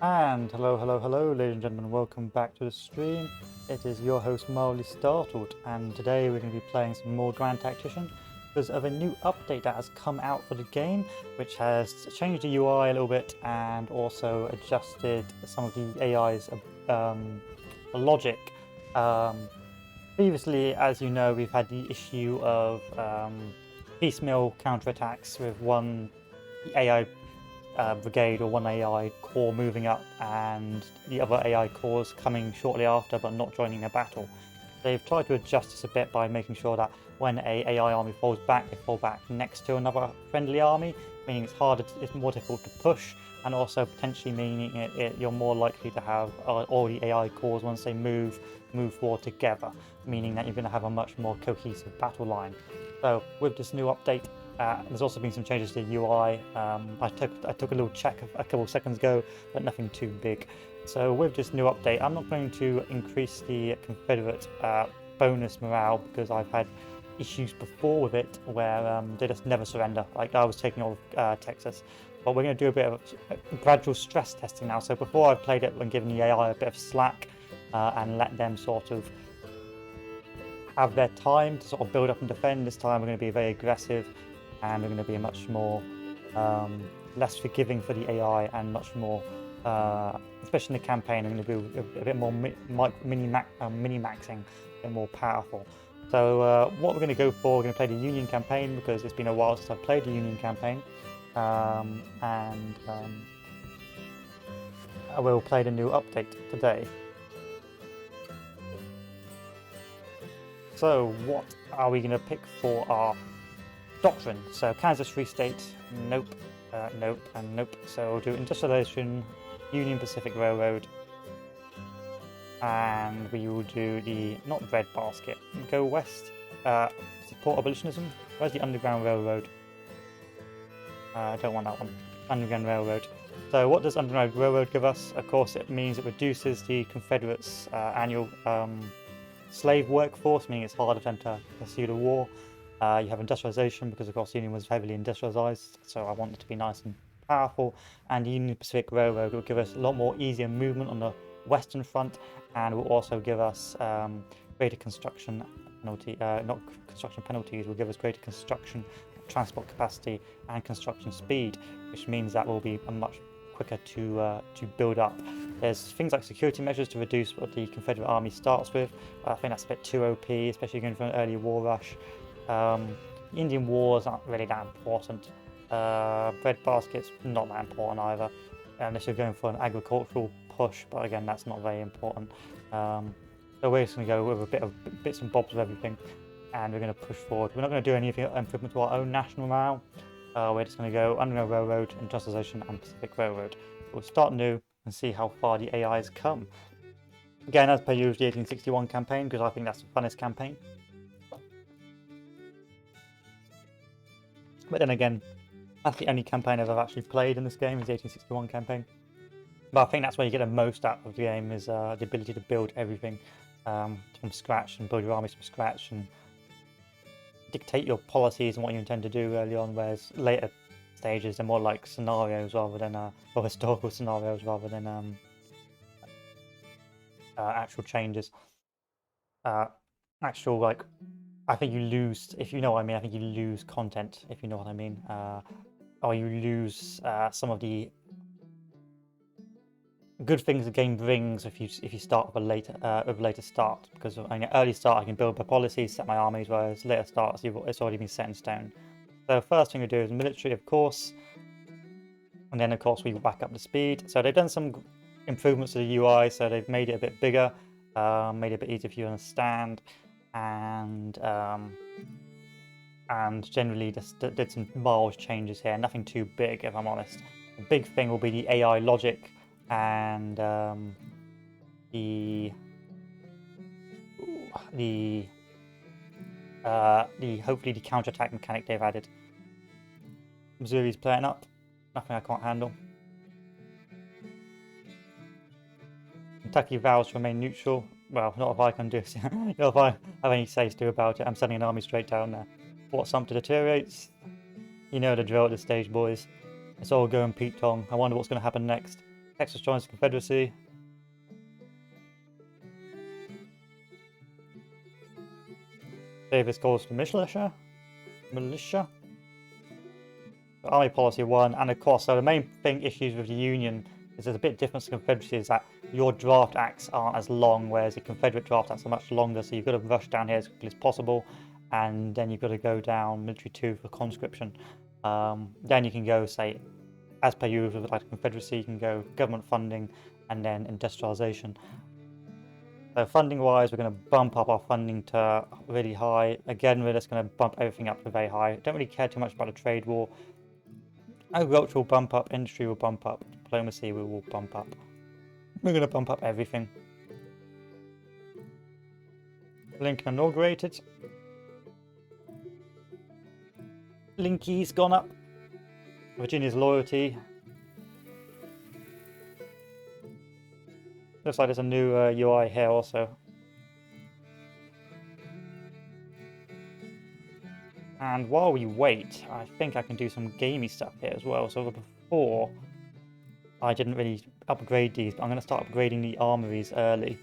And hello, ladies and gentlemen, welcome back to the stream. It is your host, Mildly Startled, and today we're going to be playing some more Grand Tactician because of a new update that has come out for the game, which has changed the UI a little bit and also adjusted some of the AI's logic. Previously, as you know, we've had the issue of piecemeal counterattacks with one AI brigade or one AI corps moving up and the other AI corps coming shortly after but not joining a battle. They've tried to adjust this a bit by making sure that when a AI army falls back, they fall back next to another friendly army, meaning it's more difficult to push, and also potentially meaning you're more likely to have all the AI corps once they move forward together, meaning that you're going to have a much more cohesive battle line. So with this new update, there's also been some changes to the UI. I took a little check a couple of seconds ago, but nothing too big. So with this new update, I'm not going to increase the Confederate bonus morale because I've had issues before with it where they just never surrender. Like I was taking all of Texas. But we're going to do a bit of gradual stress testing now. So before I've played it and given the AI a bit of slack and let them sort of have their time to sort of build up and defend, this time we're going to be very aggressive. And we're going to be much more less forgiving for the AI and much more, especially in the campaign, I'm going to be a bit more mini-maxing, a bit more powerful. So what we're going to go for, we're going to play the Union campaign because it's been a while since I've played the Union campaign. I will play the new update today. So what are we going to pick for our doctrine? So Kansas Free State, nope, nope, and nope. So we'll do industrialization, Union Pacific Railroad, and we will do the not breadbasket. Go west, support abolitionism. Where's the Underground Railroad? I don't want that one. Underground Railroad. So what does Underground Railroad give us? Of course, it means it reduces the Confederates' annual slave workforce, meaning it's harder for them to pursue the war. You have industrialization because, of course, the Union was heavily industrialized, so I want it to be nice and powerful. And the Union Pacific Railroad will give us a lot more easier movement on the Western Front, and will also give us greater construction penalty, not construction penalties, will give us greater construction transport capacity and construction speed, which means that will be a much quicker to build up. There's things like security measures to reduce what the Confederate Army starts with. I think that's a bit too OP, especially going for an early war rush. Indian wars aren't really that important. Breadbasket's not that important either, unless you're going for an agricultural push, but again, that's not very important. So we're just going to go with a bit of bits and bobs of everything, and we're going to push forward. We're not going to do any improvement to our own national morale. We're just going to go Underground Railroad, Industrialization, and Pacific Railroad. We'll start new and see how far the AIs come. Again, as per usual, the 1861 campaign, because I think that's the funnest campaign. But then again, that's the only campaign I've actually played in this game, is the 1861 campaign. But I think that's where you get the most out of the game, is the ability to build everything from scratch and build your armies from scratch and dictate your policies and what you intend to do early on, whereas later stages they're more like scenarios rather than or historical scenarios rather than actual changes. Actual, like, I think you lose, if you know what I mean, I think you lose content, if you know what I mean, or you lose some of the good things the game brings if you start with a later start, because an early start I can build my policies, set my armies, whereas later starts it's already been set in stone. So first thing we do is military, of course, and then of course we back up the speed. So they've done some improvements to the UI, so they've made it a bit bigger, made it a bit easier for you to understand, and generally just did some mild changes here. Nothing too big, if I'm honest. The big thing will be the AI logic and the hopefully the counterattack mechanic they've added. Missouri's playing up. Nothing I can't handle. Kentucky vows to remain neutral. Well, not if I can do it. Not if I have any say to do about it. I'm sending an army straight down there. Fort Sumter deteriorates. You know the drill at this stage, boys. It's all going Pete Tong. I wonder what's going to happen next. Texas joins the Confederacy. Davis calls for militia. Army policy 1, and of course, so the main issues with the Union is there's a bit different to Confederacy, is that your draft acts aren't as long, whereas the Confederate draft acts are much longer, so you've got to rush down here as quickly as possible, and then you've got to go down military 2 for conscription. Then you can go, say, as per usual with like the Confederacy, you can go government funding and then industrialization. So funding-wise, we're going to bump up our funding to really high. Again, we're just going to bump everything up to very high. Don't really care too much about the trade war. Agriculture will bump up, industry will bump up, diplomacy we will bump up. We're going to bump up everything. Lincoln inaugurated. Linky's gone up. Virginia's loyalty. Looks like there's a new UI here also. And while we wait, I think I can do some gamey stuff here as well. So before, I didn't really upgrade these, but I'm going to start upgrading the armories early.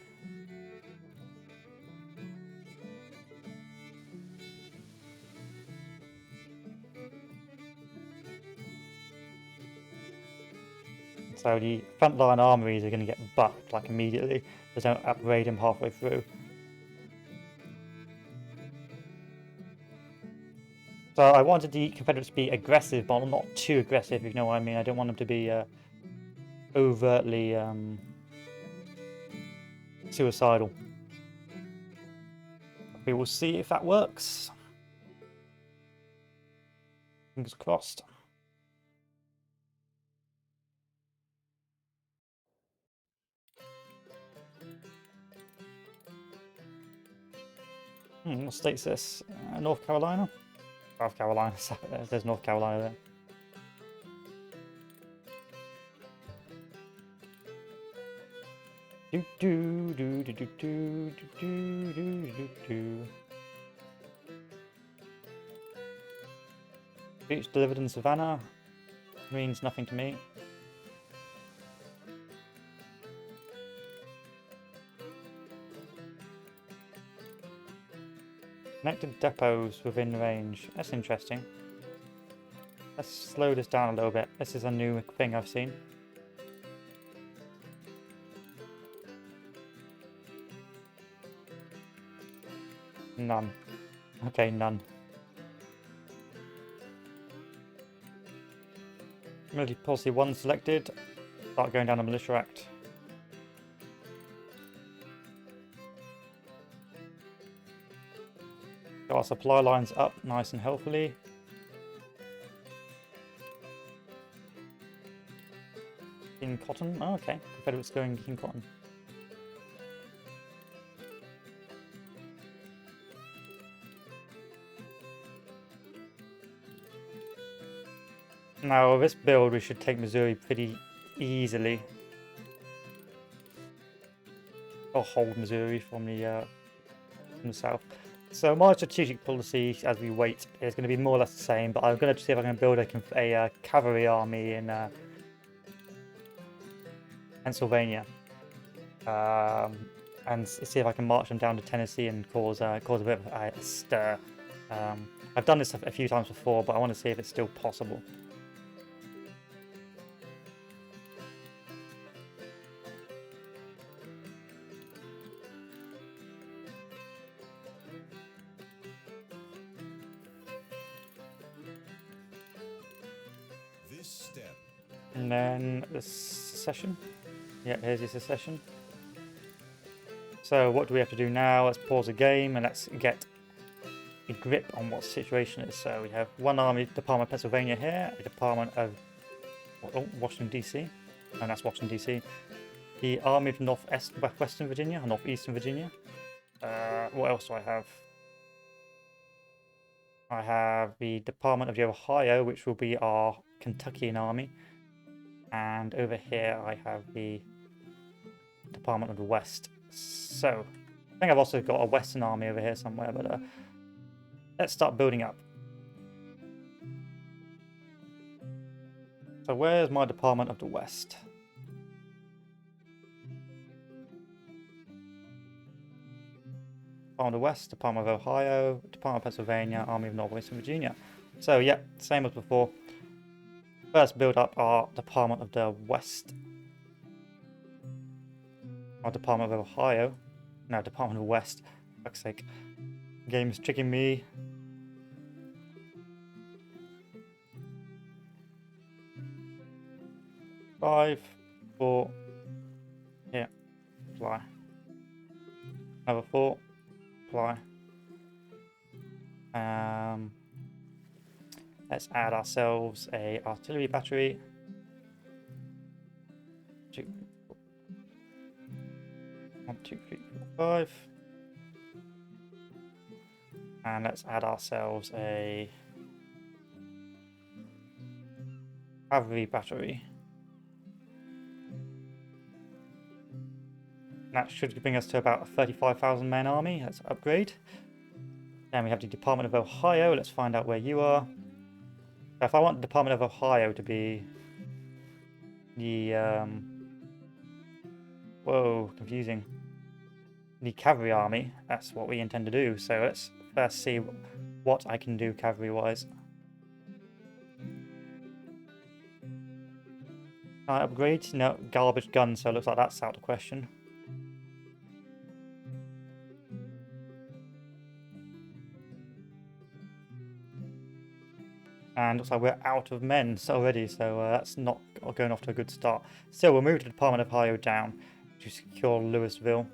So the frontline armories are going to get buffed like immediately. Just don't upgrade them halfway through. So I wanted the Confederates to be aggressive, but not too aggressive, if you know what I mean. I don't want them to be overtly suicidal. We will see if that works. Fingers crossed. What state's this? North Carolina? South Carolina. There's North Carolina there. Do do do do do do do do do do. Speech delivered in Savannah means nothing to me. Connected depots within range. That's interesting. Let's slow this down a little bit. This is a new thing I've seen. None. Okay, none. Military policy 1 selected. Start going down the Militia Act. Got our supply lines up nice and healthily. In cotton. Oh, okay. Confederates going in cotton. Now, this build, we should take Missouri pretty easily. Or hold Missouri from the south. So my strategic policy as we wait is going to be more or less the same, but I'm going to see if I can build a cavalry army in Pennsylvania, and see if I can march them down to Tennessee and cause a bit of a stir. I've done this a few times before, but I want to see if it's still possible. And then the secession. Yeah, here's your secession. So what do we have to do now? Let's pause the game and let's get a grip on what the situation is. So we have one army department of Pennsylvania here, a department of Washington DC, and that's Washington DC. The army of Northwestern Virginia, or Northeastern Virginia. What else do I have? I have the Department of the Ohio, which will be our Kentuckian army. And over here I have the Department of the West. So, I think I've also got a Western army over here somewhere, but let's start building up. So where's my Department of the West? Department of West, Department of Ohio, Department of Pennsylvania, Army of Northwestern Virginia. So yeah, same as before. First build up our Department of the West. Or Department of Ohio. No, Department of West. For fuck's sake. Game's tricking me. Five, 4. Yeah. Apply. Another 4. Apply. Let's add ourselves a artillery battery. 2, 1, 2, 3, 4, 5. And let's add ourselves a cavalry battery. That should bring us to about a 35,000 man army. Let's upgrade. Then we have the Department of Ohio. Let's find out where you are. If I want the Department of Ohio to be the whoa, confusing. The cavalry army, that's what we intend to do. So let's first see what I can do cavalry-wise. Can I upgrade? No, garbage gun, so it looks like that's out of the question. And looks like we're out of men already, so that's not going off to a good start. Still, we'll move the Department of Ohio down to secure Louisville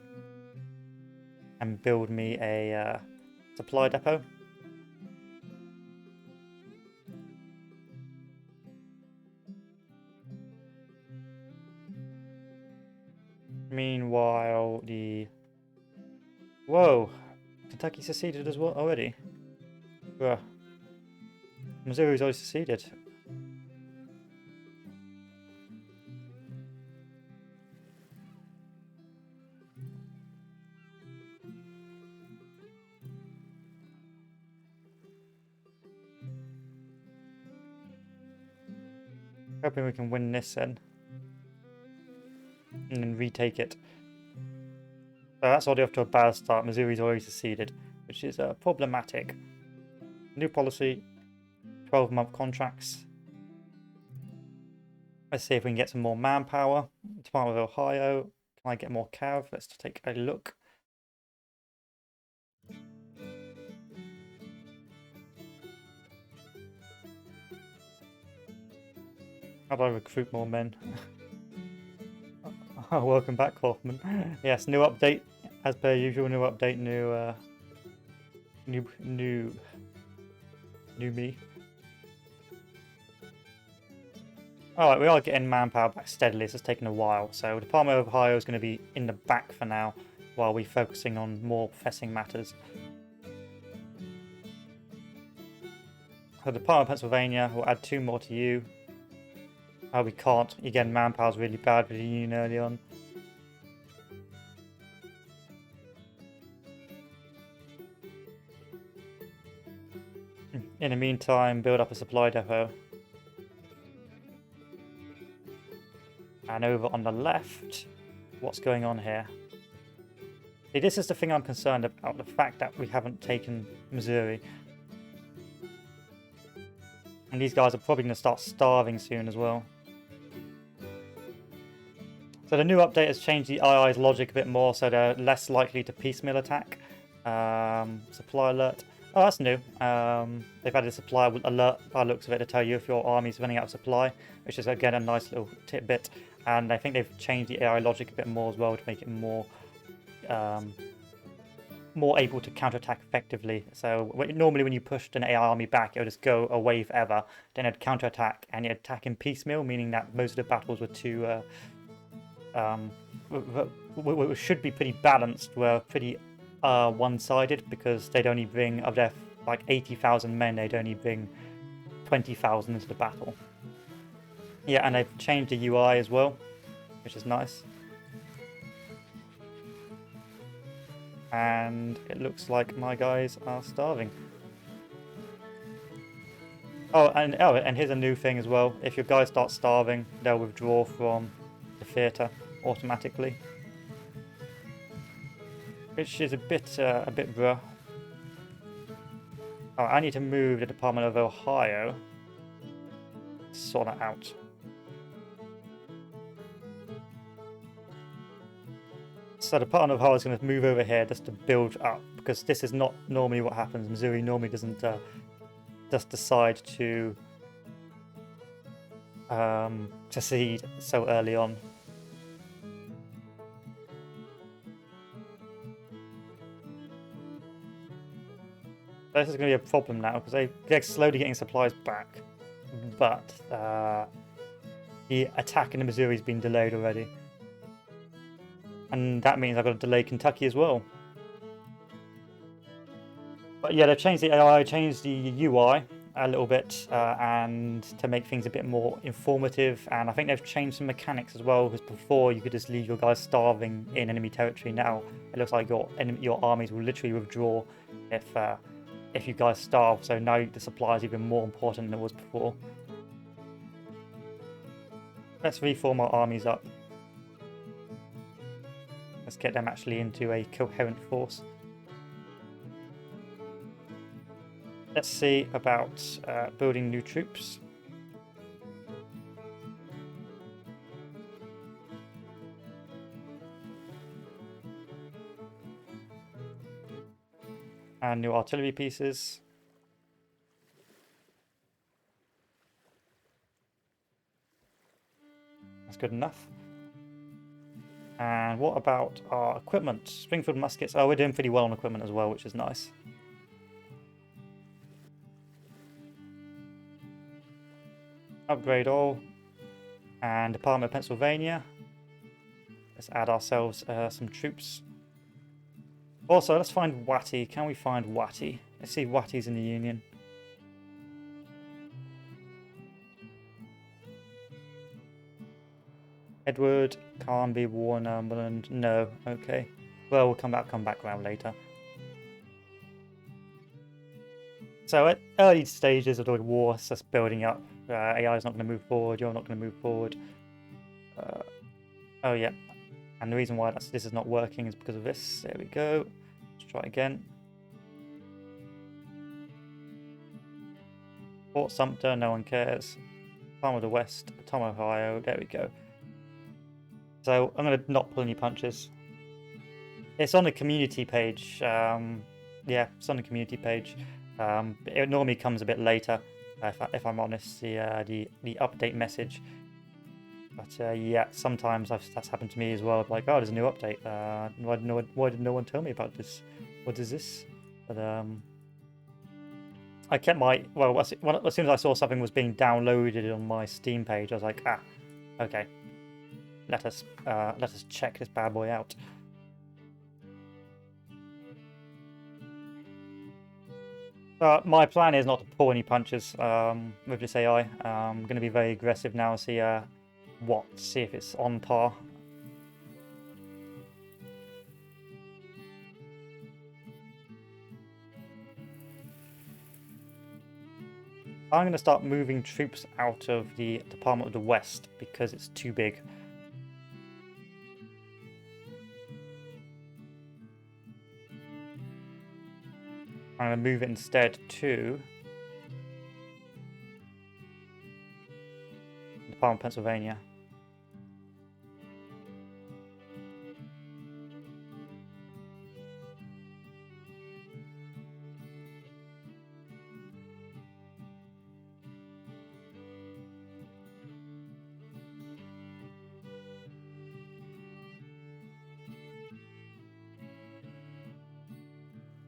and build me a supply depot. Meanwhile, whoa, Kentucky seceded as well already. Bruh. Missouri's always seceded. Hoping we can win this then. And then retake it. So that's already off to a bad start. Missouri's already seceded, which is problematic. New policy. 12-month contracts. Let's see if we can get some more manpower. Department of Ohio. Can I get more cav? Let's take a look. How do I recruit more men? Oh, welcome back, Hoffman. Yes, new update. As per usual, new update, new me. Alright, we are getting manpower back steadily. It's just taking a while. So Department of Ohio is going to be in the back for now, while we're focusing on more pressing matters. So Department of Pennsylvania, we'll add 2 more to you. Oh, we can't. Again, manpower's really bad for the Union early on. In the meantime, build up a supply depot. And over on the left, what's going on here? See, this is the thing I'm concerned about, the fact that we haven't taken Missouri. And these guys are probably going to start starving soon as well. So the new update has changed the II's logic a bit more, so they're less likely to piecemeal attack. Supply alert. Oh, that's new. They've added a supply alert by the looks of it to tell you if your army's running out of supply, which is again a nice little tidbit. And I think they've changed the AI logic a bit more as well to make it more able to counterattack effectively. So normally when you pushed an AI army back, it would just go away forever. Then it'd counterattack and it'd attack in piecemeal, meaning that most of the battles were too should be pretty balanced, were pretty one-sided, because they'd only bring, of their like 80,000 men, they'd only bring 20,000 into the battle. Yeah, and they've changed the UI as well, which is nice. And it looks like my guys are starving. Oh, and here's a new thing as well. If your guys start starving, they'll withdraw from the theatre automatically. which is a bit rough. Oh, I need to move the Department of Ohio to sort that out. So the Department of Ohio is going to move over here just to build up, because this is not normally what happens. Missouri normally doesn't just decide to secede so early on. This is going to be a problem now because they're slowly getting supplies back, but the attack in the Missouri has been delayed already, and that means I've got to delay Kentucky as well. But yeah, they've changed the AI, changed the UI a little bit, and to make things a bit more informative. And I think they've changed some mechanics as well, because before you could just leave your guys starving in enemy territory. Now it looks like your armies will literally withdraw if you guys starve. So now the supply is even more important than it was before. Let's reform our armies up. Let's get them actually into a coherent force. Let's see about building new troops. And new artillery pieces. That's good enough. And what about our equipment? Springfield muskets. Oh, we're doing pretty well on equipment as well, which is nice. Upgrade all. And Department of Pennsylvania. Let's add ourselves some troops. Also, let's find Watty. Can we find Watty? Let's see if Watty's in the Union. Edward, Carnby, Warnorthumberland. No, okay. Well, we'll come back around later. So at early stages of the war, it's just building up. AI is not going to move forward. You're not going to move forward. Oh yeah, and the reason why this is not working is because of this. There we go. Let's try again. Fort Sumter, no one cares. Farm of the West, Tom, Ohio. There we go. So I'm going to not pull any punches. It's on the community page. Yeah, it's on the community page. It normally comes a bit later, if I'm honest. The update message. But yeah, sometimes that's happened to me as well. Like, oh, there's a new update. Why did no one tell me about this? What is this? But I kept my as soon as I saw something was being downloaded on my Steam page, I was like, ah, okay. Let us check this bad boy out. My plan is not to pull any punches with this AI. I'm going to be very aggressive now. See if it's on par. I'm going to start moving troops out of the Department of the West because it's too big. I'm going to move it instead to the Department of Pennsylvania.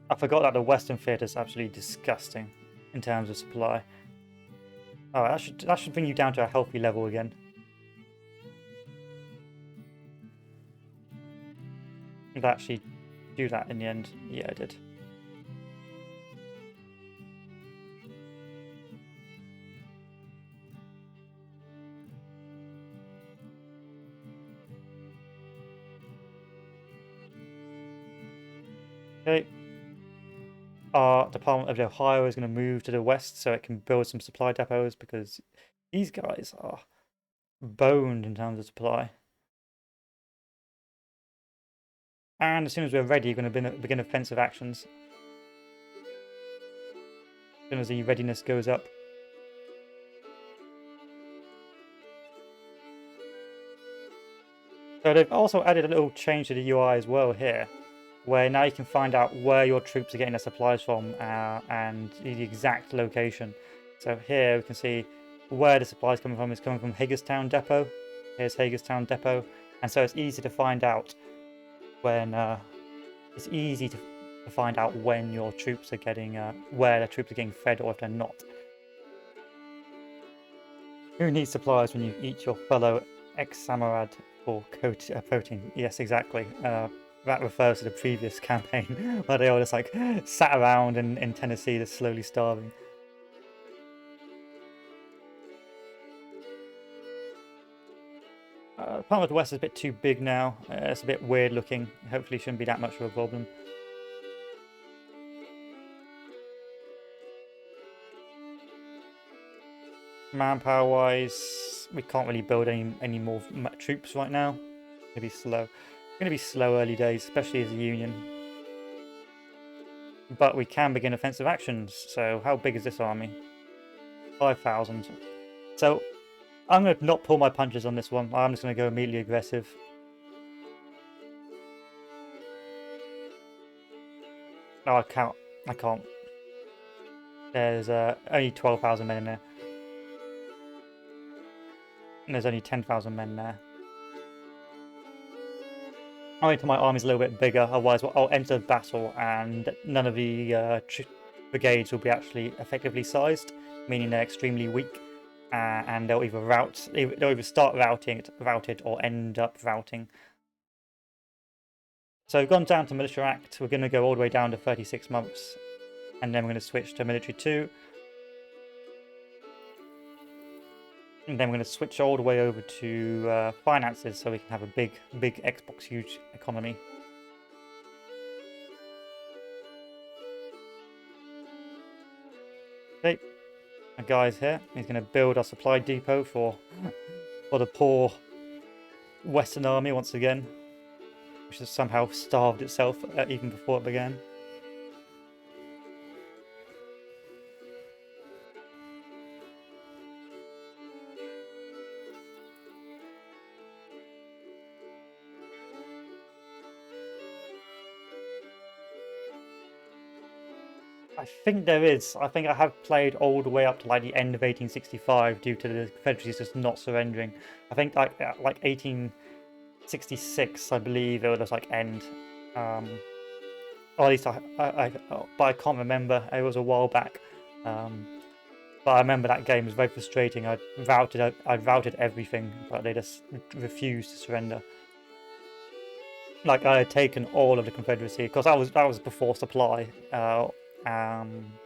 I forgot that the Western Theatre is absolutely disgusting in terms of supply. Oh, that should bring you down to a healthy level again. Did I actually do that in the end? Yeah, I did. Okay. Our Department of Ohio is going to move to the west so it can build some supply depots, because these guys are boned in terms of supply. And as soon as we're ready, we're going to begin offensive actions. As soon as the readiness goes up. So they've also added a little change to the UI as well here, where now you can find out where your troops are getting their supplies from and the exact location. So here we can see where the supplies coming from is coming from Hagerstown Depot. Here's Hagerstown Depot, and so it's easy to find out when find out when your troops are getting where the troops are getting fed or if they're not. Who needs supplies when you eat your fellow ex-samarad for protein? Yes, exactly. That refers to the previous campaign where they all just like sat around in Tennessee, just slowly starving. Department of the West is a bit too big now. It's a bit weird looking. Hopefully, shouldn't be that much of a problem. Manpower wise, we can't really build any more troops right now. It's gonna be slow. It's gonna be slow early days, especially as a union. But we can begin offensive actions. So how big is this army? 5,000. So I'm gonna not pull my punches on this one. I'm just gonna go immediately aggressive. No, I can't. I can't. There's only 12,000 men in there. And there's only 10,000 men there. I'll wait till my army's a little bit bigger, otherwise I'll enter battle and none of the brigades will be actually effectively sized, meaning they're extremely weak, and they'll either start routed or end up routing. So we've gone down to Militia Act, we're going to go all the way down to 36 months, and then we're going to switch to Military 2. And then we're going to switch all the way over to finances so we can have a big Xbox huge economy. Okay, a guy's here. He's going to build our supply depot for the poor Western Army once again, which has somehow starved itself even before it began. I think there is. I think I have played all the way up to like the end of 1865 due to the Confederacy just not surrendering. I think like 1866, I believe it would just like end. Or at least but I can't remember. It was a while back. But I remember that game was very frustrating. I'd routed everything, but they just refused to surrender. Like I had taken all of the Confederacy, because that was before supply.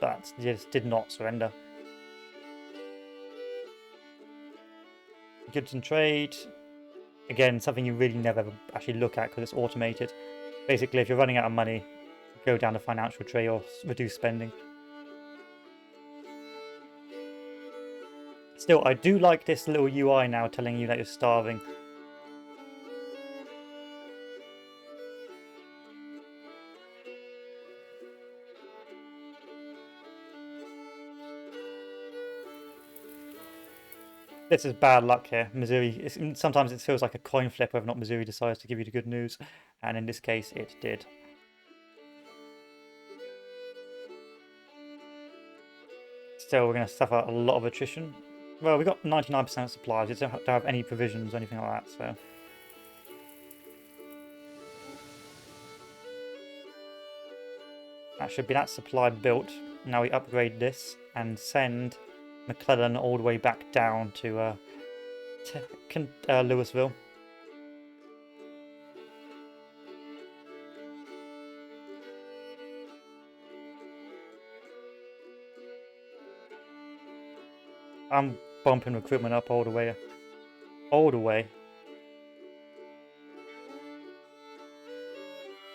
But just did not surrender. Goods and trade. Again, something you really never actually look at because it's automated. Basically, if you're running out of money, go down to financial trade or reduce spending. Still, I do like this little UI now telling you that you're starving. This is bad luck here. Missouri, sometimes it feels like a coin flip whether or not Missouri decides to give you the good news, and in this case it did. Still, we're going to suffer a lot of attrition. Well, we got 99% supplies. We don't have any provisions or anything like that, so... That should be that supply built. Now we upgrade this and send Mclellan all the way back down to Louisville. I'm bumping recruitment up all the way.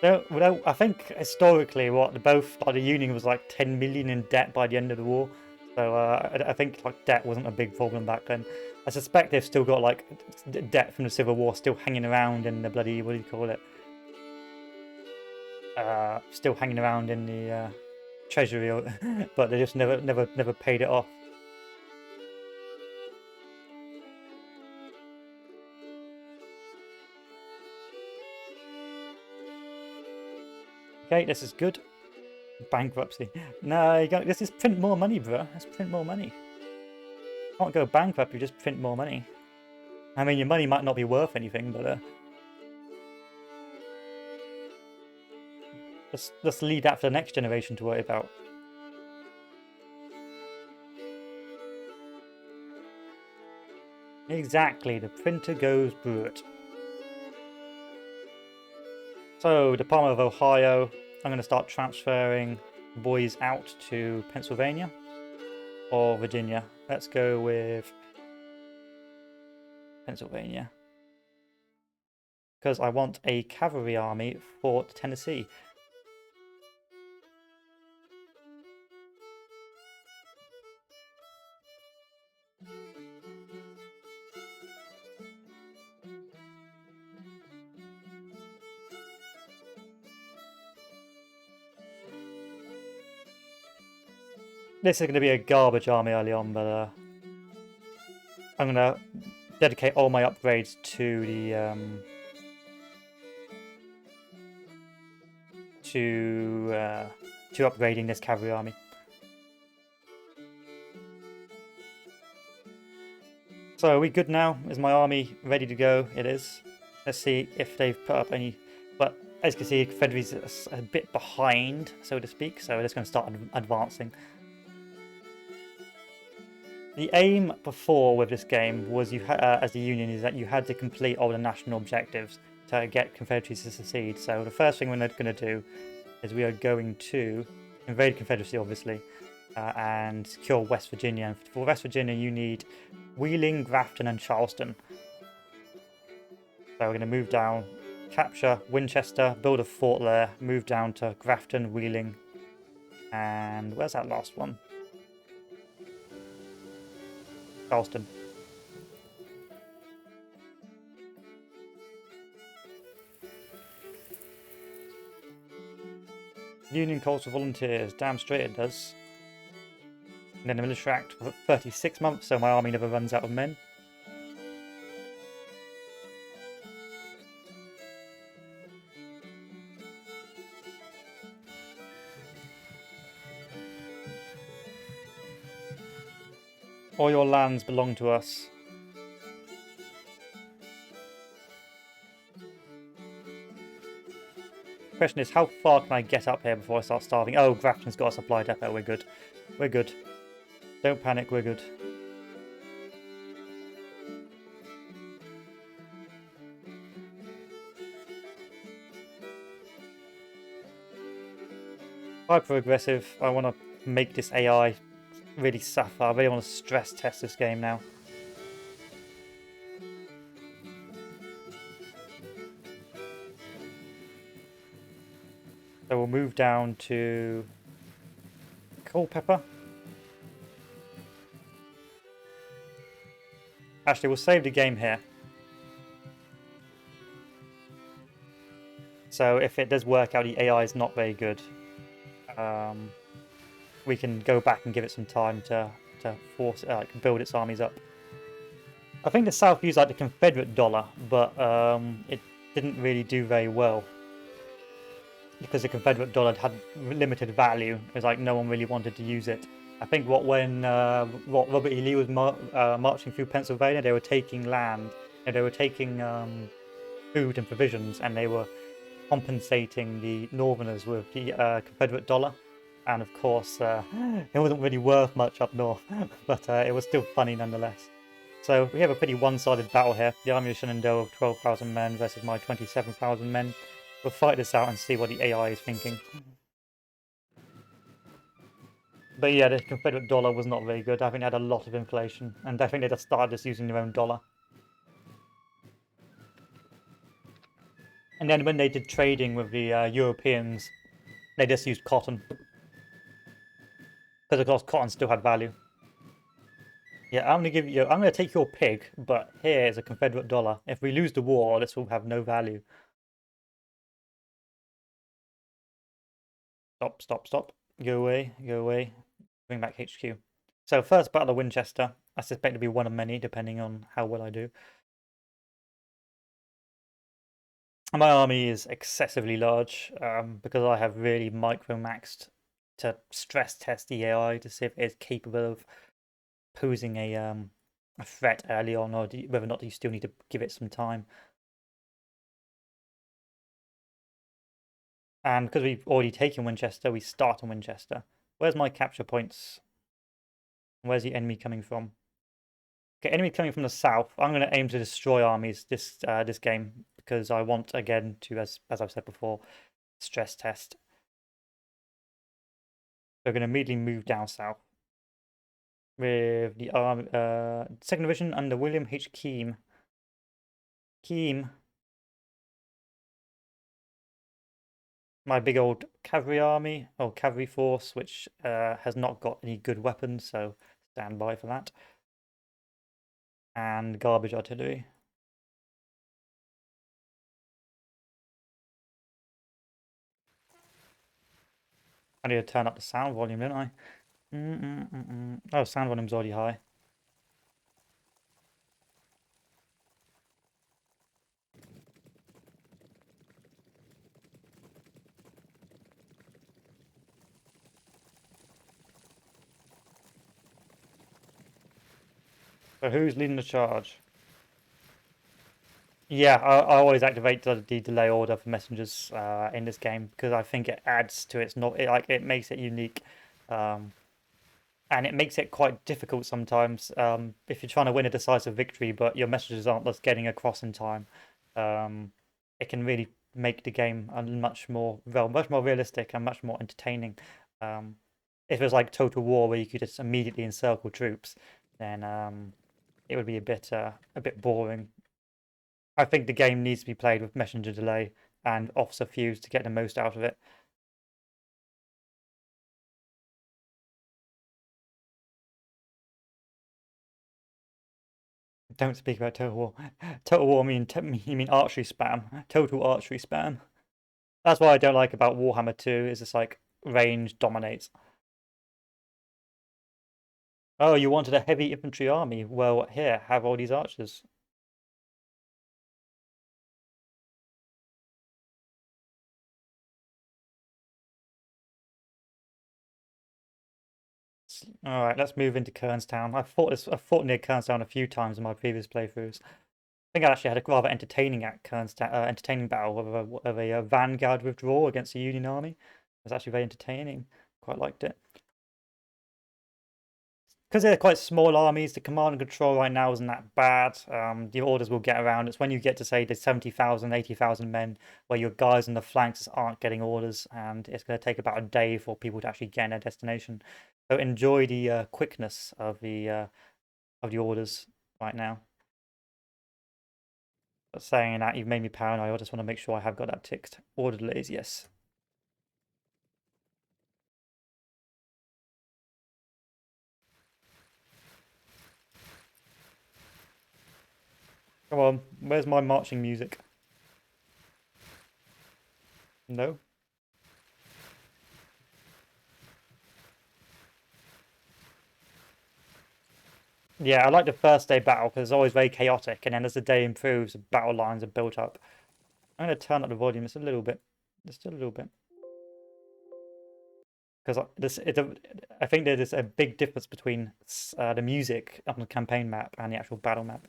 So, I think historically, the Union was like 10 million in debt by the end of the war. So I think like debt wasn't a big problem back then. I suspect they've still got like debt from the Civil War still hanging around in the bloody, what do you call it? still hanging around in the treasury, but they just never paid it off. Okay, this is good. Bankruptcy. No, you got, this is print more money, bro. Let's print more money. Can't go bankrupt, you just print more money. I mean, your money might not be worth anything, but let's leave that for the next generation to worry about. Exactly, the printer goes brute. So, Department of Ohio, I'm going to start transferring boys out to Pennsylvania or Virginia. Let's go with Pennsylvania. Because I want a cavalry army for Tennessee. This is going to be a garbage army early on, but I'm going to dedicate all my upgrades to the to upgrading this cavalry army. So are we good now? Is my army ready to go? It is. Let's see if they've put up any. But as you can see, Confederate's a bit behind, so to speak. So we're just going to start advancing. The aim before with this game was as the Union is that you had to complete all the national objectives to get Confederacy to secede. So the first thing we're going to do is we are going to invade Confederacy, obviously, and secure West Virginia. And for West Virginia, you need Wheeling, Grafton, and Charleston. So we're going to move down, capture Winchester, build a fort there, move down to Grafton, Wheeling, and where's that last one? Charleston. Union calls for volunteers. Damn straight it does. And then the military act for 36 months, so my army never runs out of men. All your lands belong to us. The question is, how far can I get up here before I start starving? Oh, Grafton's got a supply depot. We're good. We're good. Don't panic, we're good. Hyper-aggressive. I want to make this AI really suffer. I really want to stress test this game now. So we'll move down to Culpeper. Actually, we'll save the game here. So if it does work out, the AI is not very good. We can go back and give it some time to force build its armies up. I think the South used like the Confederate dollar, but it didn't really do very well because the Confederate dollar had limited value. It was like no one really wanted to use it. I think when Robert E. Lee was marching through Pennsylvania, they were taking land, and they were taking food and provisions, and they were compensating the Northerners with the Confederate dollar. And of course, it wasn't really worth much up north, but it was still funny nonetheless. So we have a pretty one-sided battle here. The Army of Shenandoah of 12,000 men versus my 27,000 men. We'll fight this out and see what the AI is thinking. But yeah, the Confederate dollar was not very good. I think they had a lot of inflation, and I think they just started just using their own dollar. And then when they did trading with the Europeans, they just used cotton. Because of course cotton still had value. Yeah, I'm gonna take your pig, but here is a Confederate dollar. If we lose the war, this will have no value. Stop, stop, stop. Go away, go away. Bring back HQ. So first Battle of Winchester. I suspect to be one of many, depending on how well I do. My army is excessively large because I have really micro-maxed to stress test the AI to see if it's capable of posing a threat early on, or whether or not you still need to give it some time. And because we've already taken Winchester, we start on Winchester. Where's my capture points? Where's the enemy coming from? Okay, enemy coming from the south. I'm going to aim to destroy armies this game because I want, again, to, as I've said before, stress test. We're going to immediately move down south with the 2nd Division under William H. Keim. Keim, my big old cavalry army, or cavalry force, which has not got any good weapons, so stand by for that. And garbage artillery. I need to turn up the sound volume, don't I? Oh, sound volume's already high. So who's leading the charge? Yeah, I always activate the delay order for messengers in this game because I think it adds to its not it makes it unique, and it makes it quite difficult sometimes if you're trying to win a decisive victory, but your messages aren't just getting across in time. It can really make the game a much more realistic and much more entertaining. If it was like Total War where you could just immediately encircle troops, then it would be a bit boring. I think the game needs to be played with messenger delay and officer fuse to get the most out of it. Don't speak about Total War. Total War, you mean archery spam. Total archery spam. That's what I don't like about Warhammer 2, is it's like range dominates. Oh, you wanted a heavy infantry army? Well, here, have all these archers. All right, let's move into Kernstown. I've fought near Kernstown a few times in my previous playthroughs. I think I actually had a rather entertaining entertaining battle of a vanguard withdrawal against a Union army. It was actually very entertaining. Quite liked it. Because they're quite small armies, the command and control right now isn't that bad. The orders will get around. It's when you get to, say, the 70,000, 80,000 men, where your guys on the flanks aren't getting orders, and it's going to take about a day for people to actually get in their destination. So enjoy the quickness of the orders right now. But saying that, you've made me paranoid. I just want to make sure I have got that ticked. Order delays, yes. Come on, where's my marching music? No? Yeah, I like the first day battle because it's always very chaotic, and then as the day improves, the battle lines are built up. I'm going to turn up the volume just a little bit. Just a little bit. Because I think there's a big difference between the music on the campaign map and the actual battle map.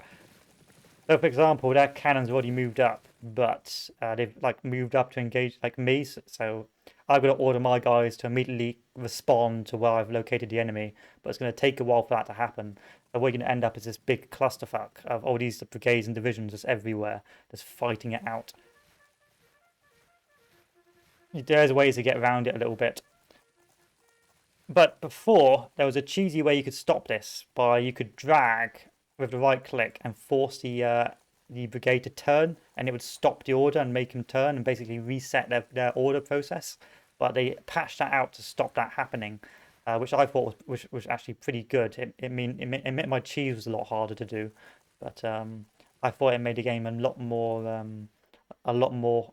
So, for example, their cannons already moved up, but they've like moved up to engage like me. So I've got to order my guys to immediately respond to where I've located the enemy, but it's going to take a while for that to happen. So we're going to end up as this big clusterfuck of all these brigades and divisions just everywhere, just fighting it out. There's ways to get around it a little bit. But before, there was a cheesy way you could stop this by you could drag with the right click and force the brigade to turn, and it would stop the order and make them turn and basically reset their order process. But they patched that out to stop that happening, which I thought was actually pretty good. It meant my cheese was a lot harder to do, but I thought it made the game a lot more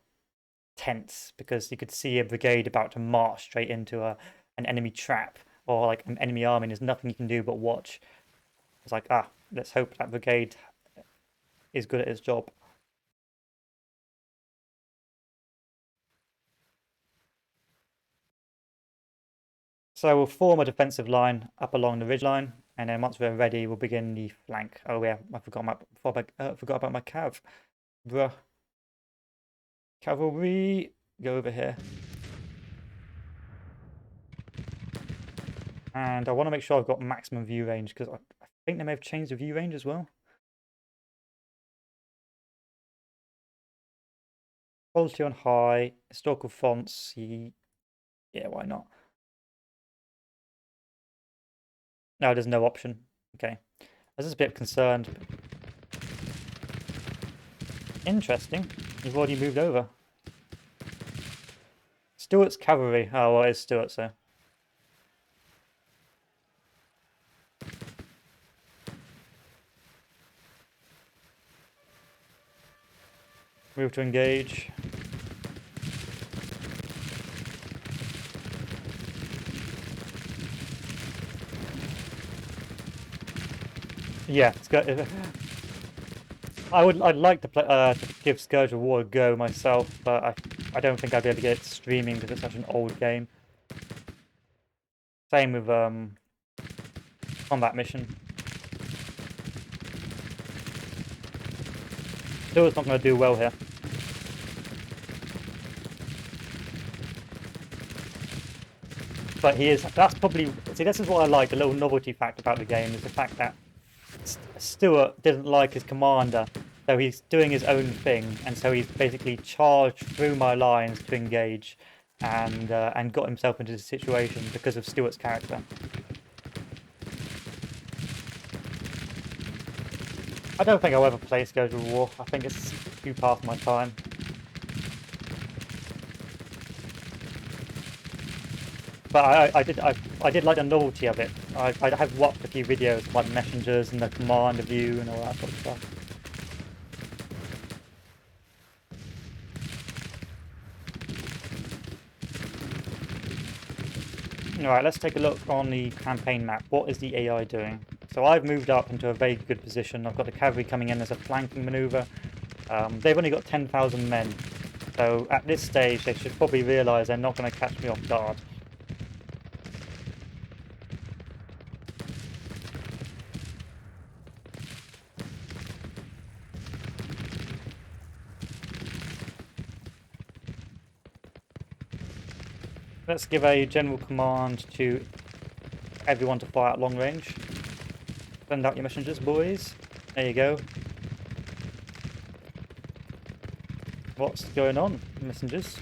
tense because you could see a brigade about to march straight into an enemy trap or like an enemy army, and there's nothing you can do but watch. It's like, let's hope that brigade is good at its job. So we'll form a defensive line up along the ridgeline, and then once we're ready, we'll begin the flank. Oh yeah, I forgot about my cav. Bruh. Cavalry, go over here. And I want to make sure I've got maximum view range, because I think they may have changed the view range as well. Quality on high, historical fonts, yeah, why not? No, there's no option. Okay. I was just a bit concerned. Interesting. You've already moved over. Stuart's cavalry. Oh, well, it's Stuart, so. Move to engage. Yeah, I'd like to play to give Scourge of War a go myself, but I don't think I'd be able to get it streaming because it's such an old game. Same with combat mission. Stuart's not going to do well here. But he is. That's probably. See, this is what I like. The little novelty fact about the game is the fact that Stuart didn't like his commander, so he's doing his own thing, and so he's basically charged through my lines to engage, and got himself into this situation because of Stuart's character. I don't think I'll ever play Scourge of War. I think it's too past my time. But I did like the novelty of it. I have watched a few videos about the messengers and the commander view and all that sort of stuff. Alright, let's take a look on the campaign map. What is the AI doing? So I've moved up into a very good position. I've got the cavalry coming in as a flanking maneuver. They've only got 10,000 men. So at this stage, they should probably realise they're not going to catch me off guard. Let's give a general command to everyone to fire at long range. Send out your messengers, boys. There you go. What's going on, messengers?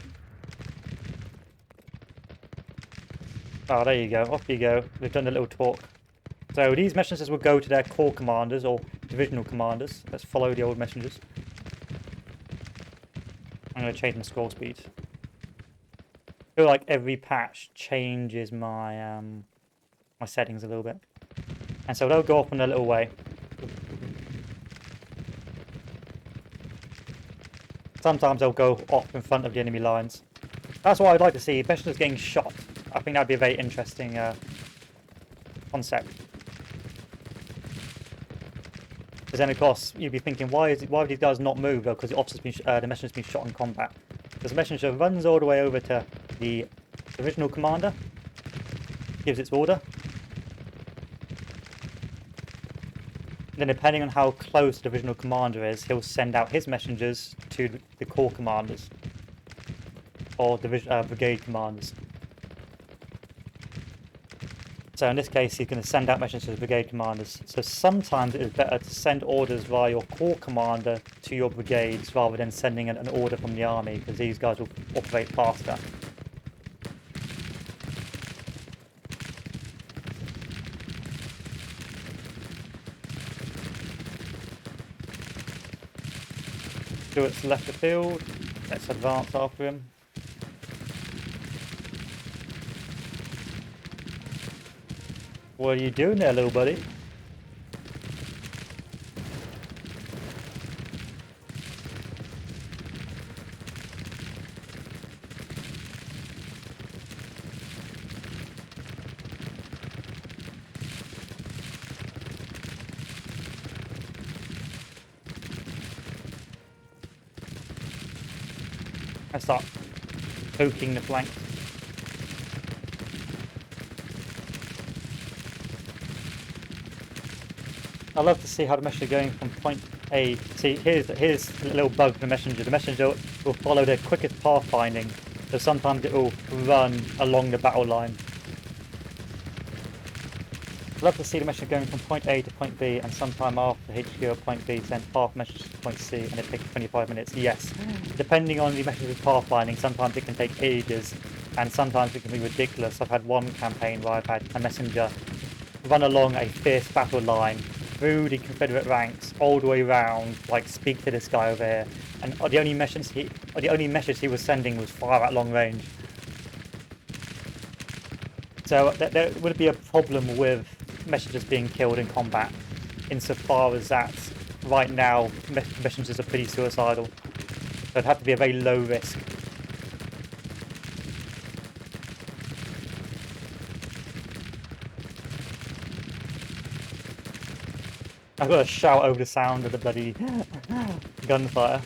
Oh, there you go. Off you go. We've done a little talk. So these messengers will go to their corps commanders or divisional commanders. Let's follow the old messengers. I'm going to change my scroll speed. I feel like every patch changes my my settings a little bit, and so they'll go off in a little way. Sometimes they'll go off in front of the enemy lines. That's what I'd like to see. Messengers getting shot. I think that'd be a very interesting concept. Because then, of course, you'd be thinking, why would these guys not move? Because the messenger's been shot in combat. Because the messenger runs all the way over to the divisional commander, gives its order. Then, depending on how close the divisional commander is, he'll send out his messengers to the corps commanders or brigade commanders. So in this case, he's going to send out messages to the brigade commanders. So sometimes it is better to send orders via your corps commander to your brigades rather than sending an order from the army, because these guys will operate faster. Stuart's left the field. Let's advance after him. What are you doing there, little buddy? I start poking the flank. I love to see how the messenger going from point A. See, here's a little bug for the messenger. The messenger will follow the quickest pathfinding, so sometimes it will run along the battle line. I love to see the messenger going from point A to point B, and sometime after HQ or point B, send half message to point C, and it takes 25 minutes. Yes, depending on the messenger's pathfinding, sometimes it can take ages, and sometimes it can be ridiculous. I've had one campaign where I've had a messenger run along a fierce battle line through the Confederate ranks all the way around, like speak to this guy over here, and the only message he was sending was fire at long range. So there would be a problem with messengers being killed in combat, insofar as that right now messengers are pretty suicidal, so it'd have to be a very low risk. I've got to shout over the sound of the bloody gunfire.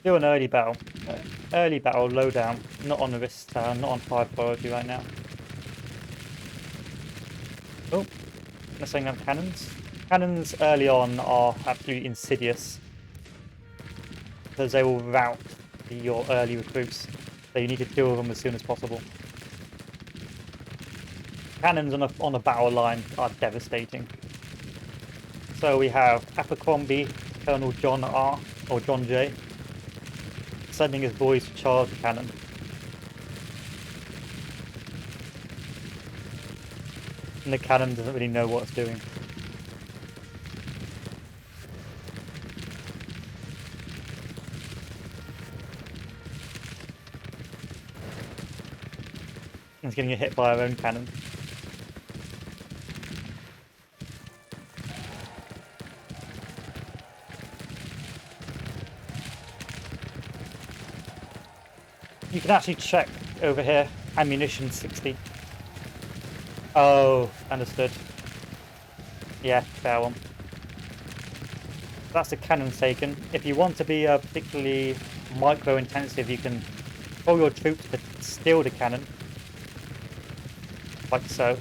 Do an early battle. Early battle, low down. Not on the risk town, not on high priority right now. Oh, let's say have cannons. Cannons early on are absolutely insidious, because they will rout your early recruits. So you need to deal with them as soon as possible. Cannons on a battle line are devastating. So we have Abercrombie, Colonel John R. or John J. sending his boys to charge the cannon. And the cannon doesn't really know what it's doing. It's getting hit by our own cannon. You can actually check over here, ammunition 60. Oh, understood. Yeah, fair one. That's the cannon taken. If you want to be particularly micro-intensive, you can pull your troops to steal the cannon, like so,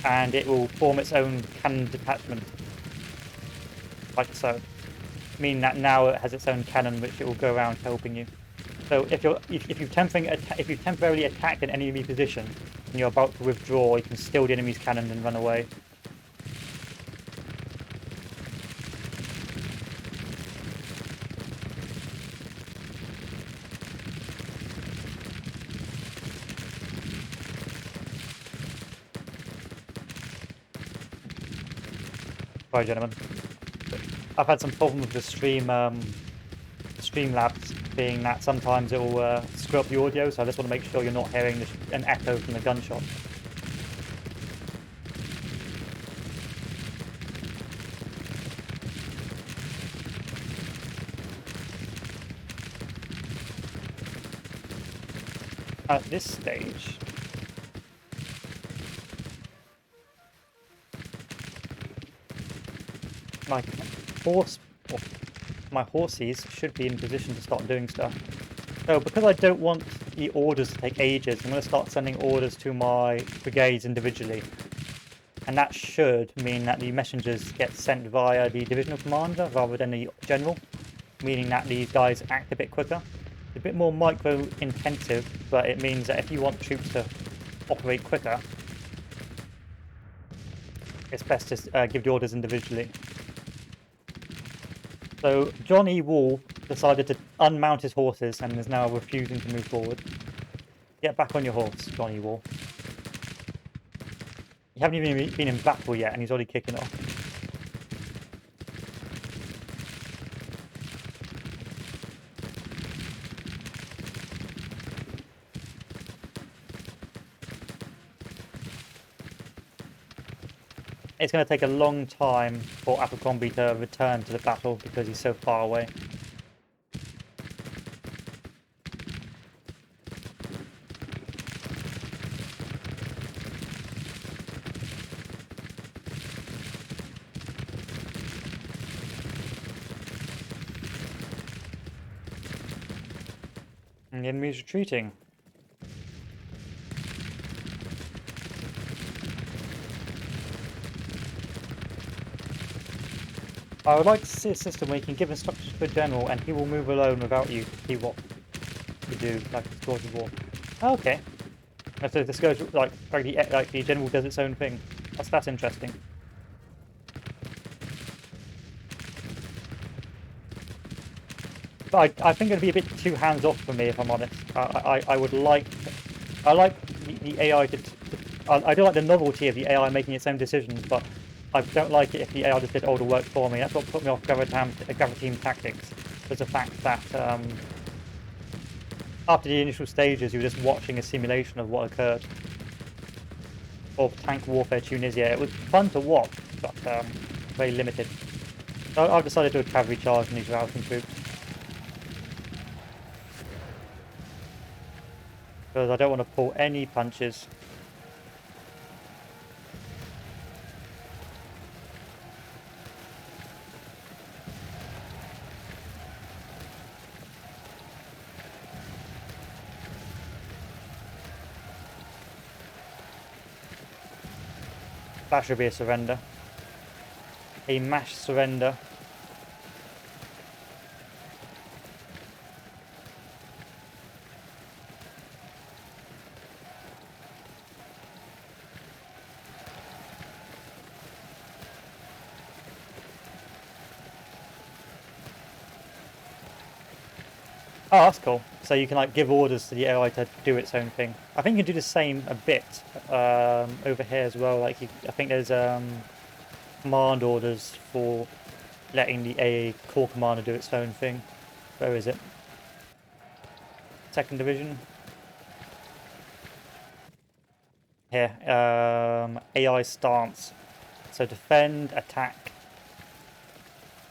and it will form its own cannon detachment, like so, meaning that now it has its own cannon which it will go around helping you. So if you temporarily attacked an enemy position and you're about to withdraw, you can steal the enemy's cannon and run away. Sorry, gentlemen. I've had some problem with the Streamlabs, being that sometimes it will screw up the audio, so I just want to make sure you're not hearing an echo from the gunshot. At this stage, my horses should be in position to start doing stuff. So because I don't want the orders to take ages, I'm going to start sending orders to my brigades individually. And that should mean that the messengers get sent via the divisional commander rather than the general, meaning that these guys act a bit quicker. It's a bit more micro-intensive, but it means that if you want troops to operate quicker, it's best to give the orders individually. So John E. Wall decided to unmount his horses and is now refusing to move forward. Get back on your horse, John E. Wall. You haven't even been in battle yet and he's already kicking off. It's going to take a long time for Abercrombie to return to the battle because he's so far away. And the enemy's retreating. I would like to see a system where you can give instructions to a general and he will move alone without you to see what to do, like the Scores of War. Oh, okay. And so this goes like the general does its own thing. That's interesting. But I think it'd be a bit too hands off for me, if I'm honest. I would like the AI to I do like the novelty of the AI making its own decisions, but I don't like it if the AI just did all the work for me. That's what put me off Grand Tactics. Was the fact that after the initial stages, you were just watching a simulation of what occurred. Or Tank Warfare Tunisia. It was fun to watch, but very limited. So I've decided to do a cavalry charge on these routing troops. Because I don't want to pull any punches. That should be a surrender. A mass surrender. Oh, that's cool. So you can like give orders to the AI to do its own thing. I think you can do the same a bit over here as well. Like I think there's command orders for letting the AA core commander do its own thing. Where is it? 2nd Division. Here, AI stance. So defend, attack,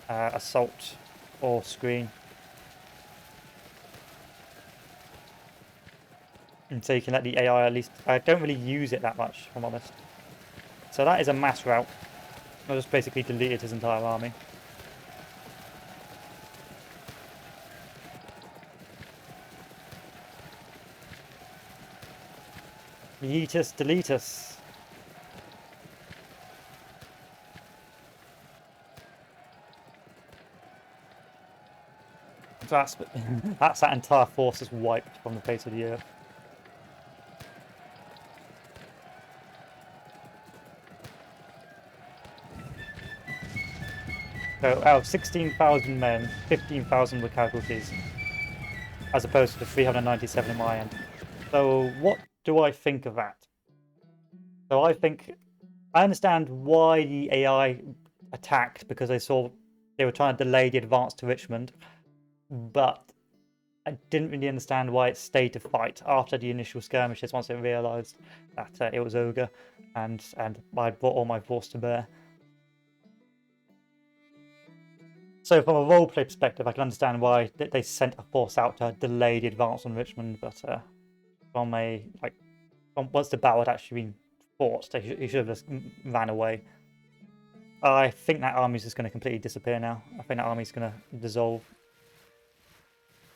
assault, or screen. And so you can let the AI at least... I don't really use it that much, if I'm honest. So that is a mass rout. I just basically deleted his entire army. Yeet us, delete us. So that's that entire force is wiped from the face of the earth. So out of 16,000 men, 15,000 were casualties, as opposed to the 397 at my end. So what do I think of that? So I understand why the AI attacked, because they were trying to delay the advance to Richmond, but I didn't really understand why it stayed to fight after the initial skirmishes once it realised that it was Ogre and I'd brought all my force to bear. So from a roleplay perspective, I can understand why they sent a force out to delay the advance on Richmond, but once the battle had actually been fought, he should have just ran away. I think that army's just going to completely disappear now. I think that army's going to dissolve.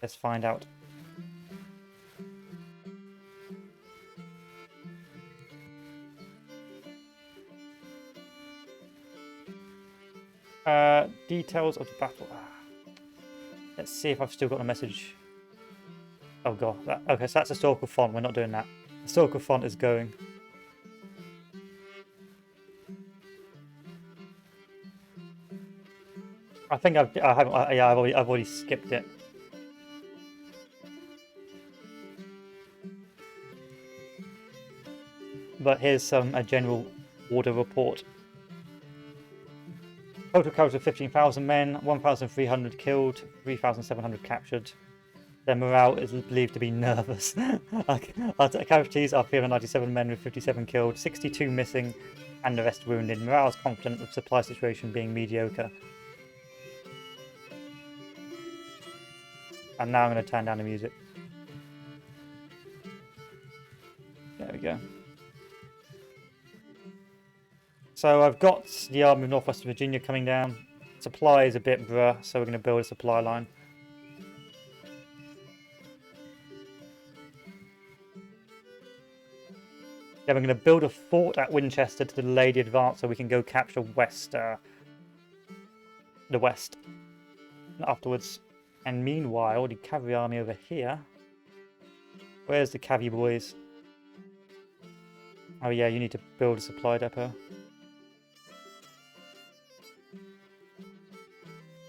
Let's find out. Details of the battle. Let's see if I've still got the message. Oh god. Okay, so that's historical font. We're not doing that. Historical font is going. I think I've already skipped it. But here's a general order report. Total coverage of 15,000 men, 1,300 killed, 3,700 captured. Their morale is believed to be nervous. Casualties are 397 men with 57 killed, 62 missing, and the rest wounded. Morale is confident with supply situation being mediocre. And now I'm going to turn down the music. There we go. So I've got the Army of Northwest Virginia coming down. Supply is a bit bruh, so we're going to build a supply line. Then we're going to build a fort at Winchester to delay the advance so we can go capture the west afterwards. And meanwhile, the cavalry army over here. Where's the cavalry boys? Oh yeah, you need to build a supply depot.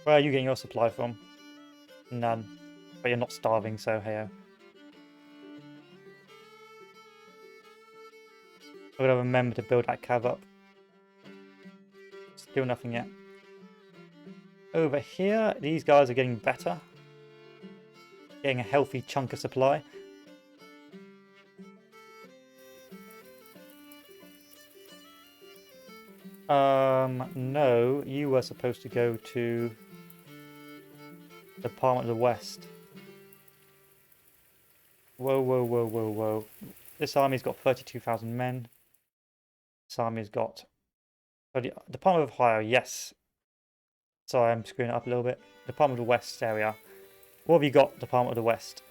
Where are you getting your supply from? None. But you're not starving, so hey. I'm gonna remember to build that cav up. Still nothing yet. Over here, these guys are getting better. Getting a healthy chunk of supply. No, you were supposed to go to the Department of the West. Whoa, whoa, whoa, whoa, whoa. This army's got 32,000 men. This army's got... Oh, the Department of Ohio, yes. Sorry, I'm screwing it up a little bit. Department of the West area. What have you got, Department of the West?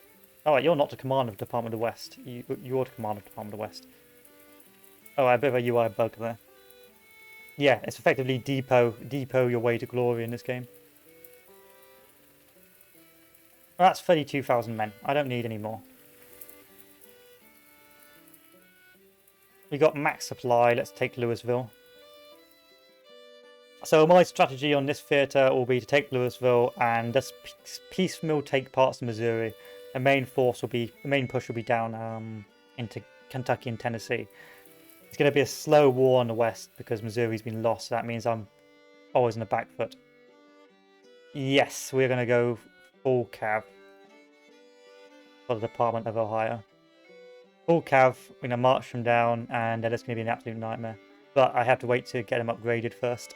Oh, right, you're not the commander of Department of the West. You're the commander of Department of the West. Oh, a bit of a UI bug there. Yeah, it's effectively depot your way to glory in this game. Well, that's 32,000 men. I don't need any more. We got max supply. Let's take Louisville. So my strategy on this theatre will be to take Louisville and just piecemeal take parts of Missouri. The main push will be down into Kentucky and Tennessee. It's going to be a slow war on the west because Missouri's been lost. So that means I'm always in the back foot. Yes, we're going to go full cav for the Department of Ohio. Full cav, we're going to march them down, and then it's going to be an absolute nightmare. But I have to wait to get them upgraded first.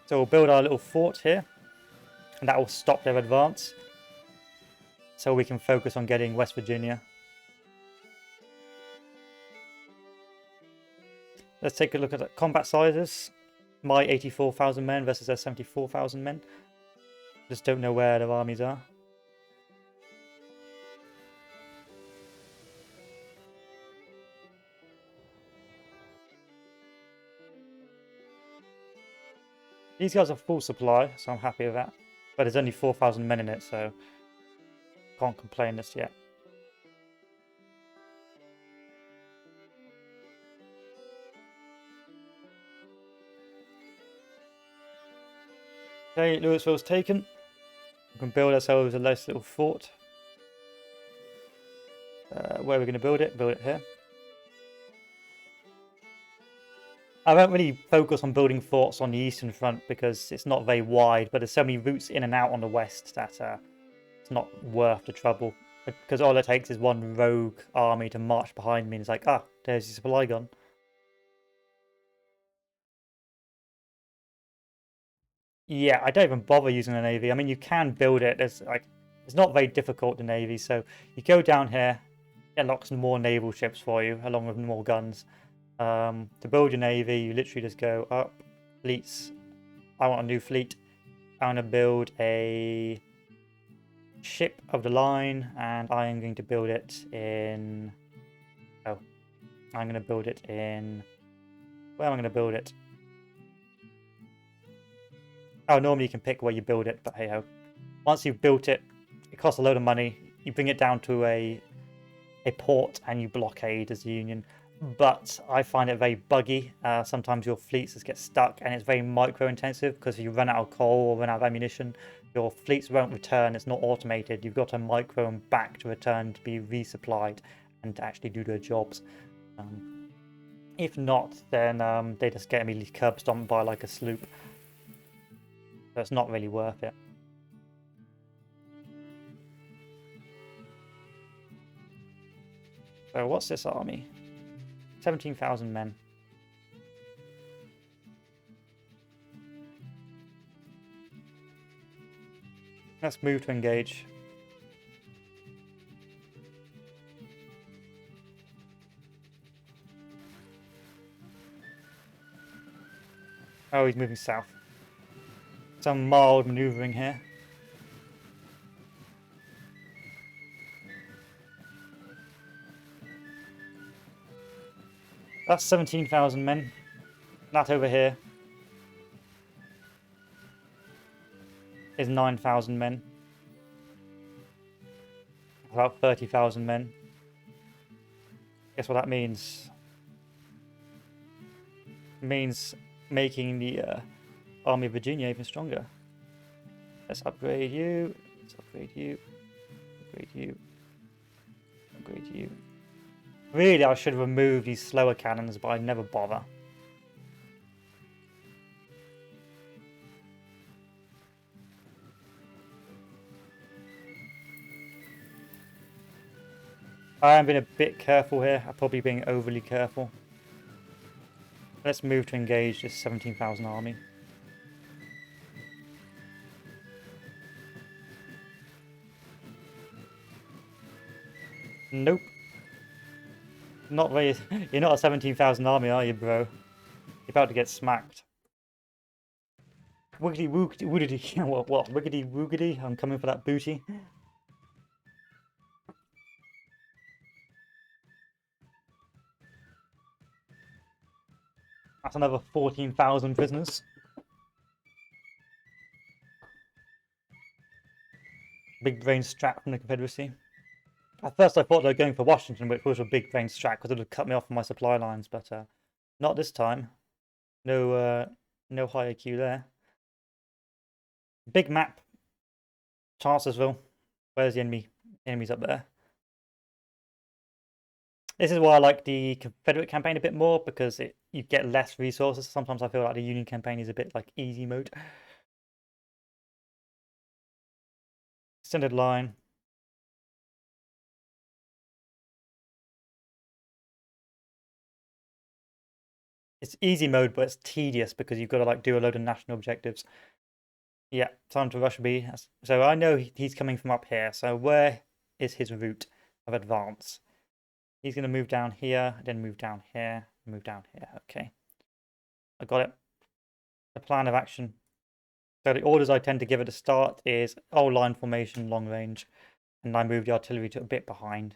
So we'll build our little fort here, and that will stop their advance. So we can focus on getting West Virginia. Let's take a look at the combat sizes. My 84,000 men versus their 74,000 men. Just don't know where their armies are. These guys are full supply, so I'm happy with that. But there's only 4,000 men in it, so can't complain just yet. Okay, Louisville's taken. We can build ourselves a nice little fort. Where are we going to build it? Build it here. I won't really focus on building forts on the eastern front because it's not very wide, but there's so many routes in and out on the west that it's not worth the trouble. Because all it takes is one rogue army to march behind me and it's like, ah, there's your supply gun. Yeah, I don't even bother using the navy. I mean, you can build it. It's not very difficult, the navy. So you go down here, it unlocks some more naval ships for you, along with more guns. To build your navy, you literally just go up, fleets. I want a new fleet. I want to build a ship of the line, and I am going to build it in... Oh, I'm going to build it in... Where am I going to build it? Oh, normally you can pick where you build it, but hey ho. Once you've built it, it costs a load of money. You bring it down to a port and you blockade as the Union. But I find it very buggy. Sometimes your fleets just get stuck and it's very micro intensive because if you run out of coal or run out of ammunition, your fleets won't return. It's not automated. You've got to micro them back to return to be resupplied and to actually do their jobs. If not, then they just get immediately curb stomped by like a sloop. So it's not really worth it. So what's this army? 17,000 men. Let's move to engage. Oh, he's moving south. Some mild maneuvering here. That's 17,000 men. That over here is 9,000 men. About 30,000 men. Guess what that means? It means making the Army of Virginia even stronger. Let's upgrade you. Let's upgrade you. Upgrade you. Upgrade you. Really, I should remove these slower cannons, but I never bother. I am being a bit careful here. I'm probably being overly careful. Let's move to engage this 17,000 army. Nope. Not very. You're not a 17,000 army, are you, bro? You're about to get smacked. Wiggity woogity woogity. What? Wiggity woogity? I'm coming for that booty. That's another 14,000 prisoners. Big brain strat from the Confederacy. At first I thought they were going for Washington, which was a big brain strat because it would have cut me off from my supply lines, but not this time. No high IQ there. Big map. Chancellorsville. Where's the enemy? Enemies up there. This is why I like the Confederate campaign a bit more, because you get less resources. Sometimes I feel like the Union campaign is a bit like easy mode. Extended line. It's easy mode, but it's tedious because you've got to like do a load of national objectives. Yeah, time to rush B. So I know he's coming from up here. So where is his route of advance? He's going to move down here, then move down here, move down here. Okay. I got it. The plan of action. So the orders I tend to give at the start is line formation, long range. And I move the artillery to a bit behind.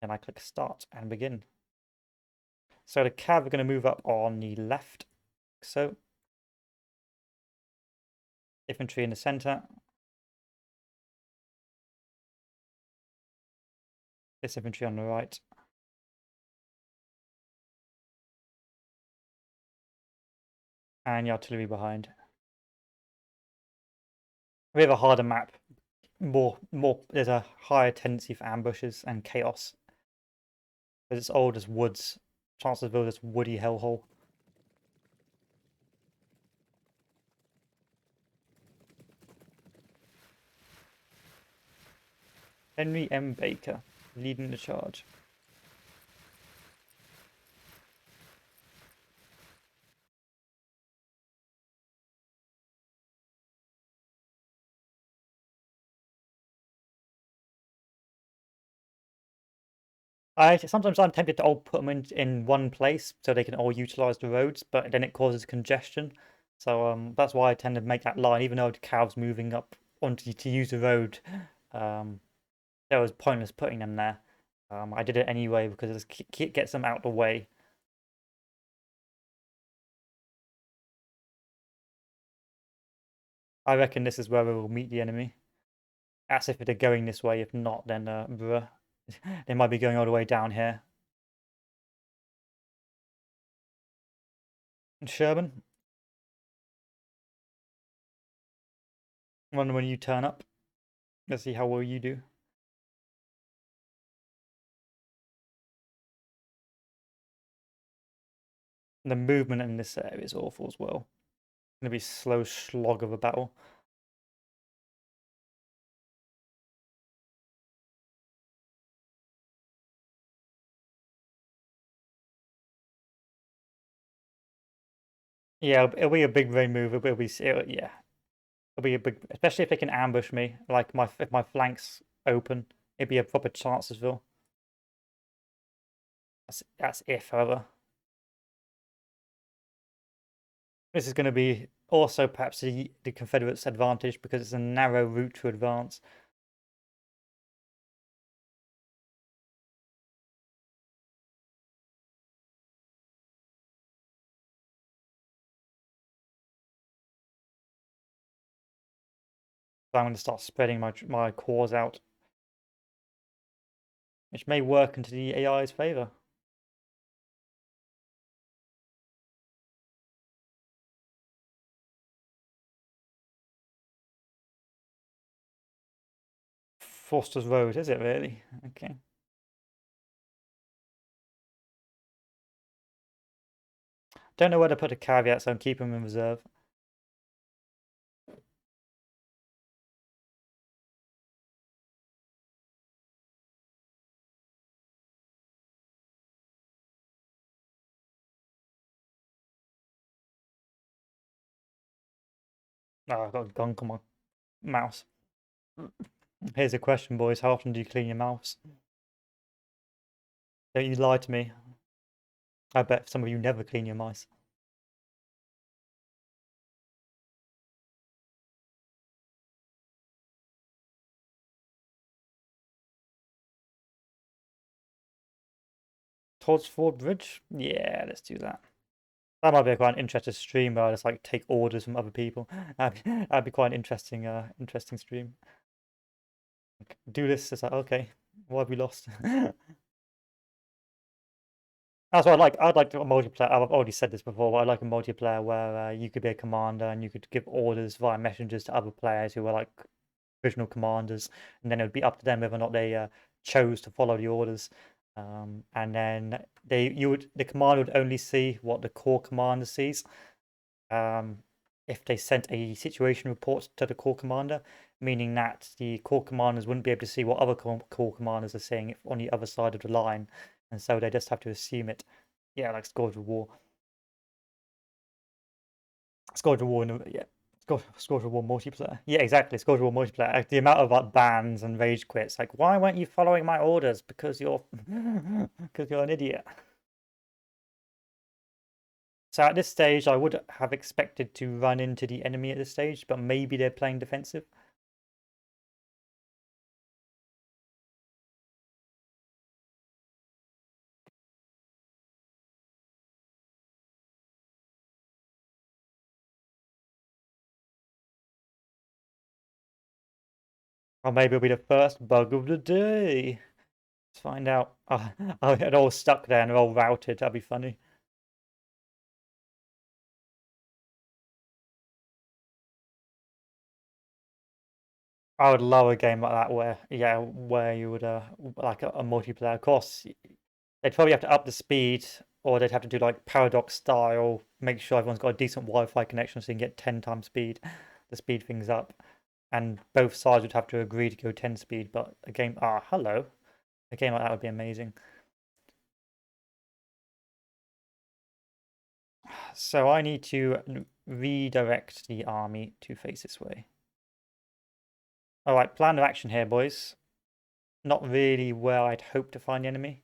And I click start and begin. So the cav are going to move up on the left. So infantry in the center. This infantry on the right. And the artillery behind. We have a harder map. There's a higher tendency for ambushes and chaos. Because it's old as woods. Chancellorsville, this woody hellhole. Henry M. Baker leading the charge. Sometimes I'm tempted to all put them in one place so they can all utilize the roads, but then it causes congestion. So that's why I tend to make that line, even though the calves moving up onto to use the road. It was pointless putting them there. I did it anyway because it gets them out of the way. I reckon this is where we will meet the enemy. As if they're going this way. If not, then bruh. They might be going all the way down here. And Sherman. When you turn up. Let's see how well you do. The movement in this area is awful as well. It's going to be a slow slog of a battle. Yeah, it'll be a big brain move. It'll be yeah. It'll be a big, especially if they can ambush me. Like if my flanks open, it'd be a proper Chancellorsville. That's if, however. This is going to be also perhaps the Confederates' advantage because it's a narrow route to advance. So I'm going to start spreading my cores out, which may work into the AI's favor. Foster's Road, is it really? Okay. Don't know where to put a caveat, so I'm keeping them in reserve. Oh, I've got a gunk on my mouse. Here's a question, boys. How often do you clean your mouse? Don't you lie to me. I bet some of you never clean your mice. Towards Ford Bridge? Yeah, let's do that. That might be quite an interesting stream where I just like take orders from other people. That'd be quite an interesting stream. Do this. It's like, okay, what have we lost? That's what I like. I'd like to a multiplayer. I've already said this before, but I like a multiplayer where you could be a commander and you could give orders via messengers to other players who were like original commanders, and then it would be up to them whether or not they chose to follow the orders. And then the commander would only see what the core commander sees. If they sent a situation report to the core commander, meaning that the core commanders wouldn't be able to see what other core commanders are saying on the other side of the line, and so they just have to assume it. Yeah, like Scourge of War. Scourge of War, yeah. Scourge of War multiplayer. Yeah, exactly. Scourge of War multiplayer. Like, the amount of like bans and rage quits. Like, why weren't you following my orders? Because you're, because you're an idiot. So at this stage, I would have expected to run into the enemy at this stage, but maybe they're playing defensive. Or maybe it'll be the first bug of the day. Let's find out. Oh, it all stuck there and they're all routed. That'd be funny. I would love a game like that where, yeah, where you would like a multiplayer. Of course, they'd probably have to up the speed, or they'd have to do like paradox style, make sure everyone's got a decent Wi-Fi connection so you can get 10 times speed to speed things up. And both sides would have to agree to go 10 speed. But a game, hello, a game like that would be amazing. So I need to redirect the army to face this way. All right, plan of action here, boys. Not really where I'd hope to find the enemy.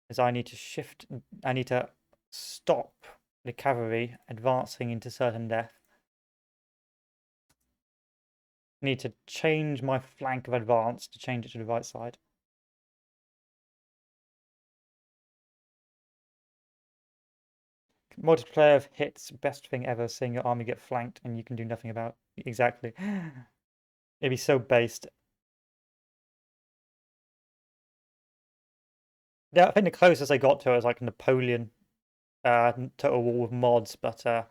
Is I need to stop the cavalry advancing into certain death. I need to change my flank of advance to change it to the right side. Multiplayer of hits, best thing ever, seeing your army get flanked and you can do nothing about it. Exactly. It'd be so based. Yeah, I think the closest I got to it was like Napoleon Total War with mods, but it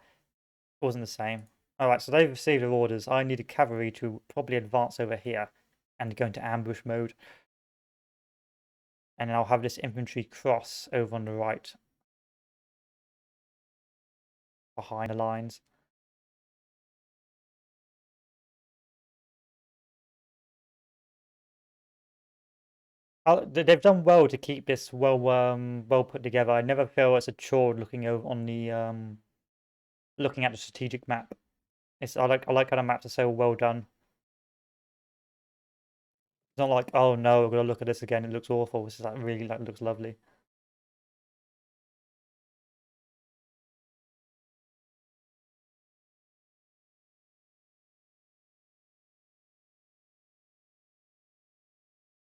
wasn't the same. Alright, so they've received their orders. I need a cavalry to probably advance over here and go into ambush mode. And then I'll have this infantry cross over on the right behind the lines. They've done well to keep this well put together. I never feel it's a chore looking over on the looking at the strategic map. I like how the maps are so well done. It's not like, oh no, we're gonna look at this again. It looks awful. It's just like really like looks lovely.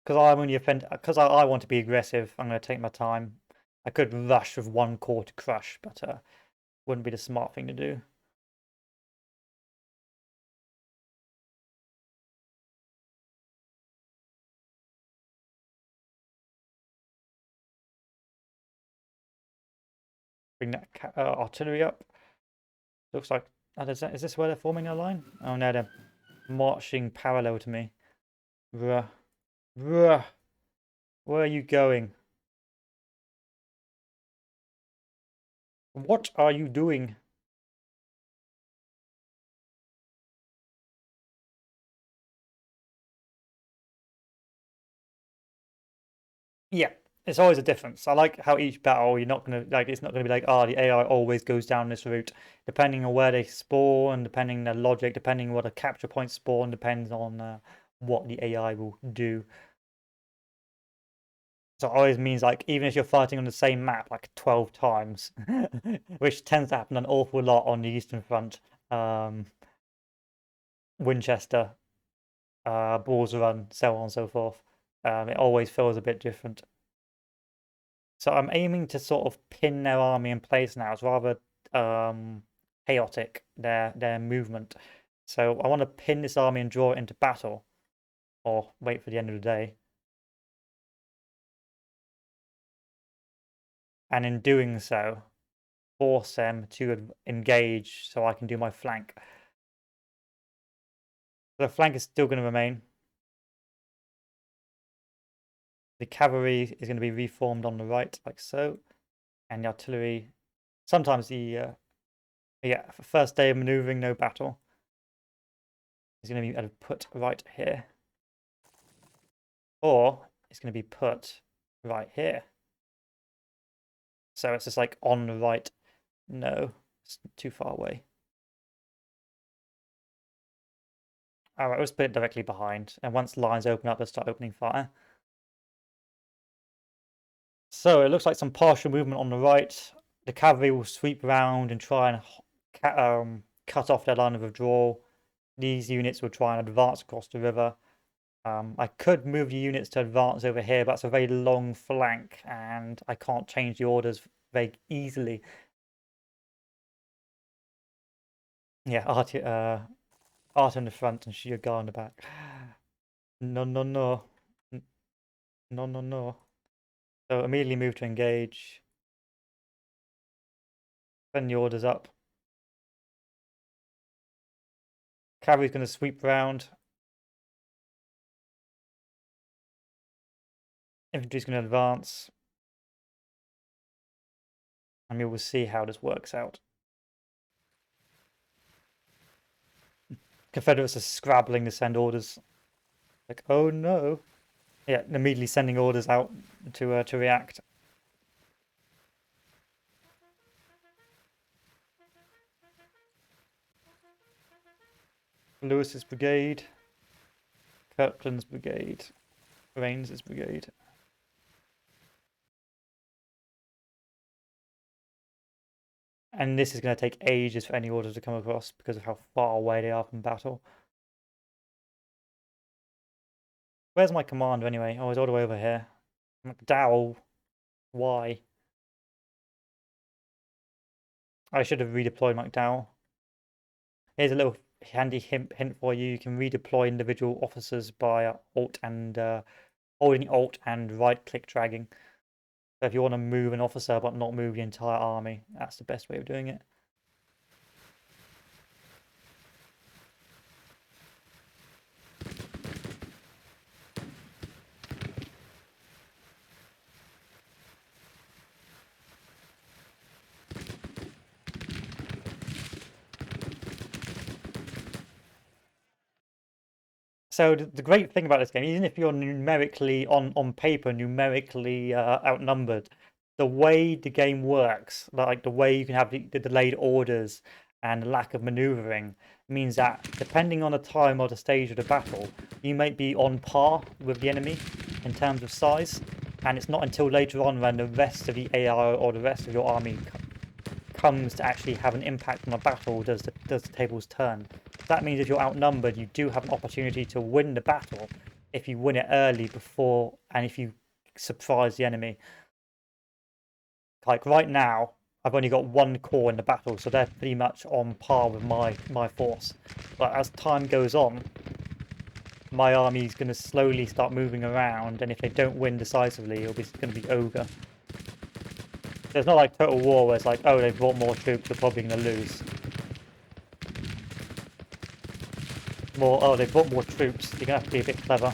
because I'm only because I want to be aggressive. I'm going to take my time. I could rush with one core to crush, but wouldn't be the smart thing to do. Bring that artillery up. Looks like is this where they're forming their line? Oh no, they're marching parallel to me. Bruh. Bruh. Where are you going? What are you doing? Yeah, it's always a difference. I like how each battle, you're not gonna like, it's not gonna be like, oh, the AI always goes down this route. Depending on where they spawn, depending on their logic, depending on what a capture point spawn, depends on what the AI will do. So it always means like, even if you're fighting on the same map like 12 times, which tends to happen an awful lot on the Eastern Front, Winchester, Balls Run, so on and so forth. It always feels a bit different. So I'm aiming to sort of pin their army in place now. It's rather chaotic, their movement. So I want to pin this army and draw it into battle, or wait for the end of the day. And in doing so, force them to engage so I can do my flank. The flank is still going to remain. The cavalry is going to be reformed on the right, like so. And the artillery, sometimes the, yeah, first day of maneuvering, no battle, is going to be put right here. Or it's going to be put right here. So it's just like on the right. No, it's too far away. Alright, let's put it directly behind. And once lines open up, let's start opening fire. So it looks like some partial movement on the right. The cavalry will sweep around and try and cut off their line of withdrawal. These units will try and advance across the river. I could move the units to advance over here, but that's a very long flank, and I can't change the orders very easily. Yeah, art in the front and Shiyogar in the back. No, no, no. No, no, no. So immediately move to engage. Send the orders up. Cavalry's going to sweep round. Infantry's going to advance. And we will see how this works out. Confederates are scrabbling to send orders. Like, oh no. Yeah, immediately sending orders out to react. Lewis's brigade. Kirkland's brigade. Raines's brigade. And this is going to take ages for any orders to come across because of how far away they are from battle. Where's my commander anyway? Oh, he's all the way over here. McDowell. Why? I should have redeployed McDowell. Here's a little handy hint for you. You can redeploy individual officers by Alt and holding Alt and right-click dragging. So if you want to move an officer but not move the entire army, that's the best way of doing it. So the great thing about this game, even if you're numerically on paper numerically outnumbered, the way the game works, like the way you can have the delayed orders and the lack of maneuvering, means that depending on the time or the stage of the battle, you might be on par with the enemy in terms of size, and it's not until later on when the rest of the AI or the rest of your army comes to actually have an impact on the battle does the tables turn. That means if you're outnumbered, you do have an opportunity to win the battle if you win it early before, and if you surprise the enemy. Like right now, I've only got 1 corps in the battle, so they're pretty much on par with my force. But as time goes on, my army's going to slowly start moving around, and if they don't win decisively, it's going to be ogre. So it's not like Total War where it's like, oh, they've brought more troops, we're probably going to lose. More, oh, they've brought more troops, you're going to have to be a bit clever.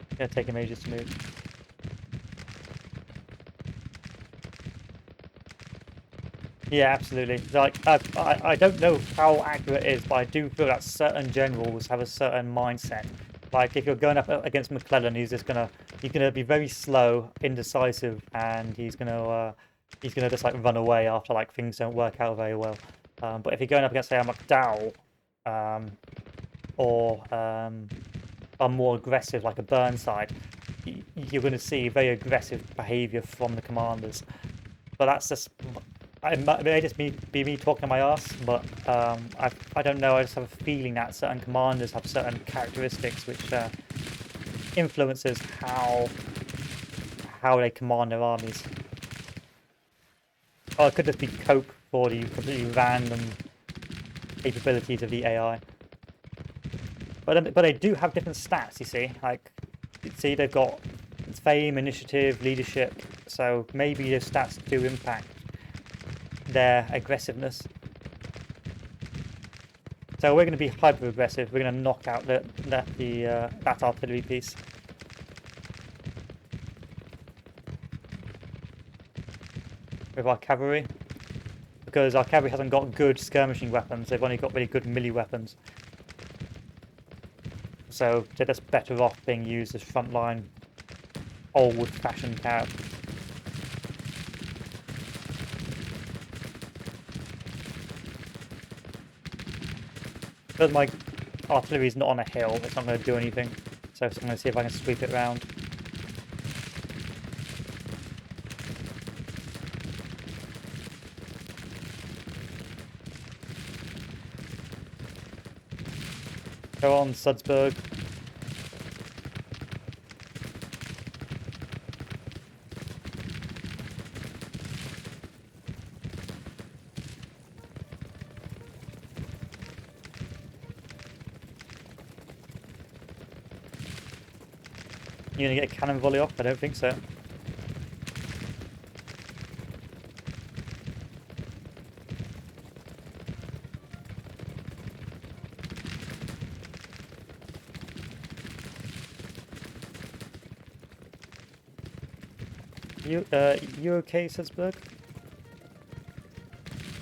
It's going to take him ages to move. Yeah, absolutely. Like, I don't know how accurate it is, but I do feel that certain generals have a certain mindset. Like, if you're going up against Mclellan, he's gonna be very slow, indecisive, and he's gonna just like run away after like things don't work out very well. But if you're going up against say a McDowell, or are more aggressive, like a Burnside, you're going to see very aggressive behaviour from the commanders. But that's just, it may just be me talking my ass, but I don't know, I just have a feeling that certain commanders have certain characteristics which influences how they command their armies. Or it could just be cope for the completely random capabilities of the AI. But they do have different stats, you see. Like, see, they've got fame, initiative, leadership, so maybe those stats do impact their aggressiveness. So we're going to be hyper aggressive. We're going to knock out that artillery piece. With our cavalry, because our cavalry hasn't got good skirmishing weapons. They've only got really good melee weapons. So they're just better off being used as frontline, old-fashioned cav. Because my artillery is not on a hill, it's not going to do anything. So I'm going to see if I can sweep it round. Go on, Sudsburg. You gonna get a cannon volley off? I don't think so. You okay, Sudsburg?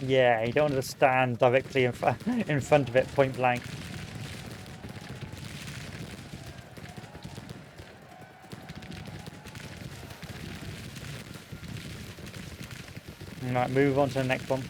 Yeah, you don't want to stand directly in front of it, point blank. Right, move on to the next one.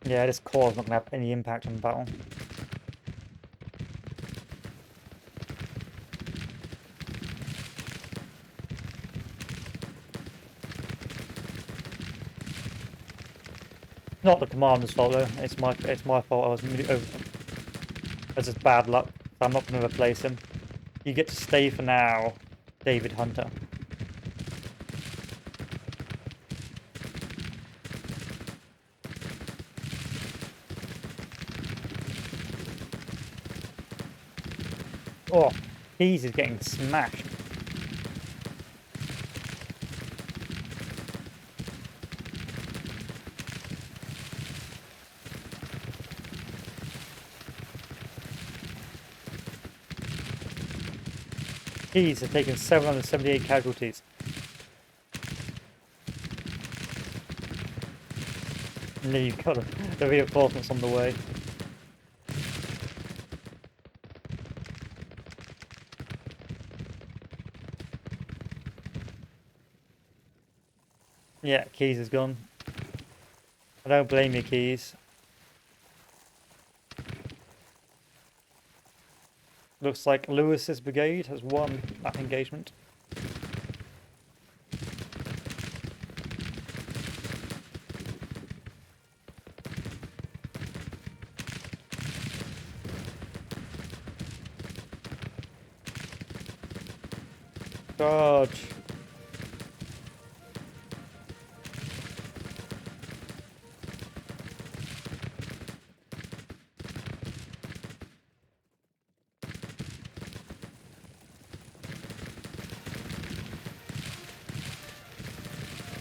Yeah, this core is not going to have any impact on the battle. Not the commander's fault though. It's my fault. I was That's just bad luck. So I'm not going to replace him. You get to stay for now, David Hunter. Oh, he's getting smashed. He's taken 778 casualties. And then you've got the reinforcements on the way. Yeah, Keys is gone. I don't blame you, Keys. Looks like Lewis's brigade has won that engagement. Charge!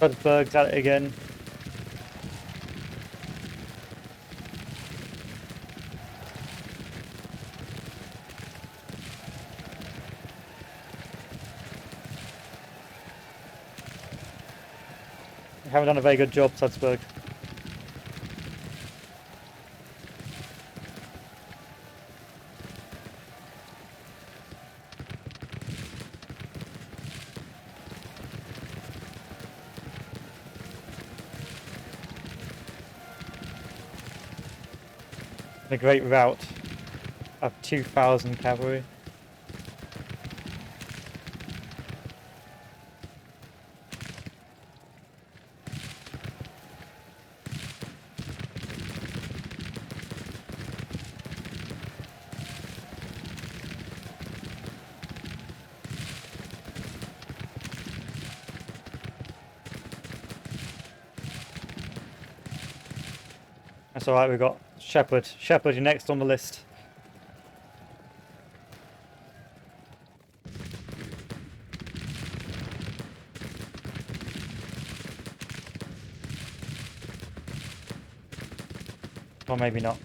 Budberg's at it again. You haven't done a very good job, Sudsberg. A great rout of 2,000 cavalry. That's alright, we've got Shepherd. Shepherd, you're next on the list. Or maybe not.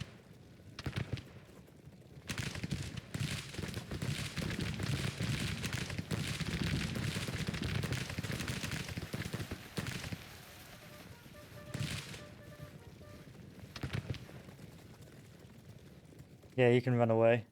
Yeah, you can run away.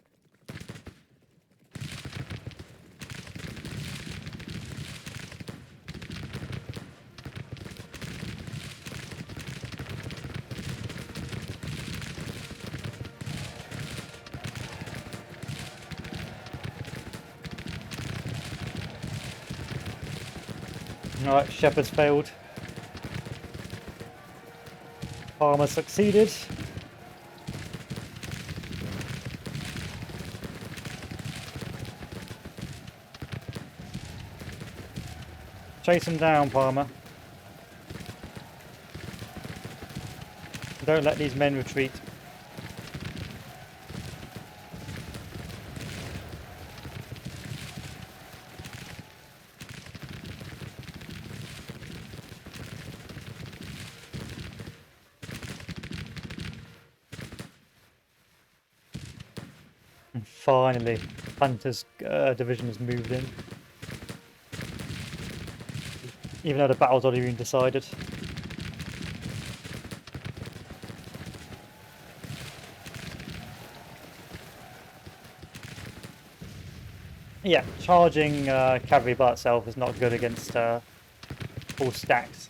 Alright, Shepherd's failed. Palmer succeeded. Chase him down, Palmer. Don't let these men retreat. And finally, Hunter's division has moved in. Even though the battle's already been decided. Yeah, charging cavalry by itself is not good against full stacks.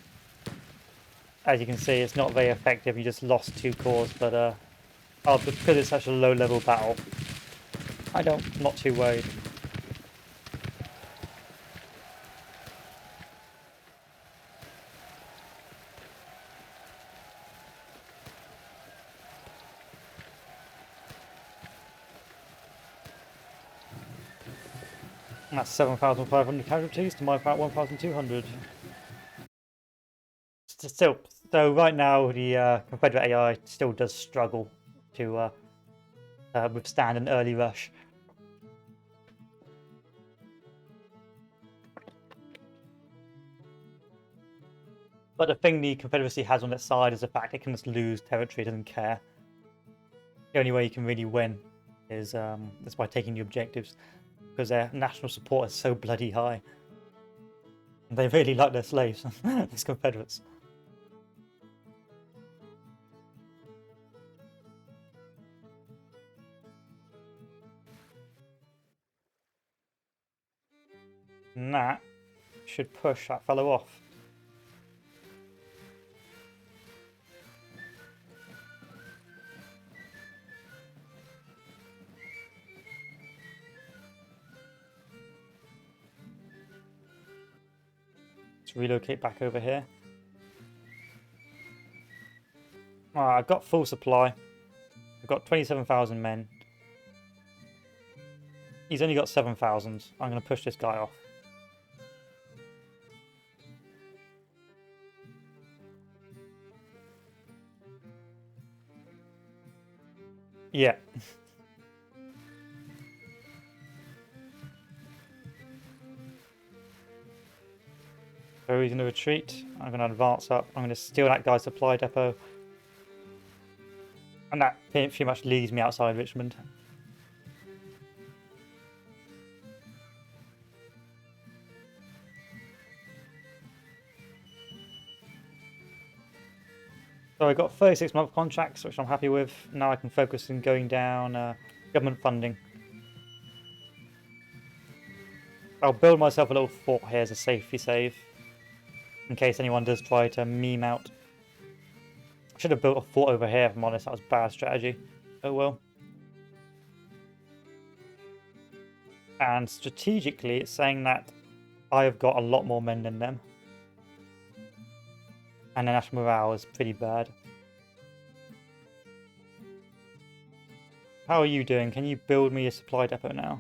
As you can see, it's not very effective. You just lost 2 corps, but because it's such a low-level battle, I'm not too worried. And that's 7,500 casualties to my about 1,200. Still, so right now the Confederate AI still does struggle to withstand an early rush. But the thing the Confederacy has on its side is the fact it can just lose territory, it doesn't care. The only way you can really win is by taking the objectives, because their national support is so bloody high. And they really like their slaves, these Confederates. And that should push that fellow off. Let's relocate back over here. Alright, I've got full supply. I've got 27,000 men. He's only got 7,000. I'm going to push this guy off. Yeah. So he's going to retreat. I'm going to advance up. I'm going to steal that guy's supply depot. And that pretty much leaves me outside Richmond. So I got 36-month contracts, which I'm happy with. Now I can focus on going down government funding. I'll build myself a little fort here as a safety save, in case anyone does try to meme out. I should have built a fort over here, if I'm honest. That was bad strategy. Oh well. And strategically, it's saying that I've got a lot more men than them. And the national morale is pretty bad. How are you doing? Can you build me a supply depot now?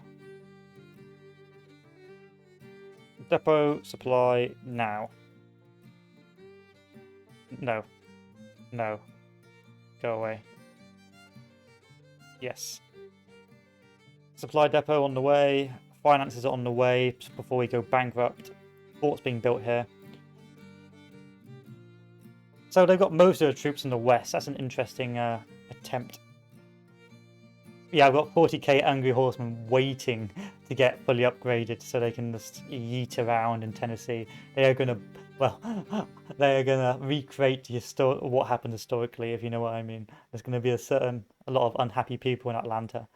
Depot supply now. No. No. Go away. Yes. Supply depot on the way. Finances are on the way before we go bankrupt. Fort's being built here. So they've got most of the troops in the west. That's an interesting attempt. Yeah, I've got 40k angry horsemen waiting to get fully upgraded so they can just yeet around in Tennessee. They are gonna, well, they are gonna recreate what happened historically, if you know what I mean. There's gonna be a lot of unhappy people in Atlanta.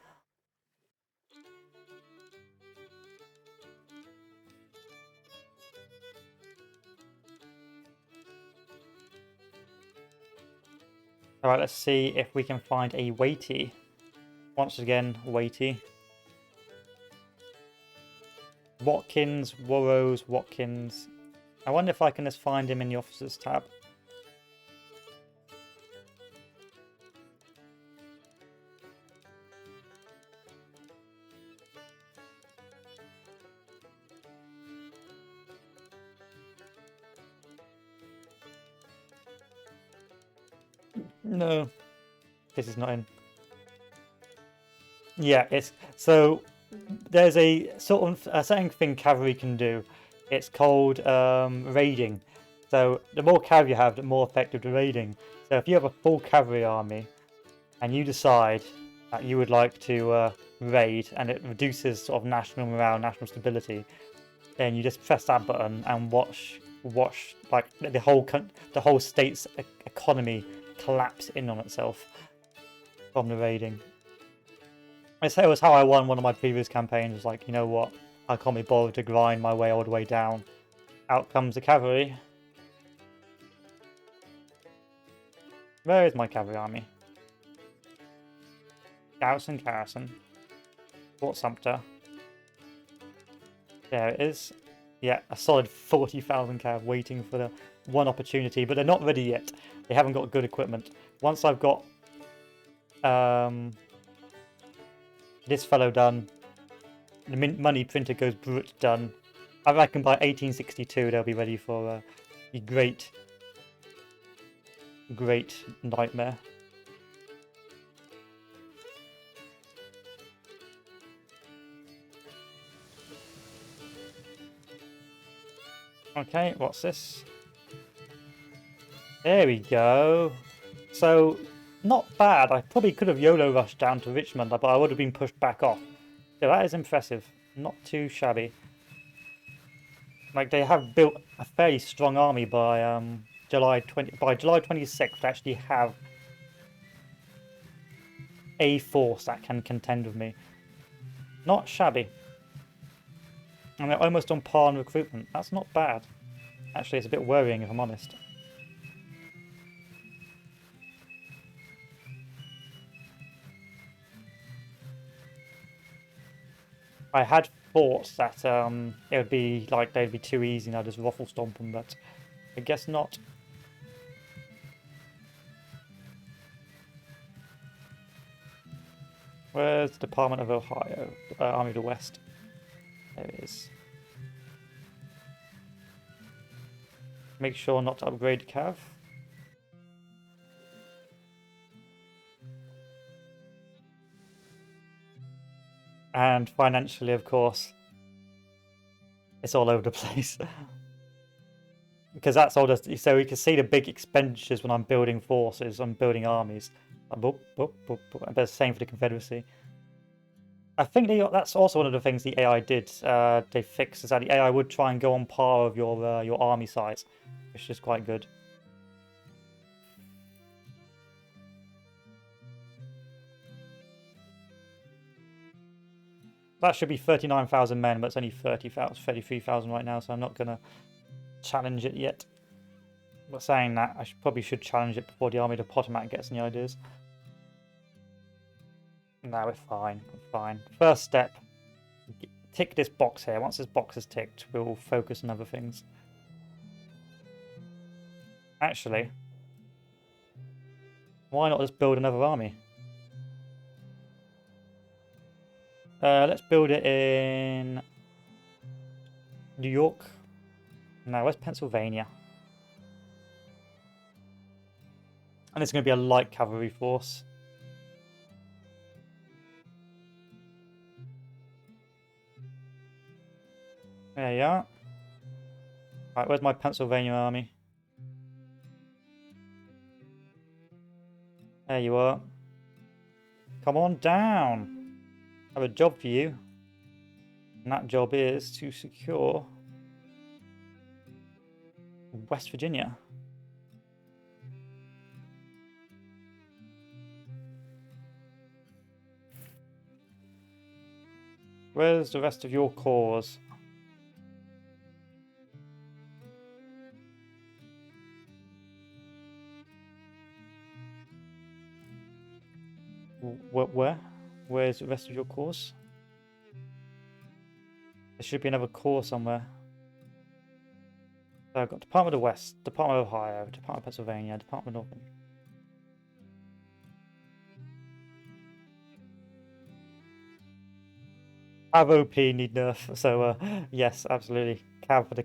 Alright, let's see if we can find a weighty. Once again, weighty. Watkins, Worrows, Watkins. I wonder if I can just find him in the officers tab. No, this is not in. Yeah, it's so there's a sort of a certain thing cavalry can do. It's called raiding. So the more cavalry you have, the more effective the raiding. So if you have a full cavalry army and you decide that you would like to raid, and it reduces sort of national morale, national stability, then you just press that button and watch like the whole state's economy collapse in on itself from the raiding. It was how I won one of my previous campaigns. Was like, you know what? I can't be bothered to grind my way all the way down. Out comes the cavalry. Where is my cavalry army? Garrison. Fort Sumter. There it is. Yeah, a solid 40,000 cav waiting for the one opportunity, but they're not ready yet. They haven't got good equipment. Once I've got this fellow done, the money printer goes brute done. I reckon by 1862 they'll be ready for the great nightmare. Okay, what's this? There we go. So, not bad. I probably could have YOLO rushed down to Richmond, but I would have been pushed back off. So that is impressive. Not too shabby. Like, they have built a fairly strong army by July 26th to actually have a force that can contend with me. Not shabby. And they're almost on par in recruitment. That's not bad. Actually, it's a bit worrying if I'm honest. I had thought that it would be like they'd be too easy and I'd just ruffle stomp them, but I guess not. Where's the Department of Ohio? Army of the West. There it is. Make sure not to upgrade Cav. And financially, of course, it's all over the place. Because that's all just, so we can see the big expenditures when I'm building forces, I'm building armies. Boop, boop, boop, boop. But the same for the Confederacy. I think that's also one of the things the AI did. They fixed is that the AI would try and go on par of your army size, which is quite good. That should be 39,000 men, but it's only 33,000 right now, so I'm not going to challenge it yet. But saying that, I probably should challenge it before the Army of the Potomac gets any ideas. No, we're fine. We're fine. First step, tick this box here. Once this box is ticked, we'll focus on other things. Actually, why not just build another army? Let's build it in New York. No, where's Pennsylvania? And it's going to be a light cavalry force. There you are. Right, where's my Pennsylvania army? There you are. Come on down. I have a job for you. And that job is to secure West Virginia. Where's the rest of your cause? Where? Where's the rest of your course? There should be another core somewhere. So I've got Department of West, Department of Ohio, Department of Pennsylvania, Department of Northern. Cav OP need nerf, so yes, absolutely. Cav for the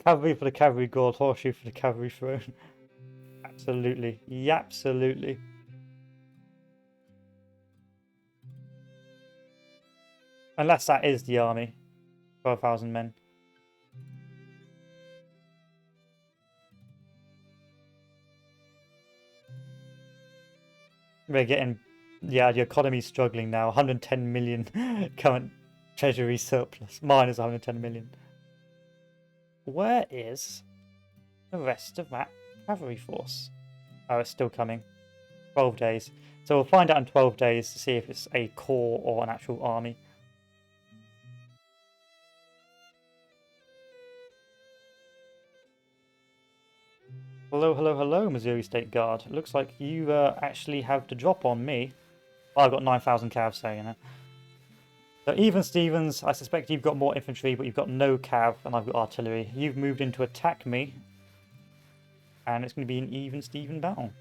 cavalry for the cavalry gold, horseshoe for the cavalry throne. Absolutely, yeah, absolutely. Unless that is the army, 12,000 men. We're getting, yeah, the economy's struggling now. 110 million current treasury surplus. Mine is 110 million. Where is the rest of that cavalry force? Oh, it's still coming. 12 days. So we'll find out in 12 days to see if it's a corps or an actual army. Hello, hello, hello, Missouri State Guard. It looks like you actually have the drop on me. Well, I've got 9,000 cav, so you know. So even Stevens, I suspect you've got more infantry, but you've got no cav, and I've got artillery. You've moved in to attack me, and it's going to be an even Steven battle.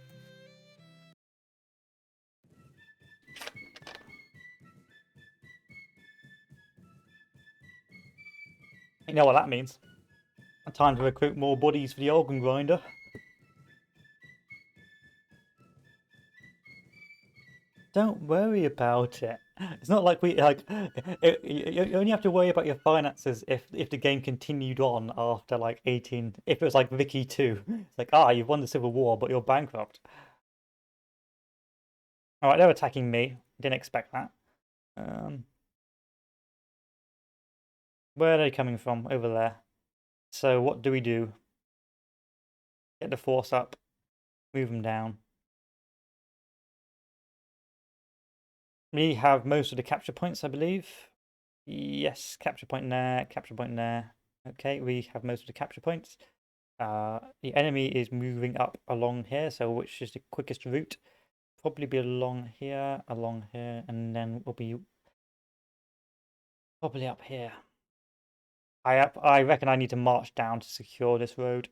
You know what that means. Time to recruit more bodies for the organ grinder. Don't worry about it. It's not like we like. You only have to worry about your finances if the game continued on after like 18. If it was like Vicky 2, it's like you've won the Civil War, but you're bankrupt. All right, they're attacking me. Didn't expect that. Where are they coming from? Over there. So what do we do? Get the force up. Move them down. We have most of the capture points, I believe. Yes, capture point there, capture point there. Okay, we have most of the capture points. The enemy is moving up along here, so which is the quickest route? Probably be along here, and then we'll be probably up here. I reckon I need to march down to secure this road.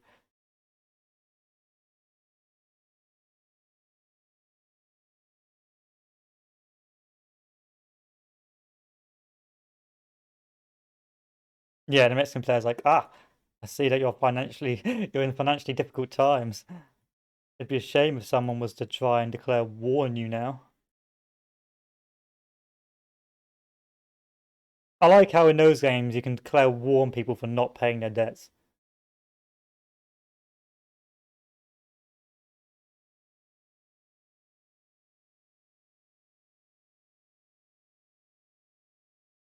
Yeah, the Mexican player's like, ah, I see that you're in financially difficult times. It'd be a shame if someone was to try and declare war on you now. I like how in those games you can declare war on people for not paying their debts.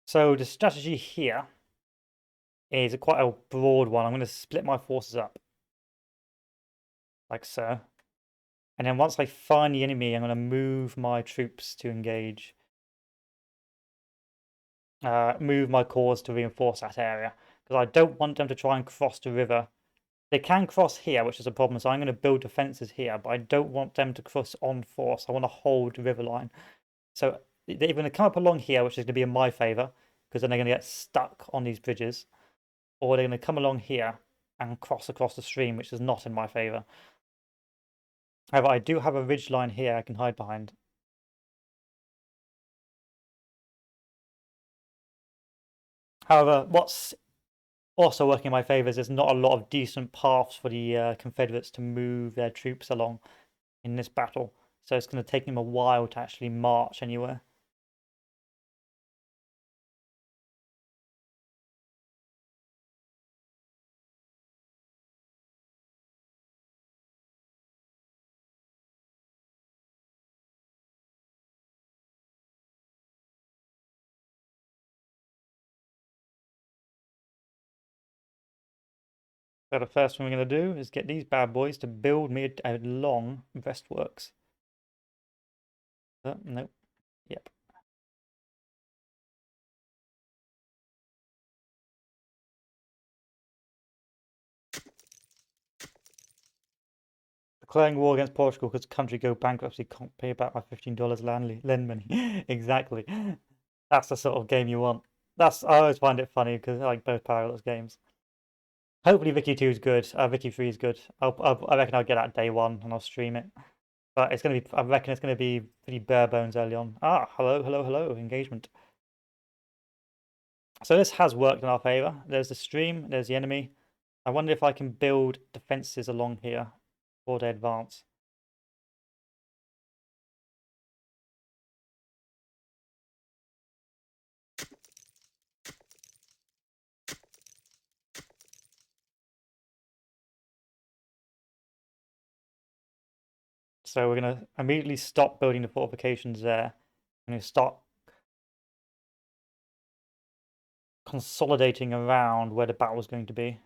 So the strategy here is quite a broad one. I'm going to split my forces up, like so. And then once I find the enemy, I'm going to move my troops to engage. Move my corps to reinforce that area. Because I don't want them to try and cross the river. They can cross here, which is a problem, so I'm going to build defences here, but I don't want them to cross on force. I want to hold the river line. So they're going to come up along here, which is going to be in my favour, because then they're going to get stuck on these bridges. Or they're going to come along here and cross across the stream, which is not in my favour. However, I do have a ridge line here I can hide behind. However, what's also working in my favour is there's not a lot of decent paths for the Confederates to move their troops along in this battle. So it's going to take them a while to actually march anywhere. So the first thing we're going to do is get these bad boys to build me a long breastworks. Nope. Yep. Declaring war against Portugal because the country go bankrupt, so you can't pay back my $15 lend money. Exactly. That's the sort of game you want. I always find it funny because I like both Parallels games. Hopefully Vicky 2 is good. Vicky 3 is good. I reckon I'll get that day one and I'll stream it. But it's gonna be. I reckon it's gonna be pretty bare bones early on. Ah, hello, hello, hello. Engagement. So this has worked in our favour. There's the stream. There's the enemy. I wonder if I can build defences along here before they advance. So we're gonna immediately stop building the fortifications there. I'm gonna start consolidating around where the battle is going to be.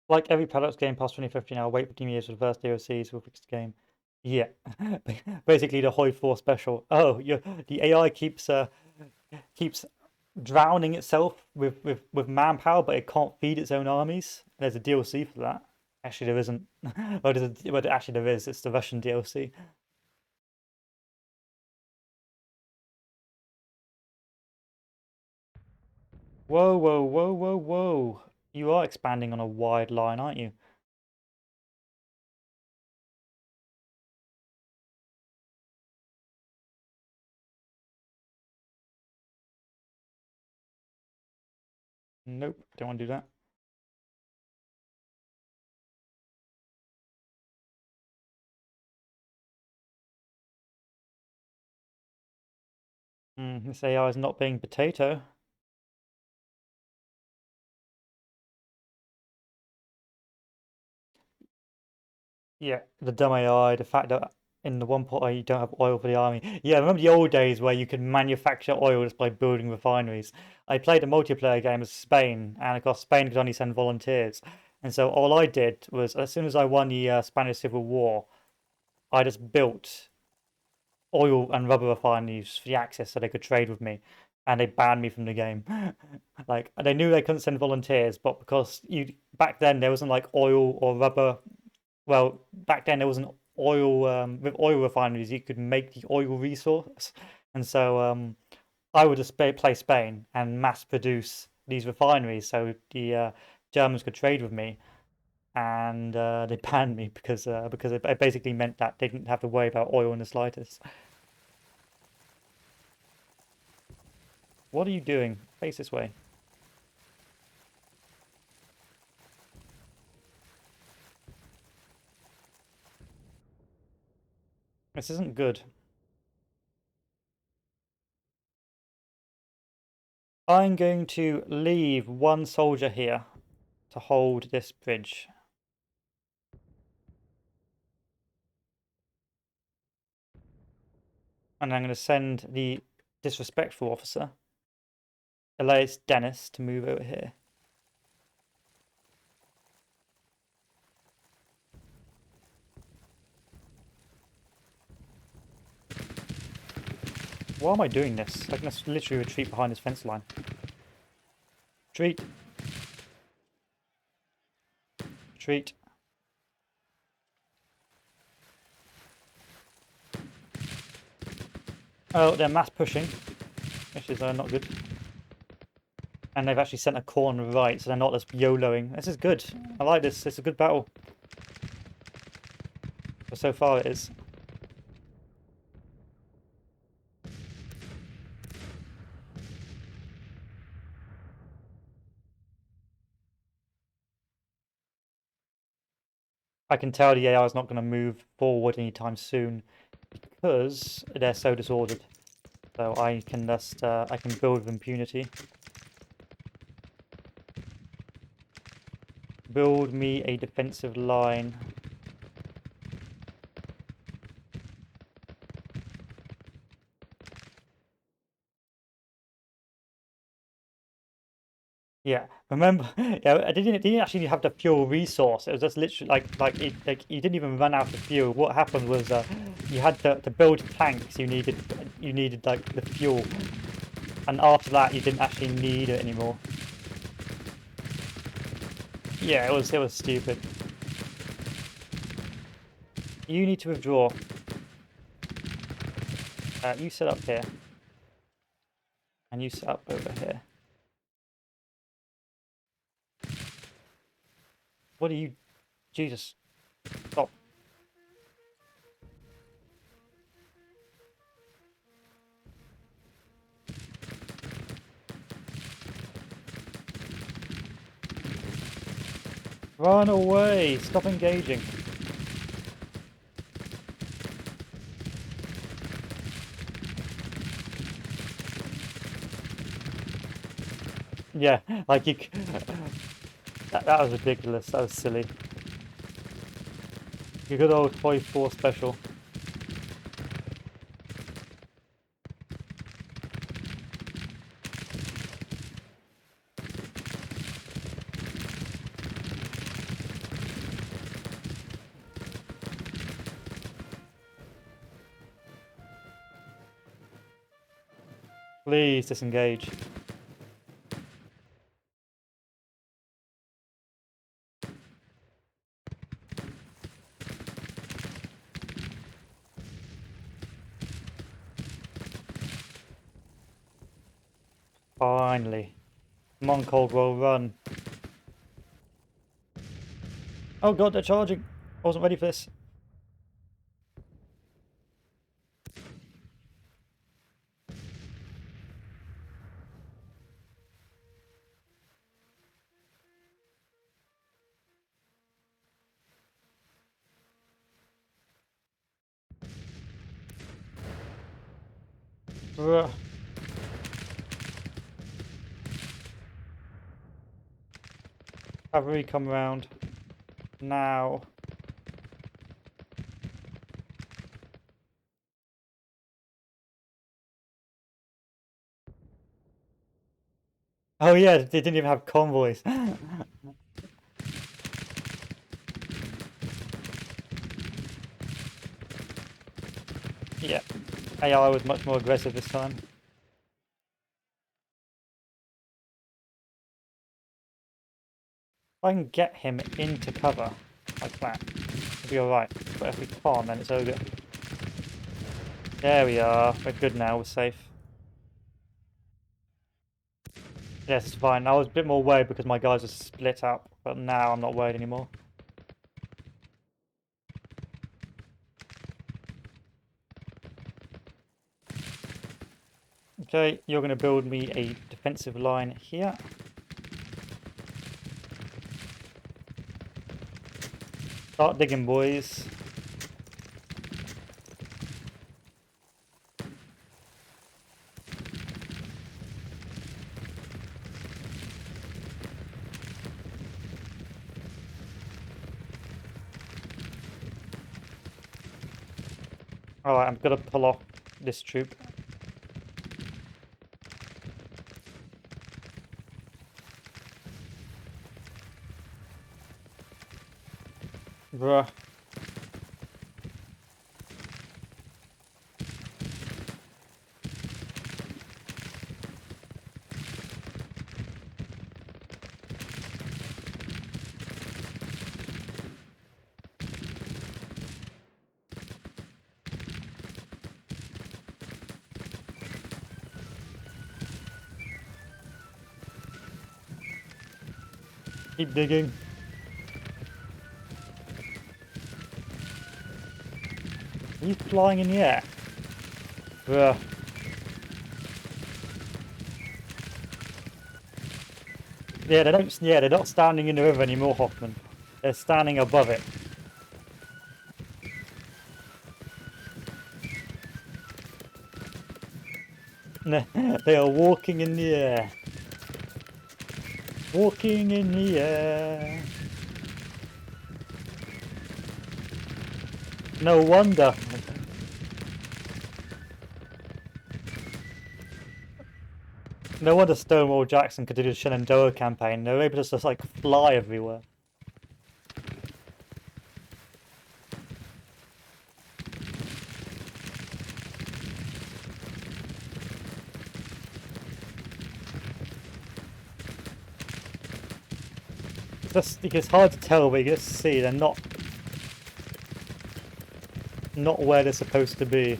Like every Paradox game past 2015, I'll wait 15 years for the first DLCs will fix the game. Yeah, basically the Hoi 4 special. Oh, the AI keeps drowning itself with manpower, but it can't feed its own armies. There's a DLC for that. Actually, there isn't. Well, actually, there is. It's the Russian DLC. Whoa, whoa, whoa, whoa, whoa! You are expanding on a wide line, aren't you? Nope, don't want to do that. This AI is not being potato. Yeah, the dumb AI, the fact that in the one pot where you don't have oil for the army. Yeah, I remember the old days where you could manufacture oil just by building refineries. I played a multiplayer game as Spain, and of course Spain could only send volunteers. And so all I did was, as soon as I won the Spanish Civil War, I just built oil and rubber refineries for the Axis so they could trade with me, and they banned me from the game. Like they knew they couldn't send volunteers, but because you back then there wasn't like oil or rubber. Well, back then there wasn't oil with oil refineries. You could make the oil resource, and so I would just play Spain and mass produce these refineries so the Germans could trade with me, and they banned me because it basically meant that they didn't have to worry about oil in the slightest. What are you doing? Face this way. This isn't good. I'm going to leave one soldier here to hold this bridge. And I'm going to send the disrespectful officer, Elias Dennis, to move over here. Why am I doing this? I can just literally retreat behind this fence line. Retreat. Retreat. Oh, they're mass pushing, which is not good. And they've actually sent a corps on the right, so they're not just YOLOing. This is good. I like this. It's a good battle. But so far it is. I can tell the AI is not going to move forward anytime soon because they're so disordered. So I can just I can build with impunity. Build me a defensive line. Yeah, remember? Yeah, I didn't actually have the fuel resource. It was just literally like you didn't even run out of fuel. What happened was you had to build tanks. You needed like the fuel, and after that you didn't actually need it anymore. Yeah, it was stupid. You need to withdraw. You set up here, and you set up over here. What are you? Jesus, stop. Run away! Stop engaging. Yeah, like you. That was ridiculous. That was silly. Your good old Toy 4 special. Please disengage. Finally. Come on, Coldwell, run. Oh god, they're charging. I wasn't ready for this. Bruh. Cavalry come round. Now. Oh yeah, they didn't even have convoys. Yeah, AI was much more aggressive this time. If I can get him into cover like that, it'll be alright. But if we can't, then it's over. There we are. We're good now. We're safe. Yes, it's fine. I was a bit more worried because my guys are split up, but now I'm not worried anymore. Okay, you're going to build me a defensive line here. Start digging, boys. Alright, I'm going to pull off this troop. Bruh. Keep digging. Are you flying in the air? Bruh. Yeah, they don't. Yeah, they're not standing in the river anymore, Hoffman. They're standing above it. They are walking in the air. Walking in the air. No wonder. No wonder Stonewall Jackson could do the Shenandoah campaign. They were able to just like fly everywhere. It's hard to tell, but you just see they're not where they're supposed to be.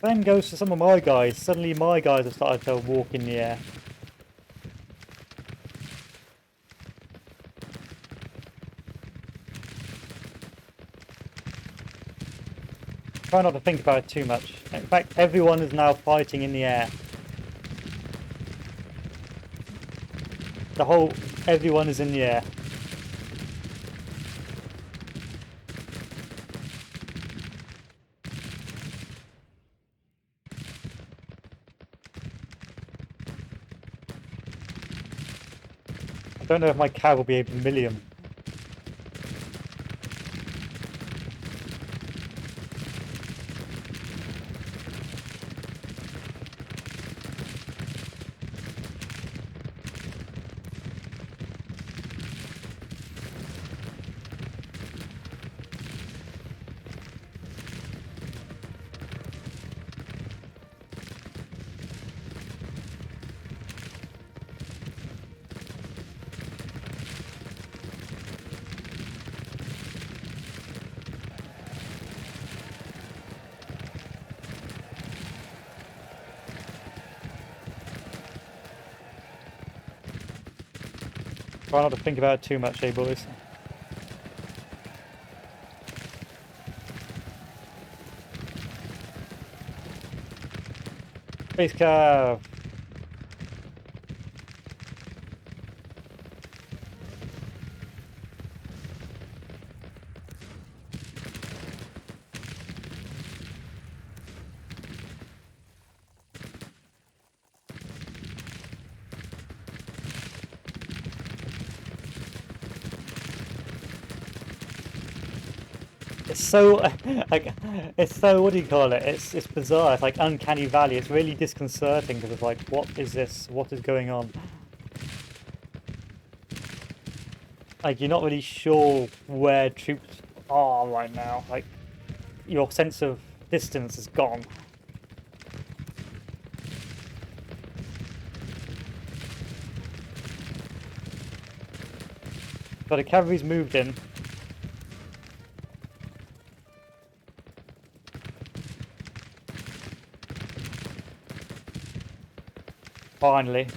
Then goes to some of my guys. Suddenly my guys have started to walk in the air. Try not to think about it too much. In fact, everyone is now fighting in the air. Everyone is in the air. I don't know if my cav will be able to melee him. Try not to think about it too much, eh, boys? Space cav! It's so like it's so, what do you call it? It's bizarre. It's like uncanny valley. It's really disconcerting because it's like, what is this? What is going on? Like you're not really sure where troops are right now. Like your sense of distance is gone. But the cavalry's moved in. Finally.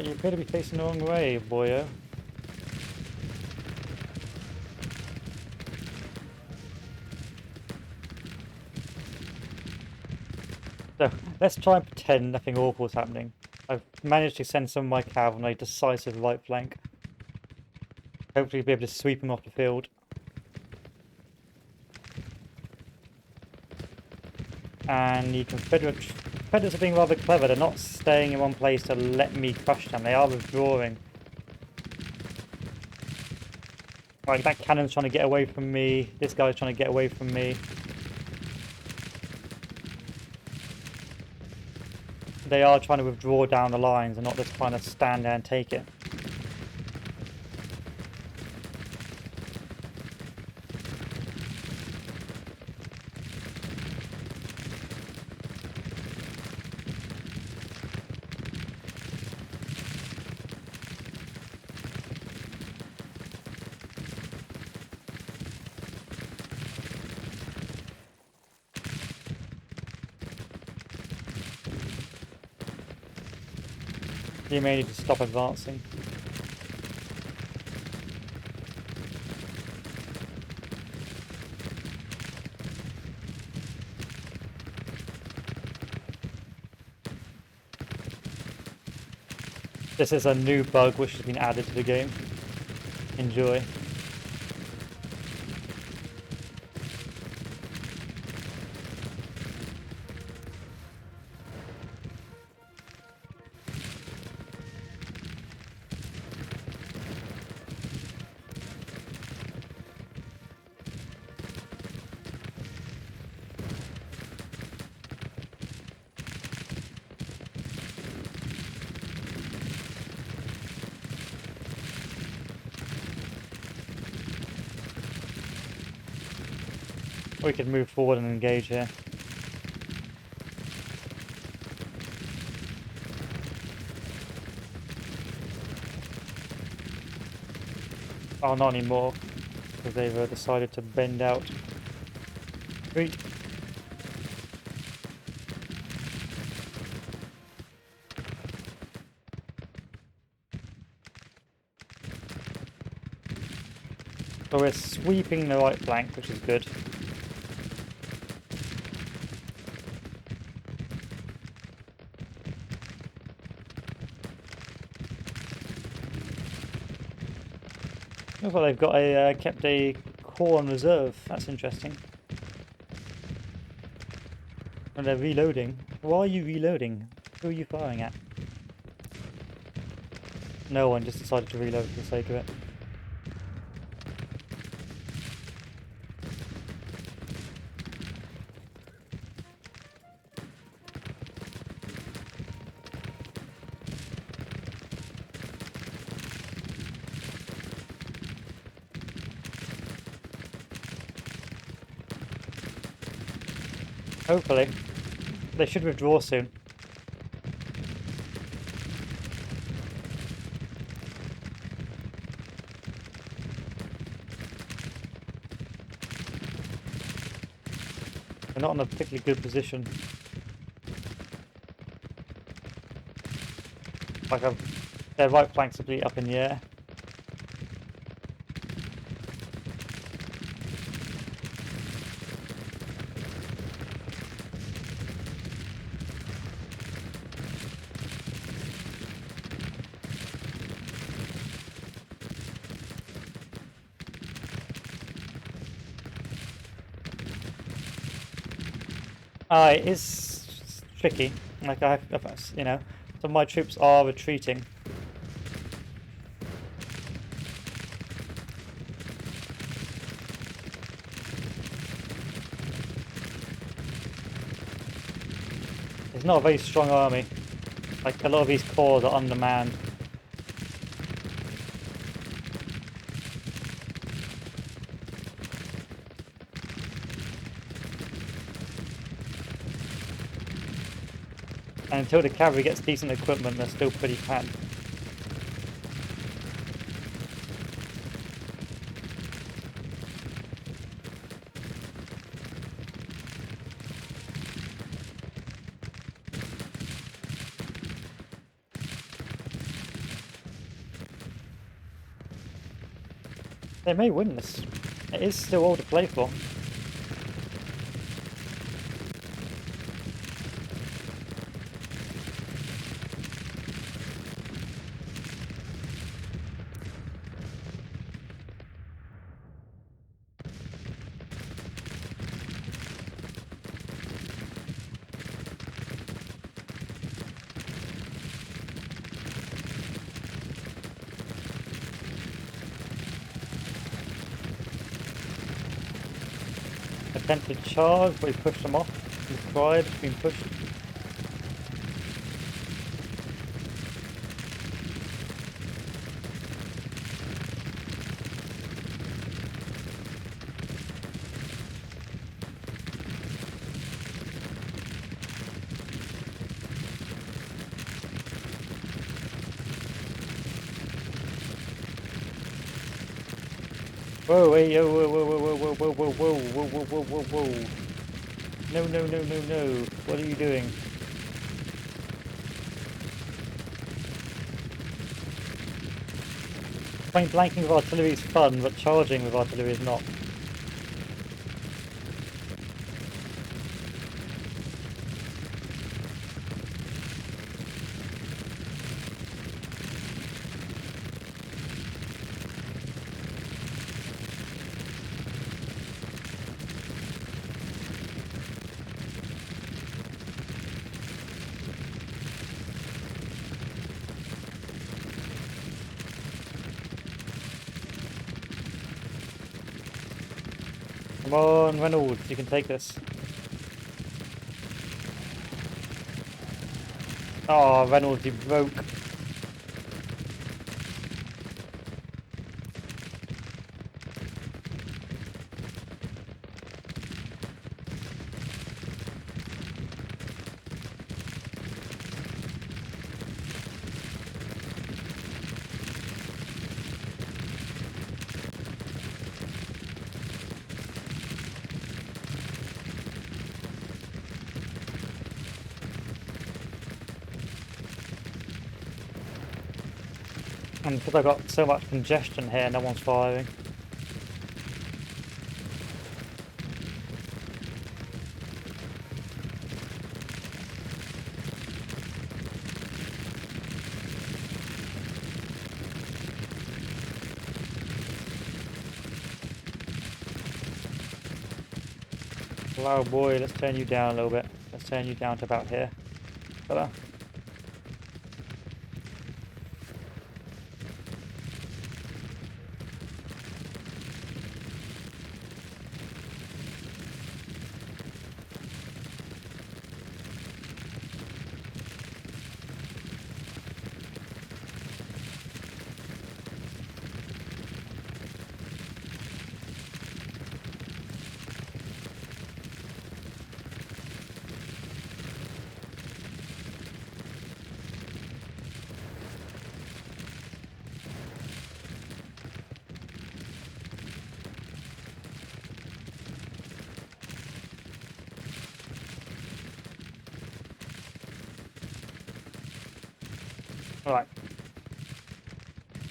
You appear to be facing the wrong way, boyo. So, let's try and pretend nothing awful is happening. I've managed to send some of my cav on a decisive right flank. Hopefully be able to sweep them off the field. And the Confederates are being rather clever. They're not staying in one place to let me crush them. They are withdrawing. Like, that cannon's trying to get away from me. This guy's trying to get away from me. They are trying to withdraw down the lines and not just trying to stand there and take it. You may need to stop advancing. This is a new bug which has been added to the game. Enjoy. We could move forward and engage here. Oh, not anymore, because they've decided to bend out. Retreat. So we're sweeping the right flank, which is good. Looks like they've got kept a core on reserve. That's interesting. And they're reloading. Why are you reloading? Who are you firing at? No one, just decided to reload for the sake of it. Hopefully. They should withdraw soon. We're not in a particularly good position. Like their right flank's completely up in the air. It is tricky. Like you know, some of my troops are retreating. It's not a very strong army. Like a lot of these corps are undermanned. And until the cavalry gets decent equipment, they're still pretty packed. They may win this. It is still all to play for. Attempted charge, but he pushed them off. The squad has been pushed. Whoa, hey, yo, whoa, whoa, whoa, whoa, whoa, whoa, whoa, whoa, whoa, whoa, whoa, whoa. No, no, no, no, no. What are you doing? Point blanking with artillery is fun, but charging with artillery is not. Come on, Reynolds, you can take this. Oh, Reynolds, you broke. And because I got so much congestion here, no one's firing. Oh boy, let's turn you down a little bit. Let's turn you down to about here. Hello.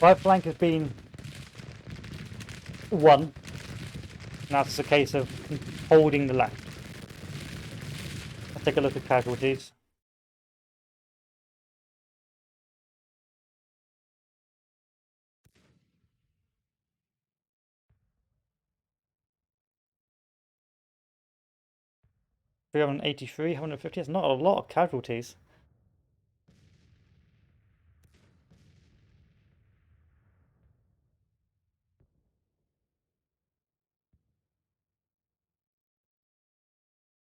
Right flank has been won. Now it's a case of holding the left. Let's take a look at casualties. Three hundred 83, 150. It's not a lot of casualties.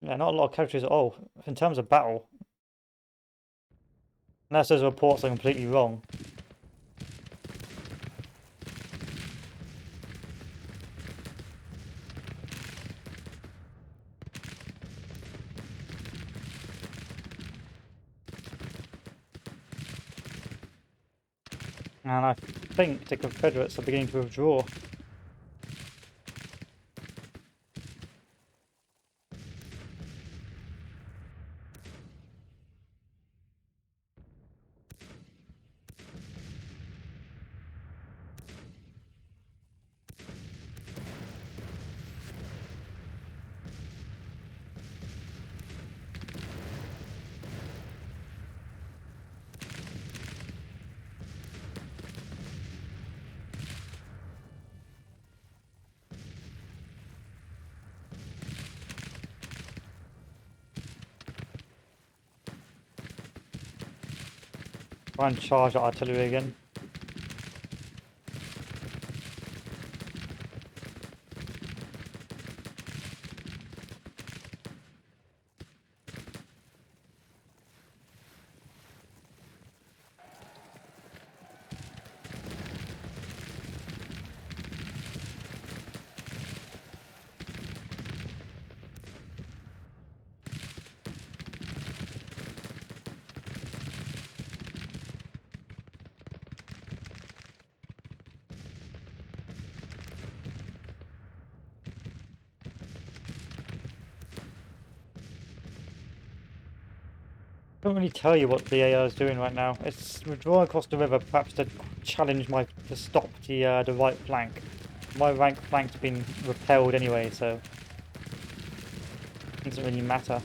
Yeah, not a lot of casualties at all. In terms of battle, unless those reports are completely wrong. And I think the Confederates are beginning to withdraw. Try and charge the artillery again. I can't really tell you what the AI is doing right now. It's withdrawing across the river, perhaps to challenge to stop the right flank. My right flank's been repelled anyway, so it doesn't really matter.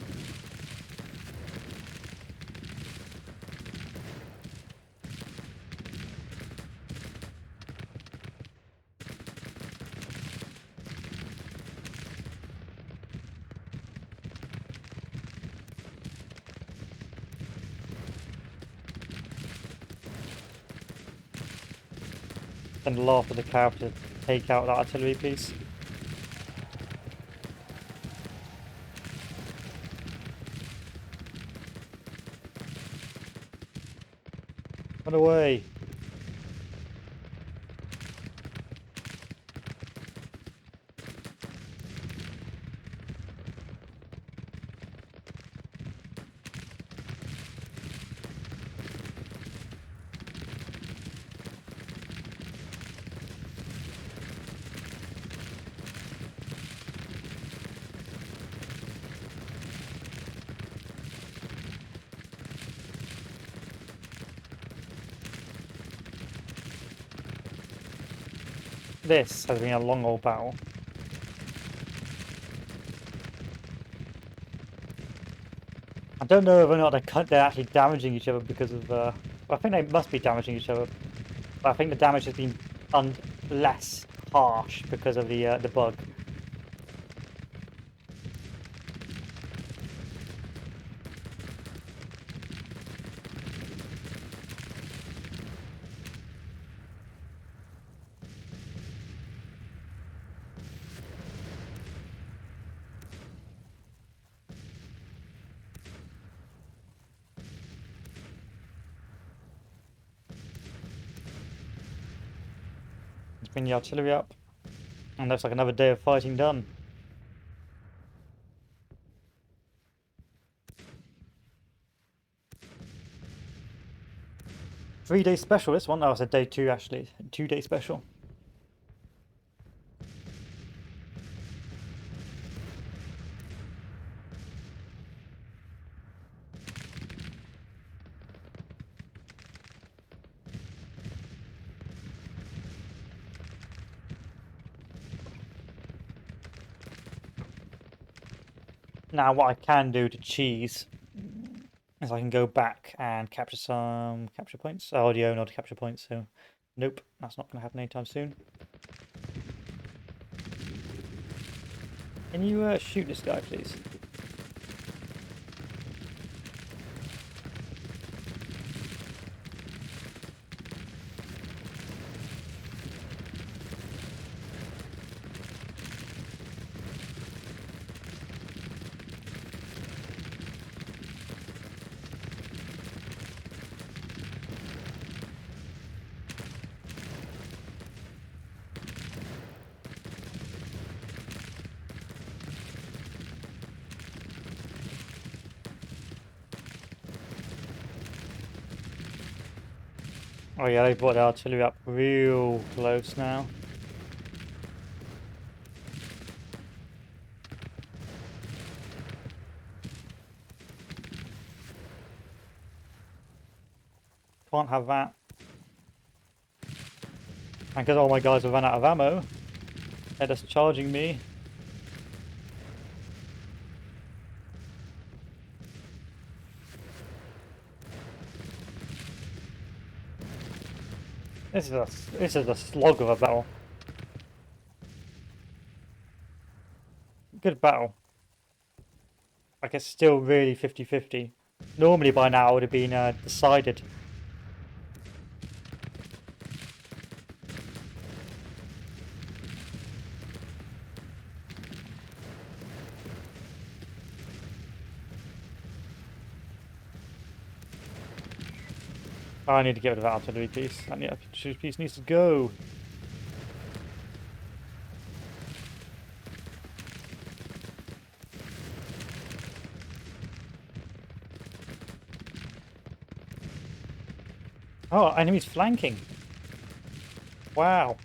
Send a lot of the cav to take out that artillery piece. Run away! This has been a long old battle. I don't know whether or not they're actually damaging each other because of. Well, I think they must be damaging each other, but I think the damage has been less harsh because of the bug. Bring the artillery up, and looks like another day of fighting done. Three-day special, this one. Oh, it's a day two actually. 2-day special. Now what I can do to cheese is I can go back and capture some capture points. Audio, not capture points, so nope, that's not going to happen anytime soon. Can you shoot this guy, please? Oh yeah, they brought the artillery up real close now. Can't have that. And because all my guys have run out of ammo, they're just charging me. This is a slog of a battle. Good battle. Like it's still really 50-50. Normally by now it would have been decided. I need to get rid of that artillery piece. That artillery piece needs to go. Oh, enemies flanking. Wow.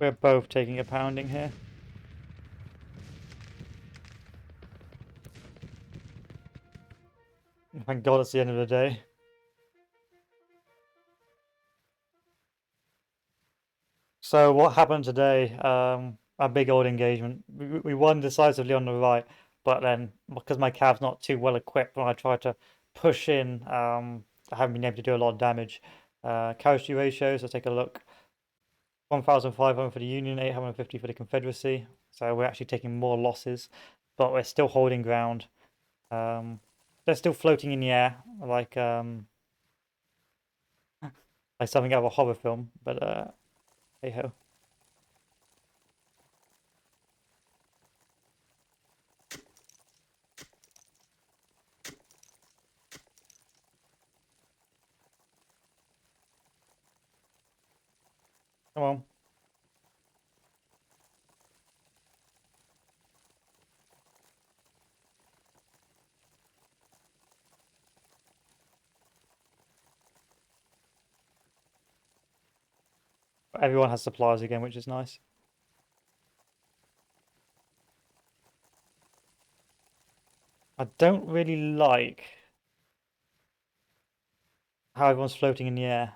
We're both taking a pounding here. Thank God it's the end of the day. So what happened today? A big old engagement. We won decisively on the right, but then because my cav's not too well equipped, when I tried to push in, I haven't been able to do a lot of damage. Casualty ratios, let's take a look. 1,500 for the Union, 850 for the Confederacy. So we're actually taking more losses, but we're still holding ground. They're still floating in the air, like something out of a horror film. But hey ho. Come on. Everyone has supplies again, which is nice. I don't really like how everyone's floating in the air.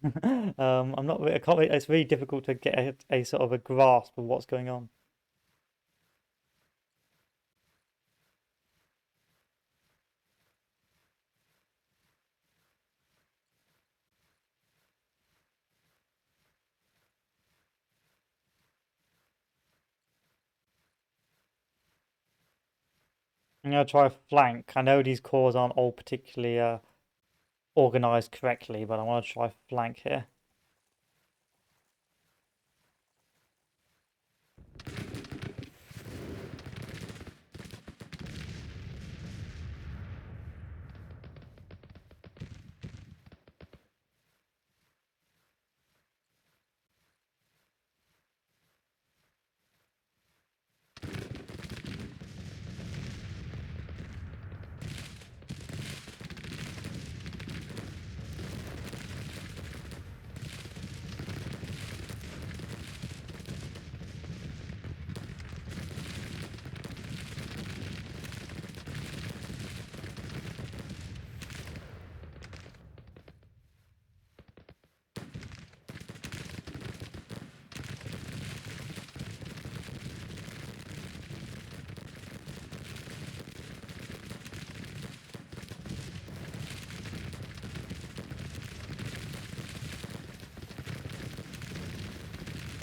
I'm not. I can't. It's really difficult to get a sort of a grasp of what's going on. I'm gonna try flank. I know these corps aren't all particularly organized correctly, but I want to try flank here.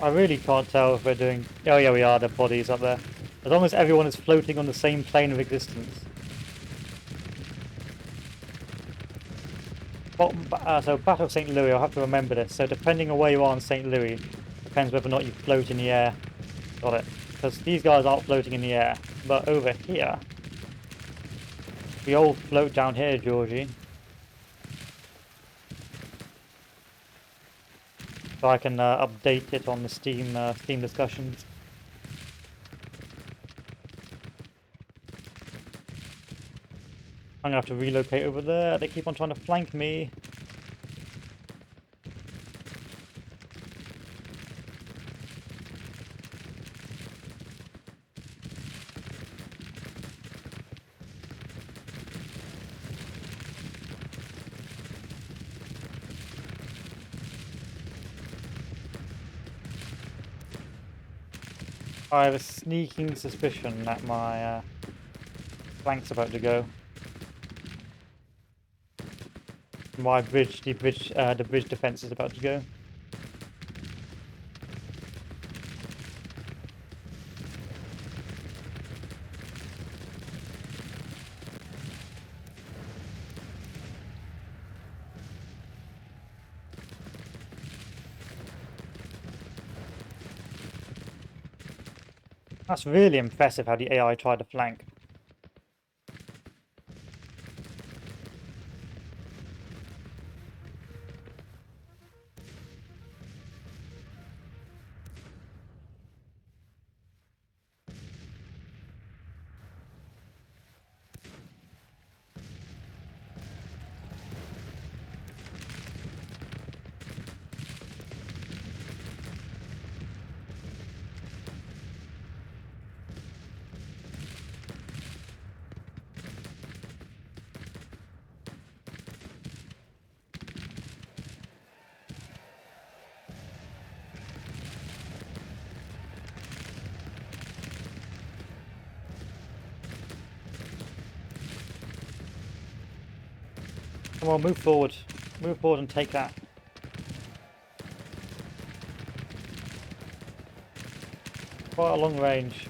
I really can't tell if we're doing... Oh yeah, we are, the bodies up there. As long as everyone is floating on the same plane of existence. So Battle of St. Louis, I'll have to remember this. So depending on where you are in St. Louis, depends whether or not you float in the air. Got it. Because these guys aren't floating in the air. But over here, we all float down here, Georgie. So I can update it on the Steam discussions. I'm gonna have to relocate over there. They keep on trying to flank me. I have a sneaking suspicion that my flank's about to go. My bridge, the bridge defense is about to go. That's really impressive how the AI tried to flank. Come on, move forward. Move forward and take that. Quite a long range.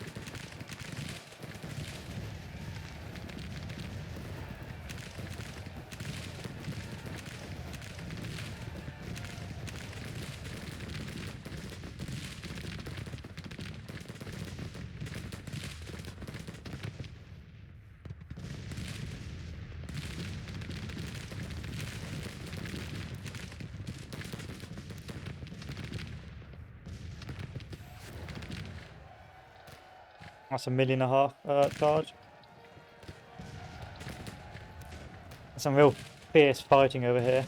That's 1.5 million charge. Some real fierce fighting over here.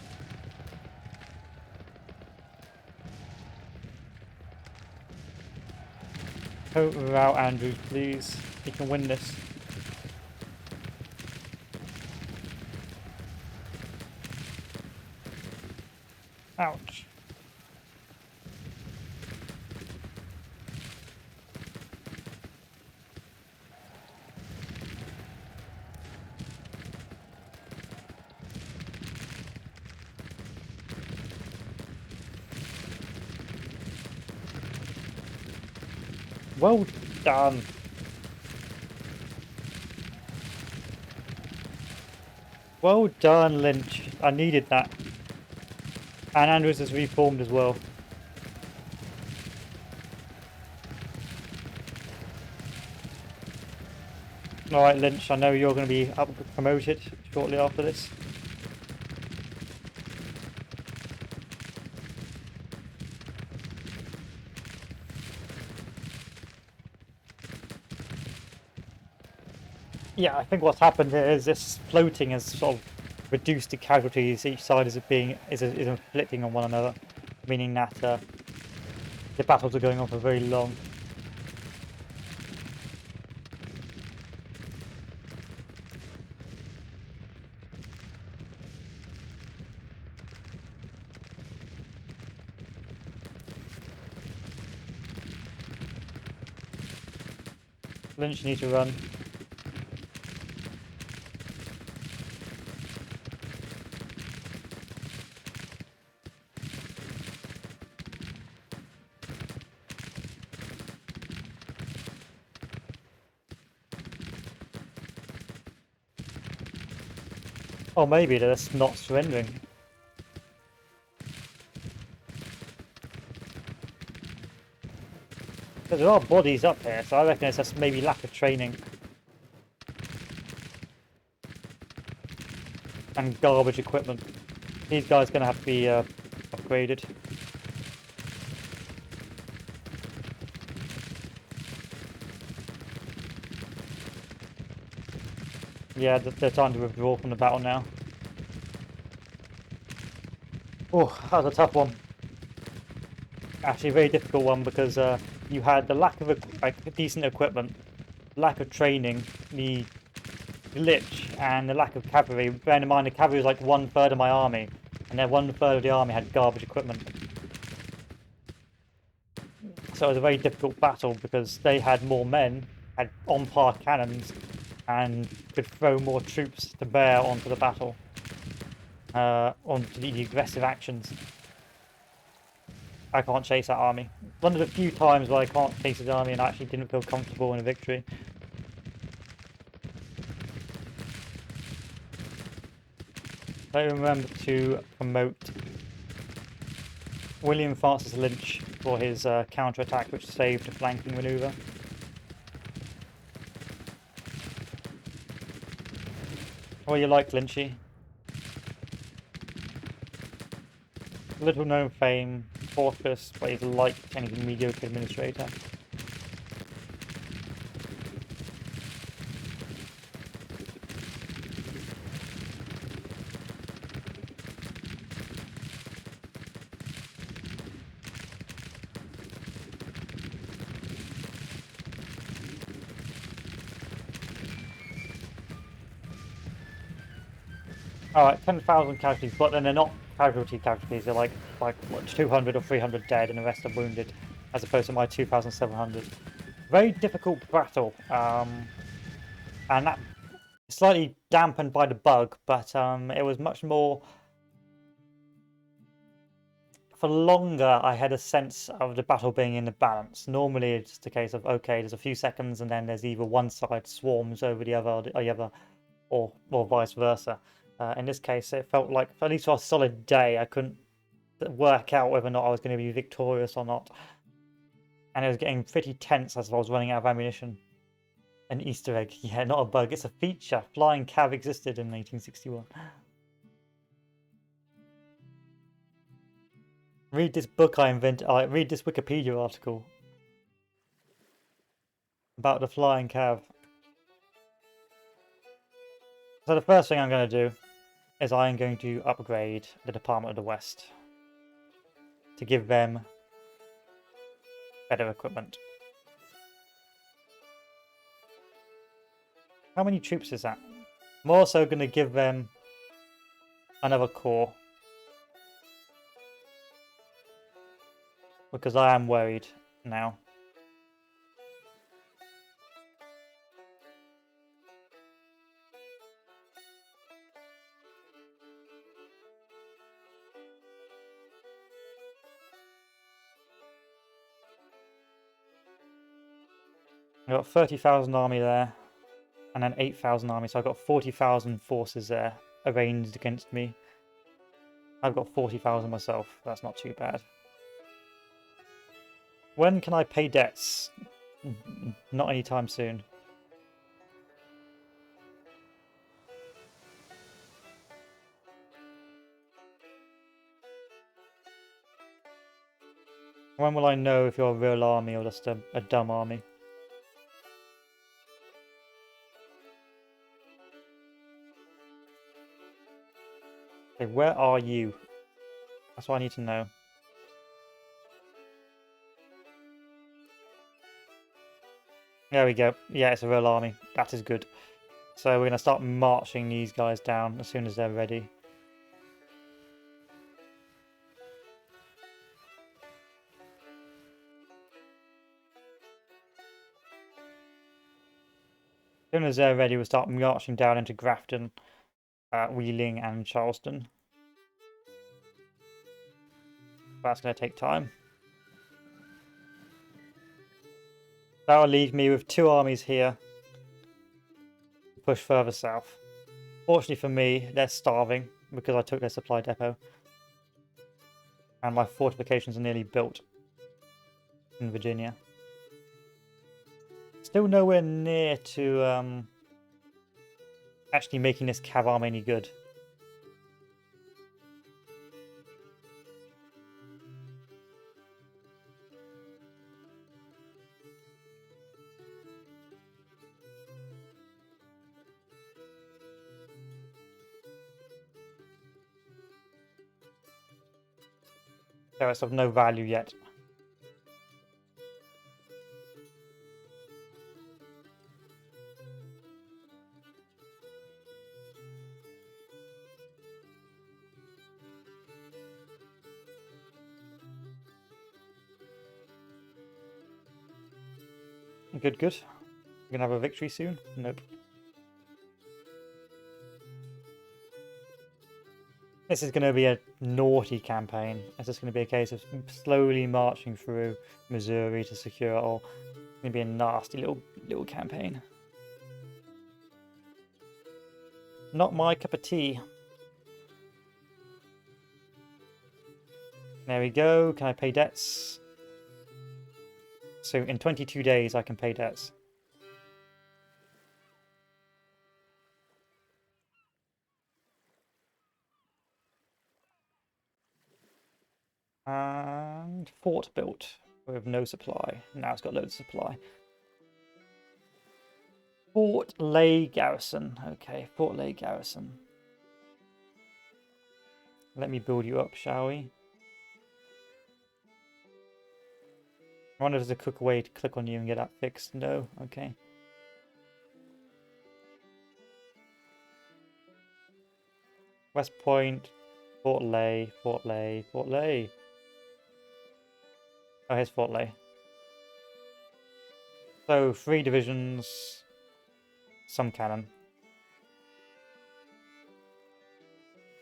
Don't rout Andrews, please. He can win this. Ouch. Well done. Well done, Lynch. I needed that. And Andrews has reformed as well. Alright, Lynch, I know you're going to be promoted shortly after this. Yeah, I think what's happened here is this floating has sort of reduced the casualties each side is inflicting on one another, meaning that the battles are going on for very long. Lynch needs to run. Or maybe they're just not surrendering. Because there are bodies up here, so I reckon it's just maybe lack of training. And garbage equipment. These guys are going to have to be upgraded. Yeah, they're time to withdraw from the battle now. Oh, that was a tough one. Actually, a very difficult one because you had the lack of decent equipment, lack of training, the glitch, and the lack of cavalry. Bearing in mind, the cavalry was like 1/3 of my army, and then 1/3 of the army had garbage equipment. So it was a very difficult battle because they had more men, had on-par cannons, and could throw more troops to bear onto the battle, onto the aggressive actions. I can't chase that army. One of the few times where I can't chase the army and I actually didn't feel comfortable in a victory. Don't remember to promote William Francis Lynch for his counter-attack, which saved a flanking manoeuvre. Well, you like Lynchy. Little known fame, fortress, but he's liked any mediocre administrator. Alright, 10,000 casualties, but then they're not casualties, they're like what, 200 or 300 dead and the rest are wounded, as opposed to my 2,700. Very difficult battle, and that slightly dampened by the bug, but it was much more... For longer, I had a sense of the battle being in the balance. Normally, it's just a case of, okay, there's a few seconds and then there's either one side swarms over the other, or vice versa. In this case, it felt like, at least for a solid day, I couldn't work out whether or not I was going to be victorious or not. And it was getting pretty tense as I was running out of ammunition. An Easter egg. Yeah, not a bug, it's a feature. Flying cav existed in 1861. Read this book I invented. Read this Wikipedia article about the flying cav. So the first thing I'm going to do is I'm going to upgrade the Department of the West to give them better equipment. How many troops is that? I'm also going to give them another corps, because I am worried now. I've got 30,000 army there, and then 8,000 army, so I've got 40,000 forces there arranged against me. I've got 40,000 myself, that's not too bad. When can I pay debts? Not anytime soon. When will I know if you're a real army or just a dumb army? Okay, where are you? That's what I need to know. There we go. Yeah, it's a real army. That is good. So we're going to start marching these guys down as soon as they're ready. As soon as they're ready, we'll start marching down into Grafton, Wheeling and Charleston. That's going to take time. That will leave me with 2 armies here to push further south. Fortunately for me, they're starving because I took their supply depot. And my fortifications are nearly built in Virginia. Still nowhere near to actually making this cav army any good. So it's of no value yet. Good, good. We're gonna have a victory soon? Nope. This is gonna be a naughty campaign. It's just gonna be a case of slowly marching through Missouri to secure it all. It's gonna be a nasty little campaign. Not my cup of tea. There we go. Can I pay debts? So in 22 days I can pay debts. And fort built with no supply. Now it's got loads of supply. Fort Lay Garrison. Okay, Fort Lay Garrison. Let me build you up, shall we? I wonder if there's a quick way to click on you and get that fixed. No? Okay. West Point, Fort Lay, Fort Lay, Fort Lay. Oh, here's Fort Lay. So, 3 divisions, some cannon.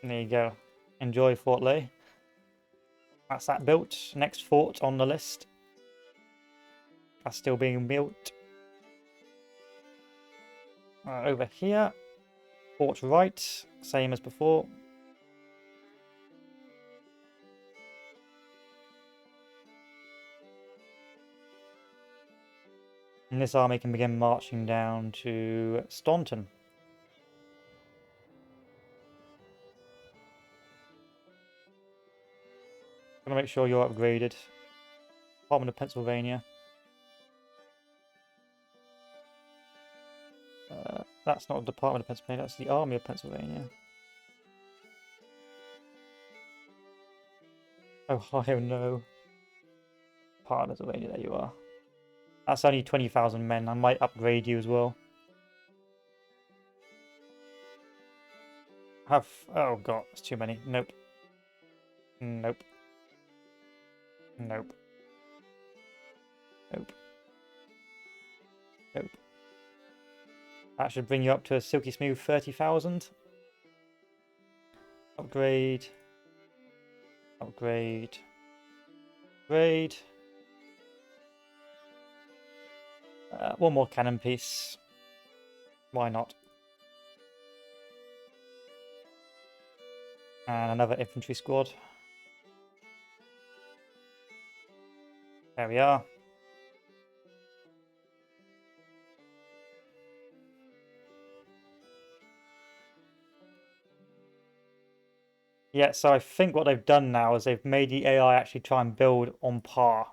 There you go. Enjoy Fort Lay. That's that built. Next fort on the list. That's still being built. Over here. Fort Wright, same as before. And this army can begin marching down to Staunton. Gonna make sure you're upgraded. Department of Pennsylvania. That's not the Department of Pennsylvania, that's the Army of Pennsylvania. Ohio, no. Part of Pennsylvania, there you are. That's only 20,000 men. I might upgrade you as well. Oh god, that's too many. Nope. Nope. Nope. Nope. Nope. That should bring you up to a silky smooth 30,000. Upgrade. Upgrade. Upgrade. One more cannon piece. Why not? And another infantry squad. There we are. Yeah, so I think what they've done now is they've made the AI actually try and build on par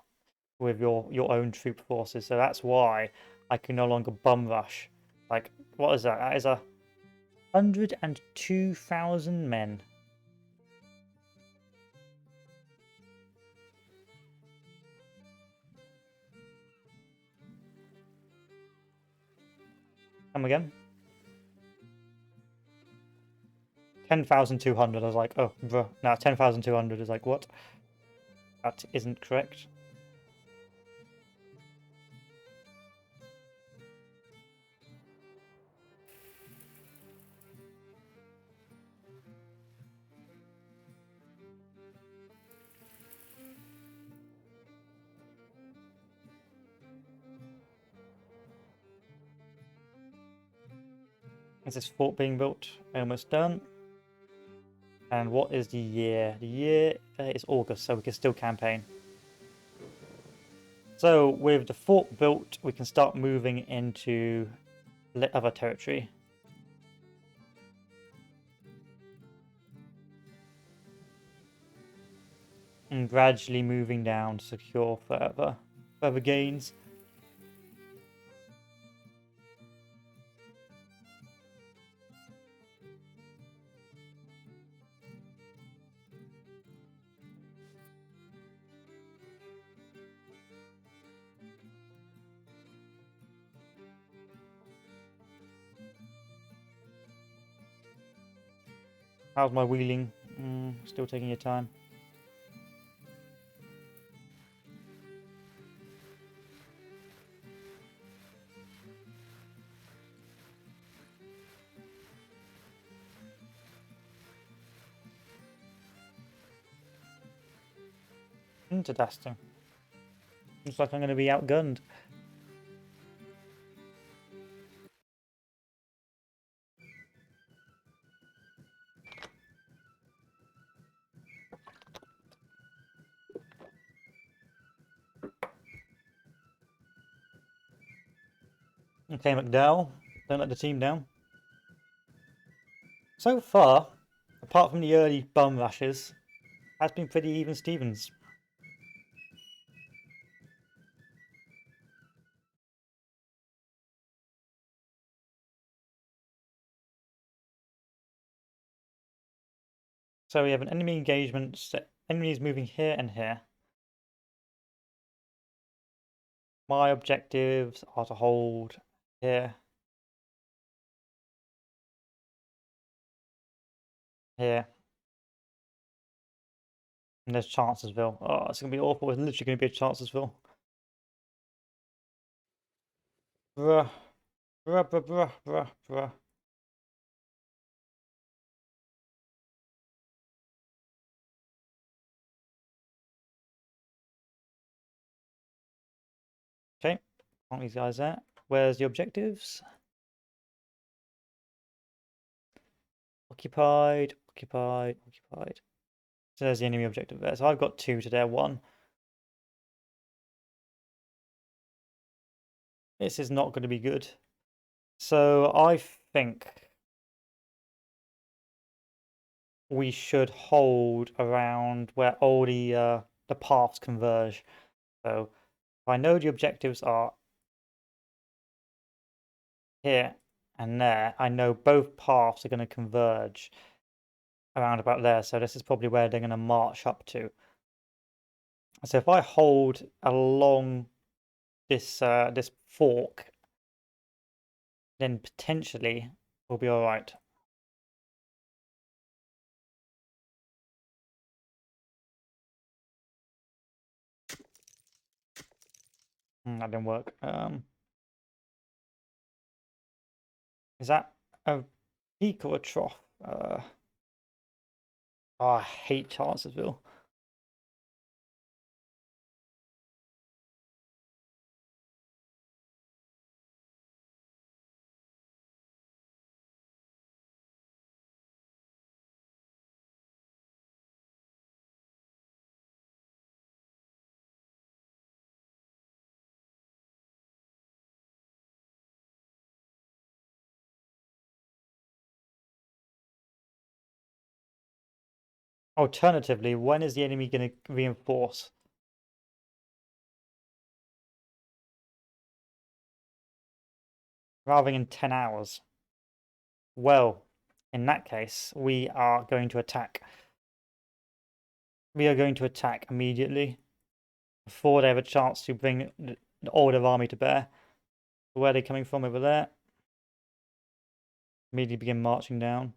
with your own troop forces. So that's why I can no longer bum rush. Like, what is that? That is 102,000 men. Come again? 10,200. I was like, oh, bruh. Now 10,200 is like, what? That isn't correct. Is this fort being built? Almost done. And what is the year? The year is August, so we can still campaign. So with the fort built, we can start moving into other territory. And gradually moving down to secure further gains. How's my wheeling? Still taking your time. Interesting. Looks like I'm going to be outgunned. Okay, McDowell. Don't let the team down. So far, apart from the early bum rushes, has been pretty even Stevens. So we have an enemy engagement. Enemies moving here and here. My objectives are to hold here, here. And there's Chancellorsville. Oh, it's going to be awful. It's literally going to be a Chancellorsville. Bruh. Bruh, bruh, bruh, bruh, bruh. Okay. Want these guys there. Where's the objectives? Occupied, occupied, occupied. So there's the enemy objective there. So I've got 2 to their 1. This is not going to be good. So I think we should hold around where all the paths converge. So if I know the objectives are here and there, I know both paths are going to converge around about there. So this is probably where they're going to march up to. So if I hold along this this fork, then potentially we'll be all right. That didn't work. Is that a peak or a trough? Oh, I hate Chancellorsville. Alternatively, when is the enemy going to reinforce? Rather than 10 hours. Well, in that case, we are going to attack. We are going to attack immediately before they have a chance to bring all their army to bear. Where are they coming from over there? Immediately begin marching down.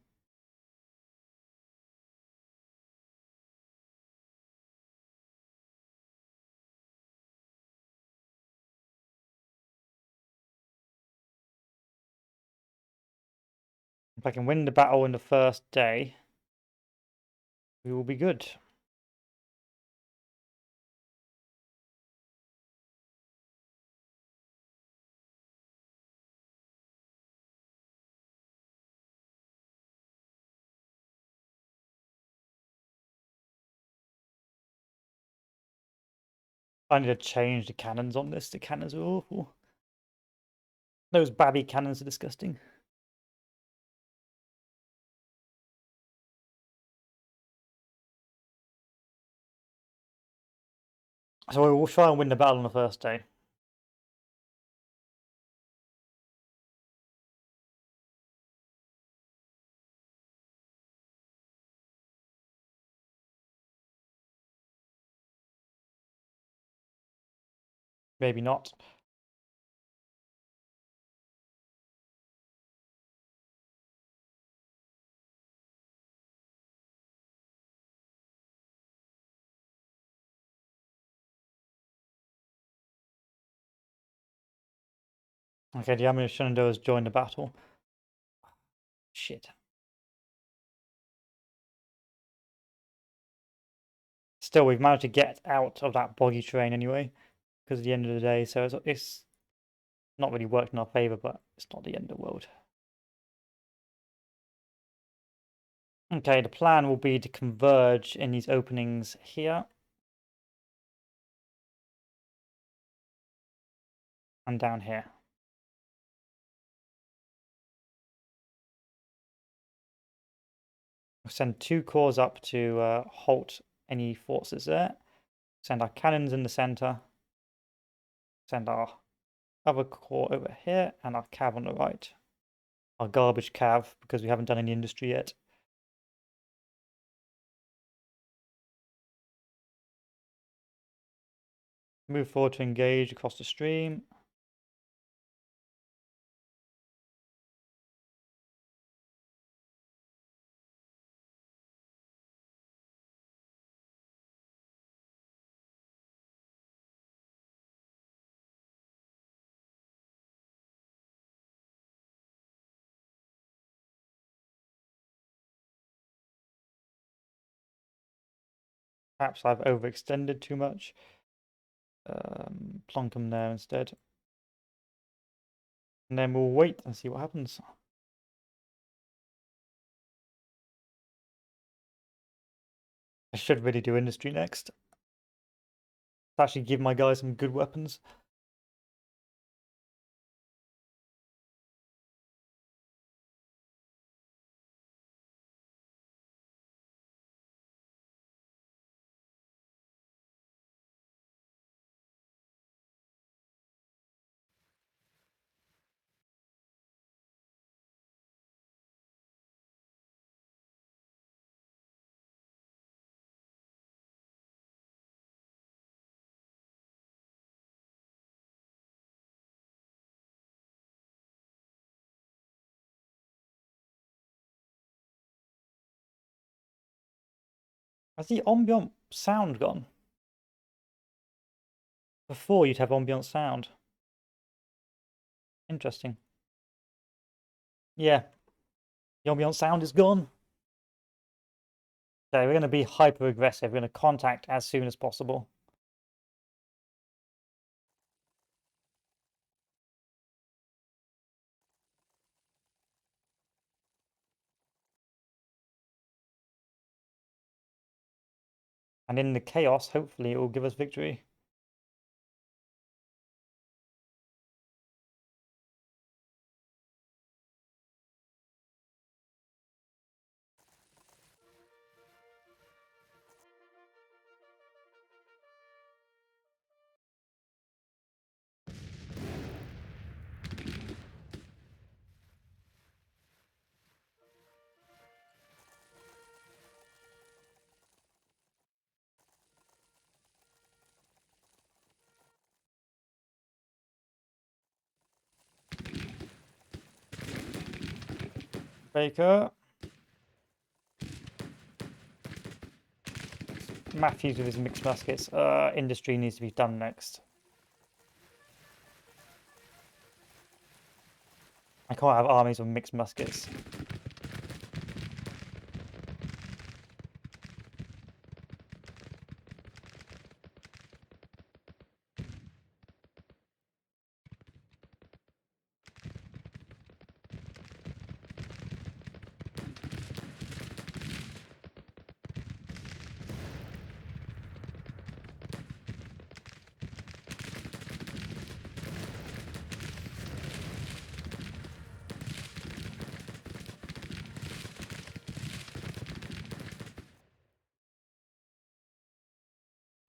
If I can win the battle in the first day, we will be good. I need to change the cannons on this. The cannons are awful. Those babby cannons are disgusting. So we'll try and win the battle on the first day. Maybe not. Okay, the Army of Shenandoah has joined the battle. Shit. Still, we've managed to get out of that boggy terrain anyway, because at the end of the day, so it's not really worked in our favour, but it's not the end of the world. Okay, the plan will be to converge in these openings here. And down here. We'll send 2 corps up to halt any forces there. Send our cannons in the center. Send our other corps over here and our cav on the right. Our garbage cav, because we haven't done any industry yet. Move forward to engage across the stream. Perhaps I've overextended too much. Plonk them there instead. And then we'll wait and see what happens. I should really do industry next. Actually give my guys some good weapons. Has the ambient sound gone? Before you'd have ambient sound. Interesting. Yeah. The ambient sound is gone. Okay, we're going to be hyper aggressive. We're going to contact as soon as possible. And in the chaos, hopefully it will give us victory. Baker. Matthews with his mixed muskets. Industry needs to be done next. I can't have armies with mixed muskets.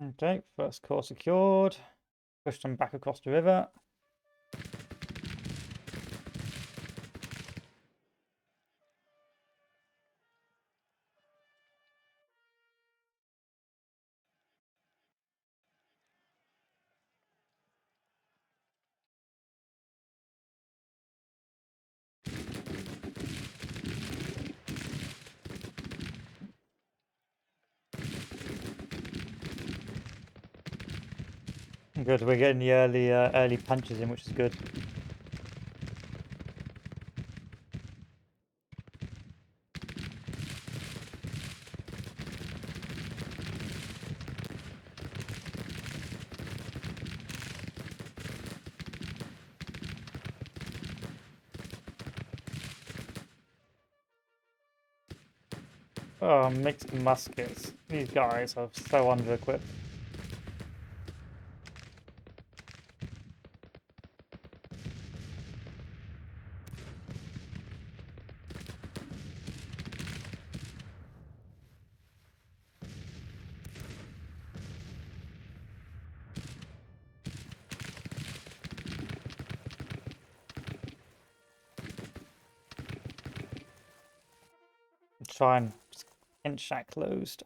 Okay, first core secured. Push them back across the river. Good, we're getting the early punches in, which is good. Oh, mixed muskets. These guys are so under-equipped. Try and inch that closed.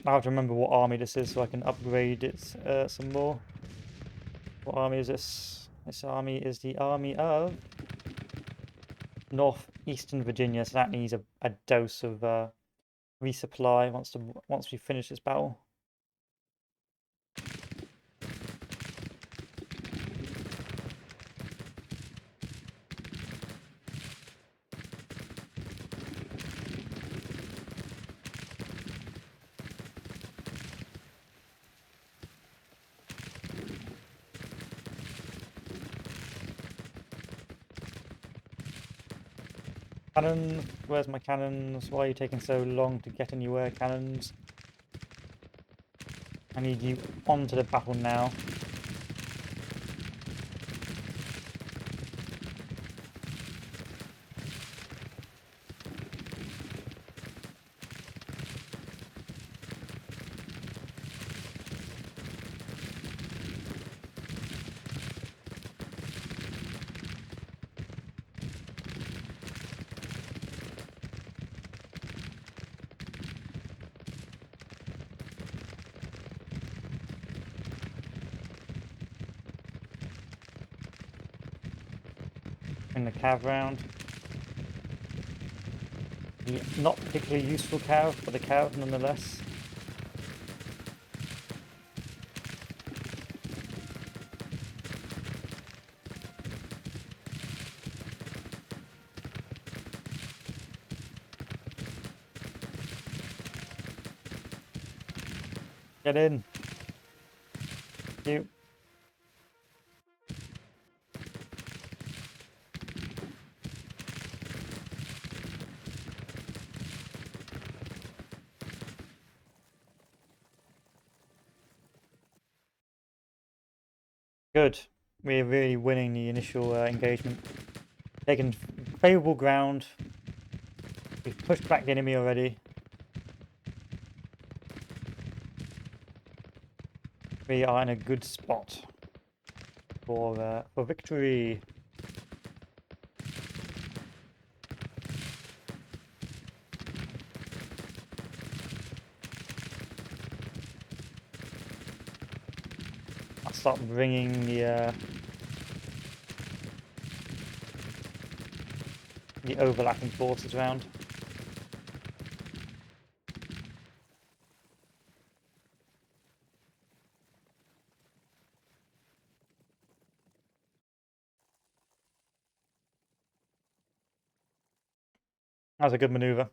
I have to remember what army this is so I can upgrade it some more. What army is this? This army is the army of Northeastern Virginia, so that needs a dose of resupply once we finish this battle. Cannon, where's my cannons? Why are you taking so long to get anywhere, cannons? I need you onto the battle now. In the cav round. The not particularly useful cav, but the cav nonetheless. Get in. Thank you. Good. We're really winning the initial engagement. Taken favourable ground. We've pushed back the enemy already. We are in a good spot for victory. I'll start bringing the overlapping forces around. That was a good maneuver.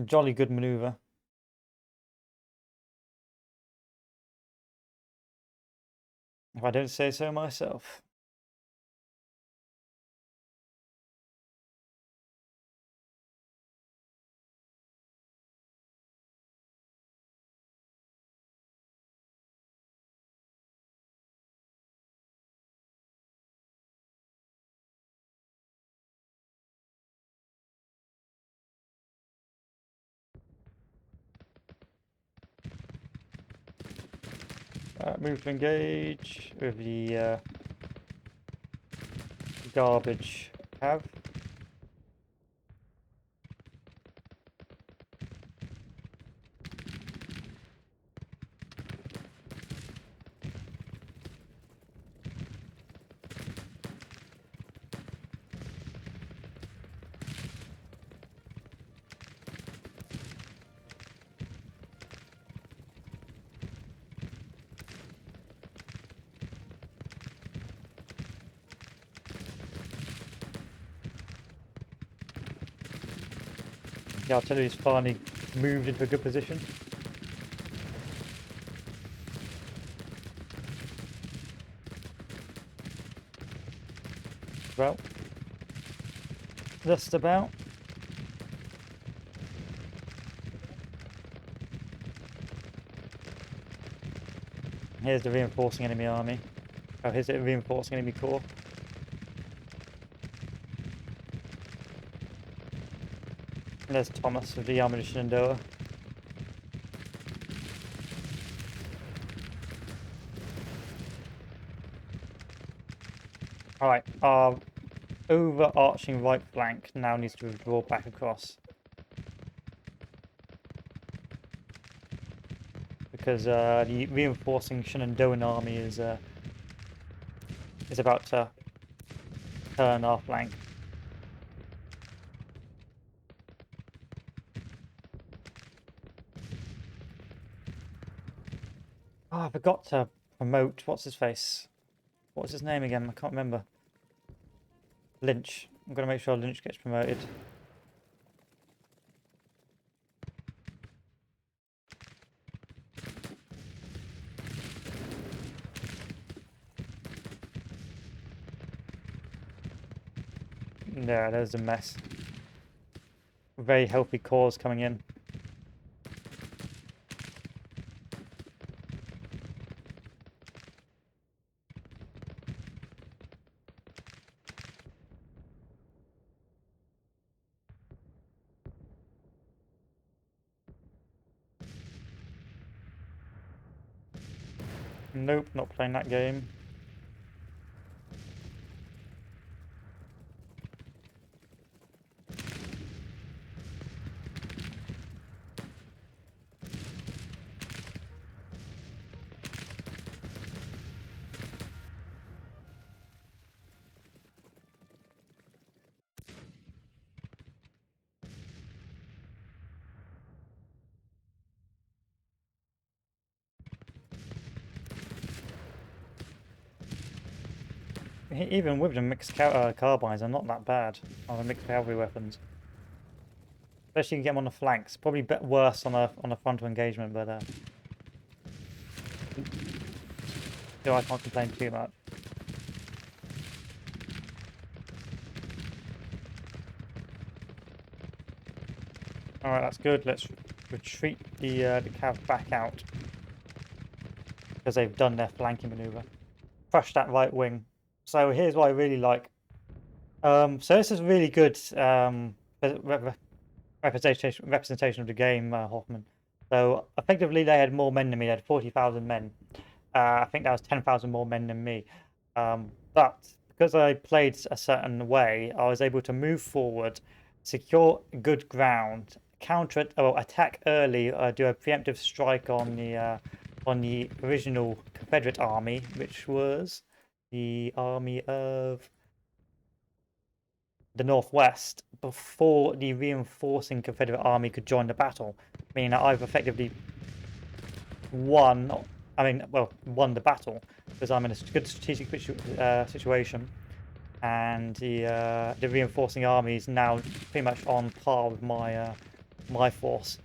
Jolly good maneuver. If I don't say so myself. Move to engage with the garbage cav. The artillery's finally moved into a good position. Well, just about. Here's the reinforcing enemy army. Oh, here's the reinforcing enemy corps. And there's Thomas with the Armored Shenandoah. Alright, our overarching right flank now needs to withdraw back across. Because the reinforcing Shenandoah army is about to turn our flank. Oh, I forgot to promote, what's his face? What was his name again? I can't remember. Lynch. I'm going to make sure Lynch gets promoted. Yeah, there's a mess. Very healthy cores coming in. Nope, not playing that game. Even with the mixed carbines, are not that bad on the mixed cavalry weapons. Especially you can get them on the flanks. Probably a bit worse on a frontal engagement, but still I can't complain too much. All right, that's good. Let's retreat the cav back out because they've done their flanking maneuver. Crush that right wing. So here's what I really like. So this is really good representation of the game, Hoffman. So effectively, they had more men than me. They had 40,000 men. I think that was 10,000 more men than me. But because I played a certain way, I was able to move forward, secure good ground, counter it, or attack early, do a preemptive strike on the original Confederate army, which was the army of the Northwest, before the reinforcing Confederate army could join the battle, meaning that I've effectively won the battle because I'm in a good strategic situation, and the reinforcing army is now pretty much on par with my force.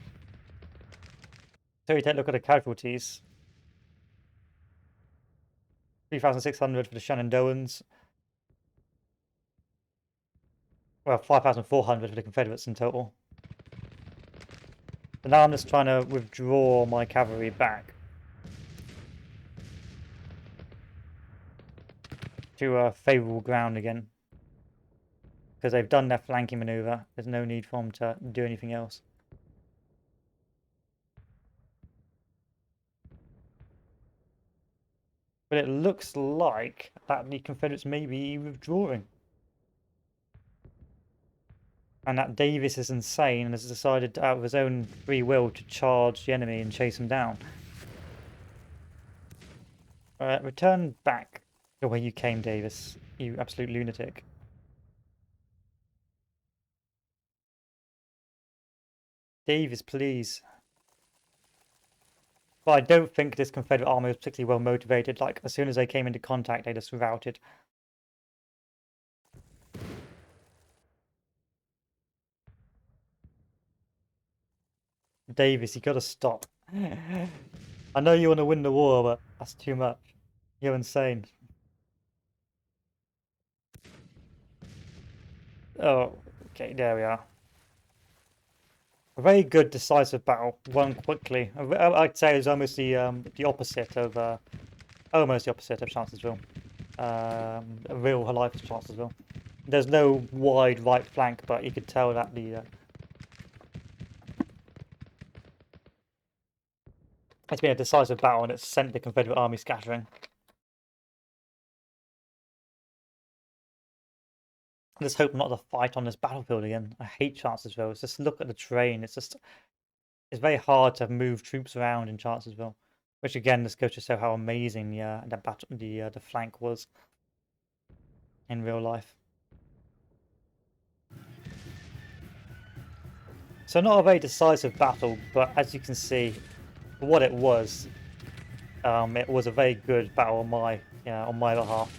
So we take a look at the casualties. 3,600 for the Shenandoahs. Well, 5,400 for the Confederates in total. So now I'm just trying to withdraw my cavalry back to favourable ground again. Because they've done their flanking manoeuvre, there's no need for them to do anything else. But it looks like that the Confederates may be withdrawing. And that Davis is insane and has decided out of his own free will to charge the enemy and chase him down. Return back the way you came, Davis. You absolute lunatic. Davis, please. But I don't think this Confederate army was particularly well motivated. Like, as soon as they came into contact, they just routed. Davis, you gotta stop. I know you want to win the war, but that's too much. You're insane. Oh, okay, there we are. A very good decisive battle, won quickly. I'd say it was almost the opposite of almost the opposite of Chancellorsville. A real life Chancellorsville. There's no wide right flank, but you could tell that it's been a decisive battle and it's sent the Confederate army scattering. Let's hope not to fight on this battlefield again. I hate Chancellorsville. It's just look at the terrain. It's very hard to move troops around in Chancellorsville. Which again, this goes to show how amazing the flank was in real life. So not a very decisive battle, but as you can see, for what it was a very good battle on my behalf.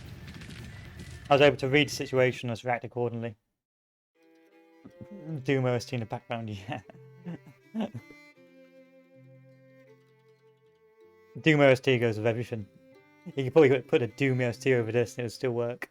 I was able to read the situation and react accordingly. Doom OST in the background, yeah. Doom OST goes with everything. You could probably put a Doom OST over this and it would still work.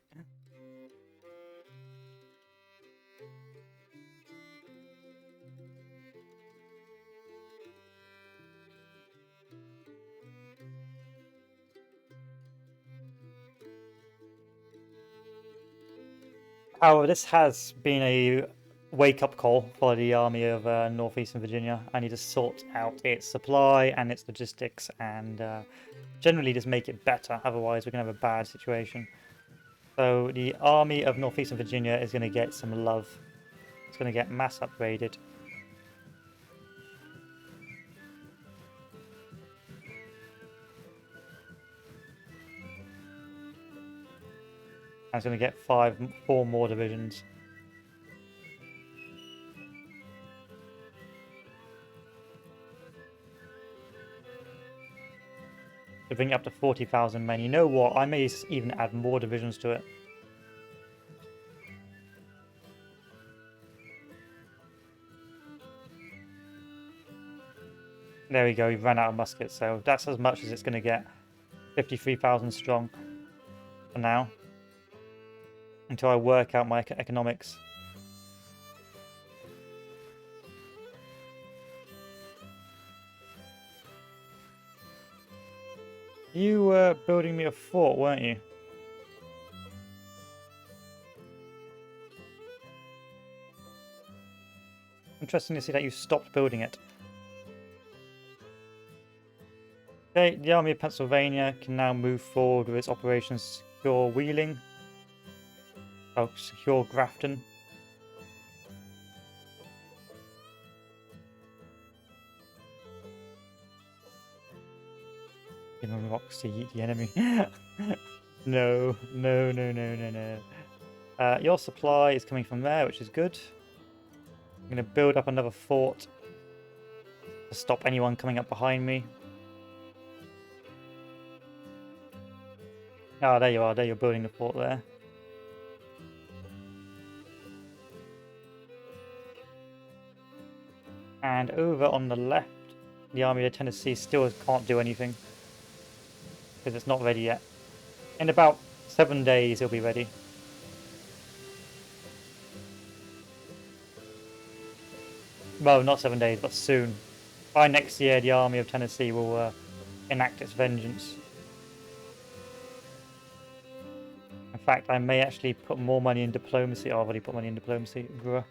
However, this has been a wake-up call for the army of northeastern Virginia. I need to sort out its supply and its logistics and generally just make it better. Otherwise, we're going to have a bad situation. So the army of northeastern Virginia is going to get some love. It's going to get mass upgraded. And it's going to get 4 more divisions. To bring it up to 40,000 men. You know what? I may even add more divisions to it. There we go, we've run out of muskets, so that's as much as it's going to get. 53,000 strong for now. Until I work out my economics. You were building me a fort, weren't you? Interesting to see that you stopped building it. Okay, the Army of Pennsylvania can now move forward with its operations secure Wheeling. Oh, secure Grafton. Even rocks to eat the enemy. No. Your supply is coming from there, which is good. I'm going to build up another fort to stop anyone coming up behind me. Ah, there you are. There you're building the fort there. And over on the left, the Army of Tennessee still can't do anything. Because it's not ready yet. In about 7 days it'll be ready. Well, not 7 days, but soon. By next year, the Army of Tennessee will enact its vengeance. In fact, I may actually put more money in diplomacy. Oh, I've already put money in diplomacy. Bruh.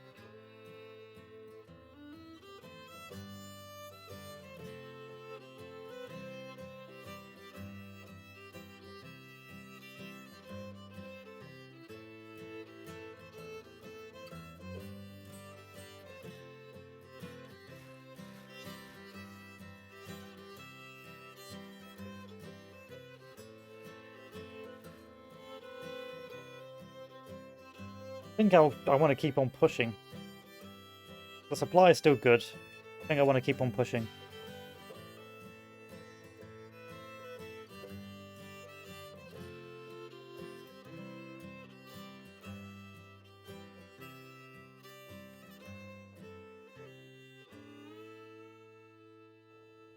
think I want to keep on pushing. The supply is still good. I think I want to keep on pushing.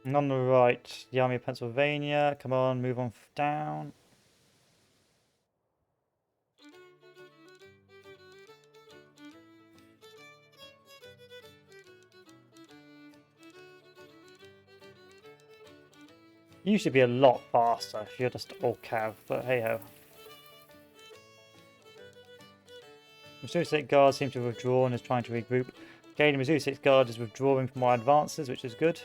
And on the right, the Army of Pennsylvania. Come on, move on down. Used to be a lot faster if you're just all cav, but hey ho. Missouri State Guard seem to have withdrawn and is trying to regroup. Okay, the Missouri State Guard is withdrawing from our advances, which is good.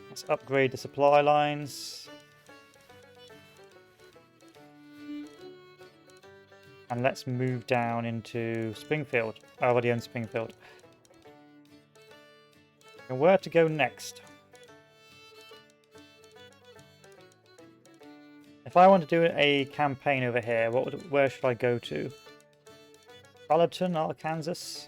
Let's upgrade the supply lines. And let's move down into Springfield. I already own Springfield. And where to go next? If I want to do a campaign over here, where should I go to? Carleton, Arkansas?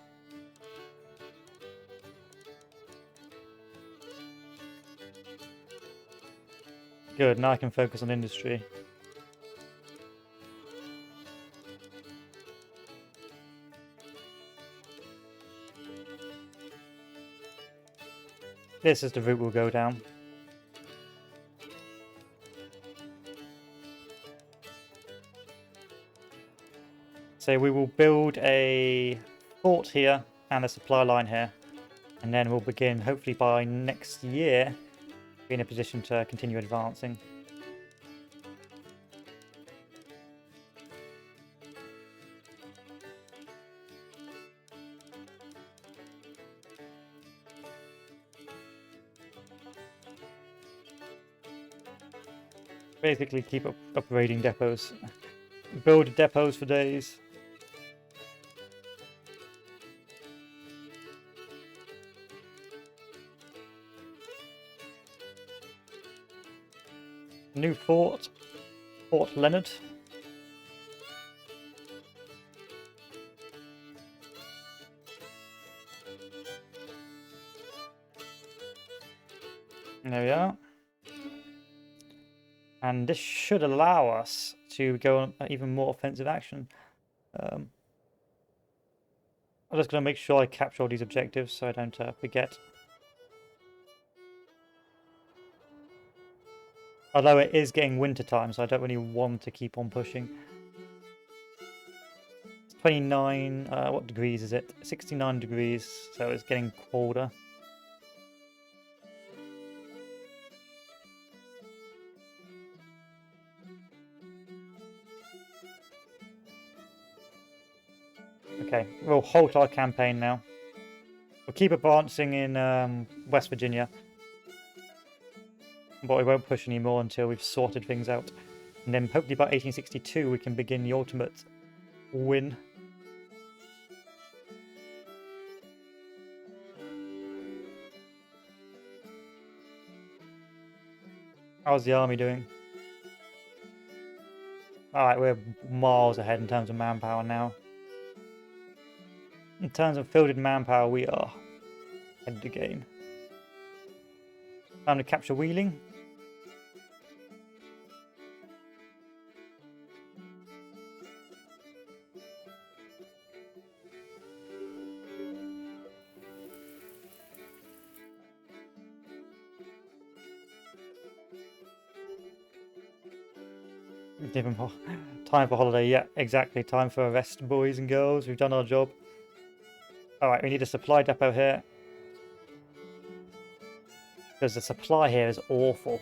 Good, now I can focus on industry. This is the route we'll go down. So we will build a fort here and a supply line here. And then we'll begin, hopefully by next year, be in a position to continue advancing. Basically keep upgrading depots. Build depots for days. New fort. Fort Leonard. There we are. And this should allow us to go on even more offensive action. I'm just going to make sure I capture all these objectives so I don't forget. Although it is getting winter time, so I don't really want to keep on pushing. It's 29, what degrees is it? 69 degrees, so it's getting colder. Okay, we'll halt our campaign now. We'll keep advancing in West Virginia. But we won't push anymore until we've sorted things out. And then hopefully by 1862 we can begin the ultimate win. How's the army doing? Alright, we're miles ahead in terms of manpower now. In terms of fielded manpower, we are ahead of the game. Time to capture Wheeling. Give them time for holiday. Yeah, exactly. Time for a rest, boys and girls. We've done our job. Alright, we need a supply depot here. Because the supply here is awful.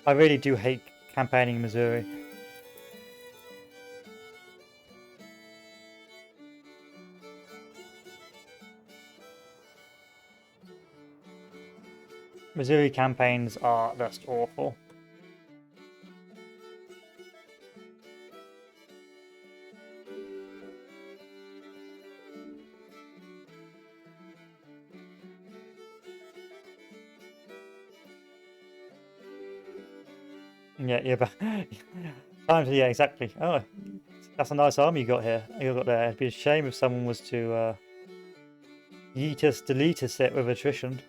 I really do hate campaigning in Missouri. Missouri campaigns are just awful. Yeah, but time to, yeah, exactly. Oh, that's a nice army you got here. You got there. It'd be a shame if someone was to yeetus deletus it with attrition.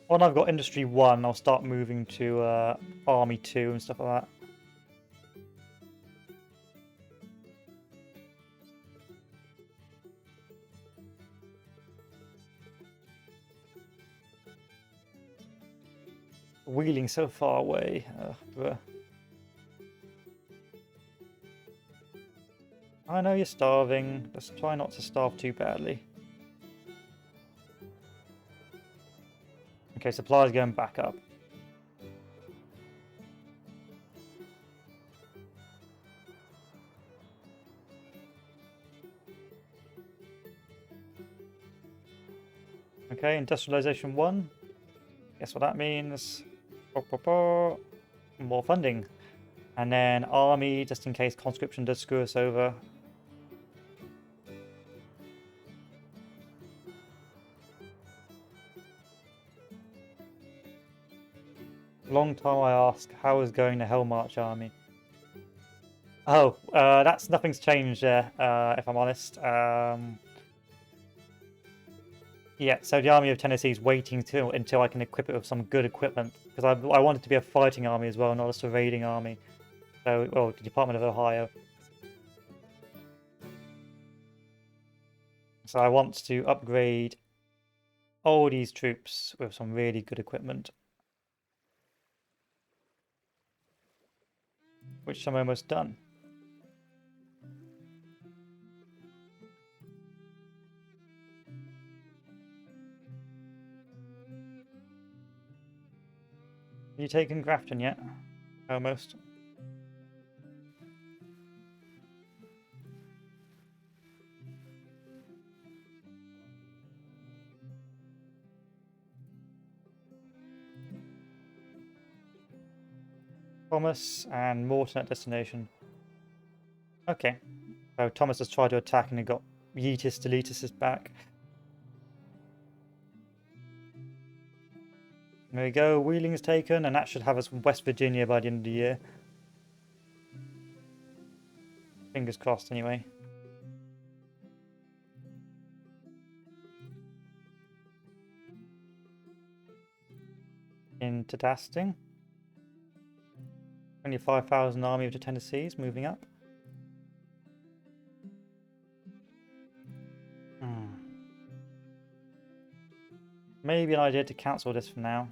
When I've got Industry 1, I'll start moving to Army 2 and stuff like that. Wheeling so far away. I know you're starving. Let's try not to starve too badly. Okay, supplies going back up. Okay, industrialization 1. Guess what that means? More funding. And then army, just in case conscription does screw us over. Long time I ask, how is going the Hell March army? Oh, nothing's changed there, if I'm honest. Yeah, so the Army of Tennessee is waiting until I can equip it with some good equipment. Because I want it to be a fighting army as well, not just a raiding army. So, well, the Department of Ohio. So I want to upgrade all these troops with some really good equipment. Which I'm almost done. Have you taken Grafton yet? Almost. Thomas and Morton at destination. Okay. So Thomas has tried to attack and he got Yeetus Deletus back. There we go, Wheeling is taken, and that should have us from West Virginia by the end of the year. Fingers crossed, anyway. Into Tasting. 25,000 army of the Tennessees moving up. Maybe an idea to cancel this for now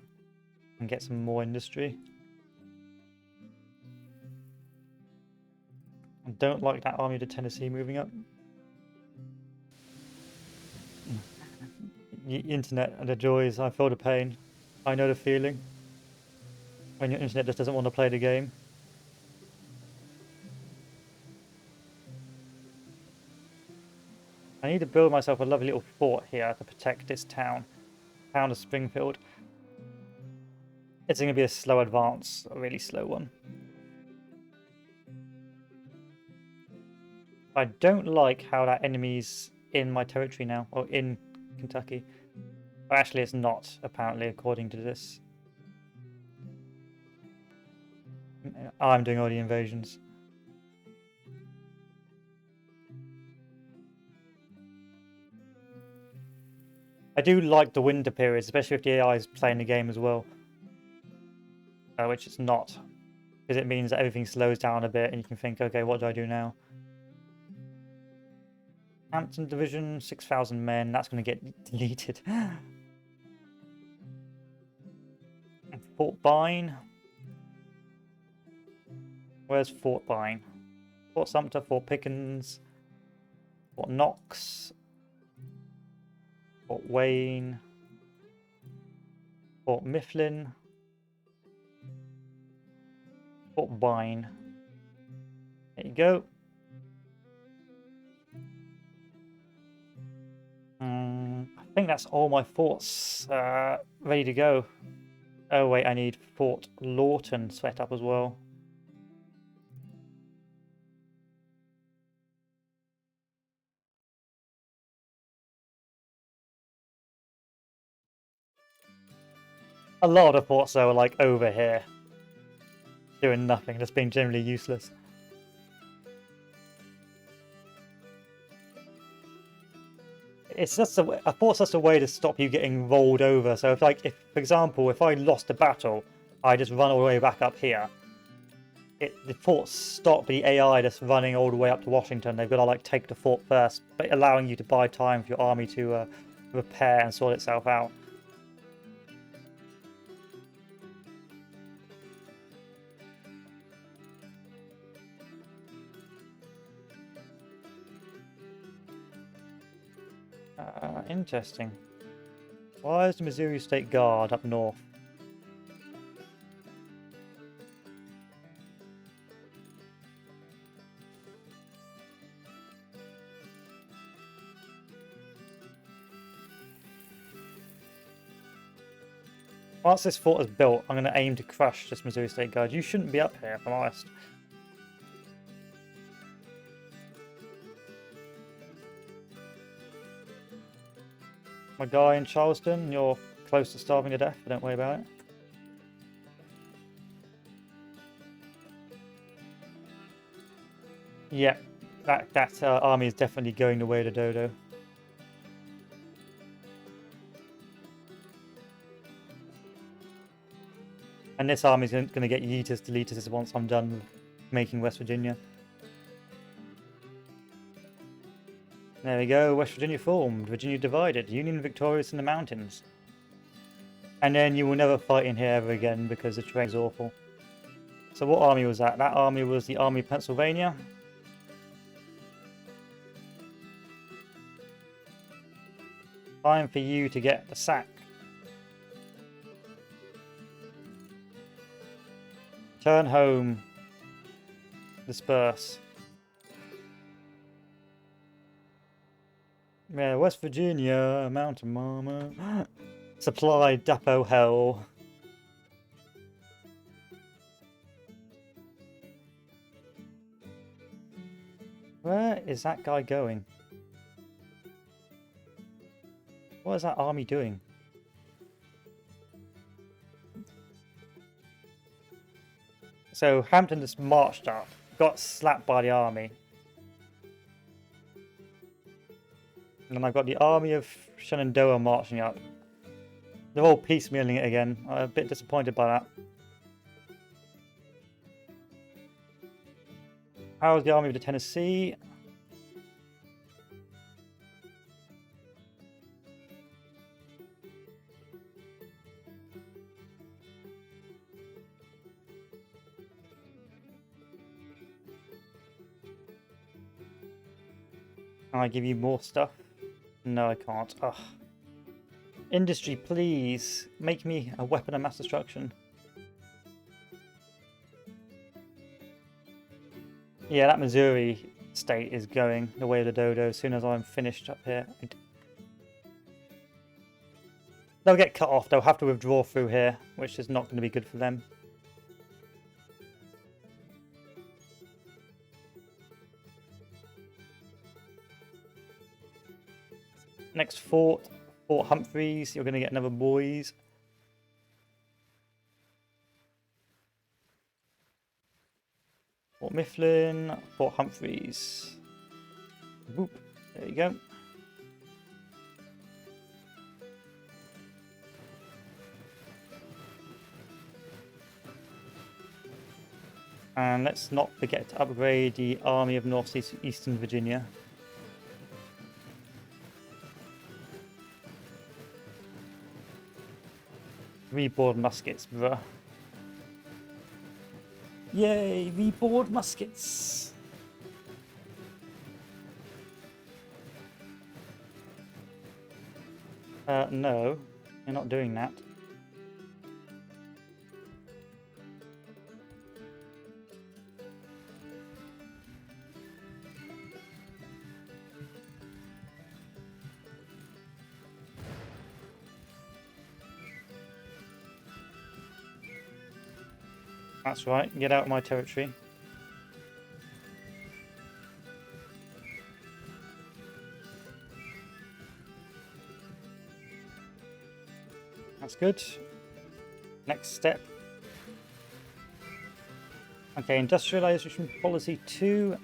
and get some more industry. I don't like that army of the Tennessee moving up. The internet and the joys, I feel the pain. I know the feeling. When your internet just doesn't want to play the game. I need to build myself a lovely little fort here to protect this town. Town of Springfield. It's going to be a slow advance, a really slow one. I don't like how that enemy's in my territory now, or in Kentucky. Well, actually, it's not, apparently, according to this. I'm doing all the invasions. I do like the winter periods, especially if the AI is playing the game as well. Which it's not. Because it means that everything slows down a bit and you can think, okay, what do I do now? Hampton Division, 6,000 men, that's going to get deleted. Fort Byne. Where's Fort Byne? Fort Sumter, Fort Pickens, Fort Knox, Fort Wayne, Fort Mifflin, Fort Byne. There you go. I think that's all my forts ready to go. Oh wait, I need Fort Lawton set up as well. A lot of forts though are like over here, doing nothing, just being generally useless. It's just a fort's just a way to stop you getting rolled over. So if like, if for example, if I lost a battle, I just run all the way back up here. The forts stop the AI just running all the way up to Washington. They've got to like take the fort first, but allowing you to buy time for your army to repair and sort itself out. Interesting. Why is the Missouri State Guard up north? Once this fort is built, I'm going to aim to crush this Missouri State Guard. You shouldn't be up here, if I'm honest. My guy in Charleston, you're close to starving to death, but don't worry about it. Yeah, that army is definitely going the way to Dodo. And this army is going to get yeetus deletus once I'm done making West Virginia. There we go, West Virginia formed, Virginia divided, Union victorious in the mountains. And then you will never fight in here ever again because the terrain is awful. So what army was that? That army was the Army of Pennsylvania. Time for you to get the sack. Turn home. Disperse. Yeah, West Virginia, Mountain Mama. Supply depot hell. Where is that guy going? What is that army doing? So Hampton just marched up, got slapped by the army. And then I've got the army of Shenandoah marching up. They're all piecemealing it again. I'm a bit disappointed by that. How is the army of the Tennessee? Can I give you more stuff? No, I can't. Ugh. Industry, please. Make me a weapon of mass destruction. Yeah, that Missouri state is going the way of the dodo as soon as I'm finished up here. They'll get cut off. They'll have to withdraw through here, which is not going to be good for them. Next fort, Fort Humphreys. You're going to get another boys. Fort Mifflin, Fort Humphreys. Boop. There you go. And let's not forget to upgrade the Army of Northeastern Virginia. Reboard muskets, bruh. Yay, reboard muskets! No, you're not doing that. That's right, get out of my territory. That's good. Next step. Okay, industrialization policy 2.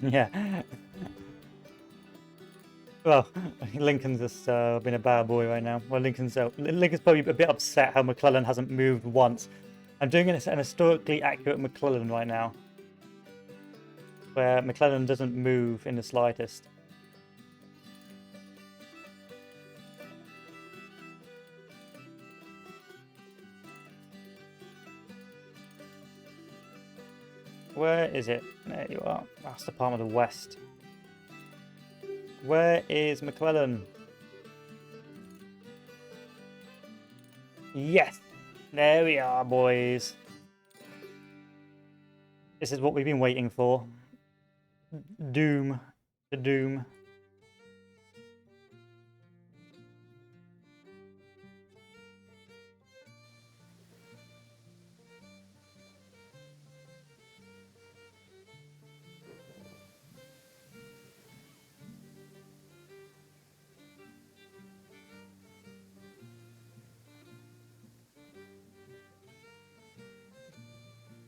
Yeah. Well, Lincoln's just been a bad boy right now. Well, Lincoln's probably a bit upset how Mclellan hasn't moved once. I'm doing an historically accurate Mclellan right now, where Mclellan doesn't move in the slightest. Where is it? There you are. That's the Department of the West. Where is McClellan? Yes! There we are, boys. This is what we've been waiting for. Doom. The doom.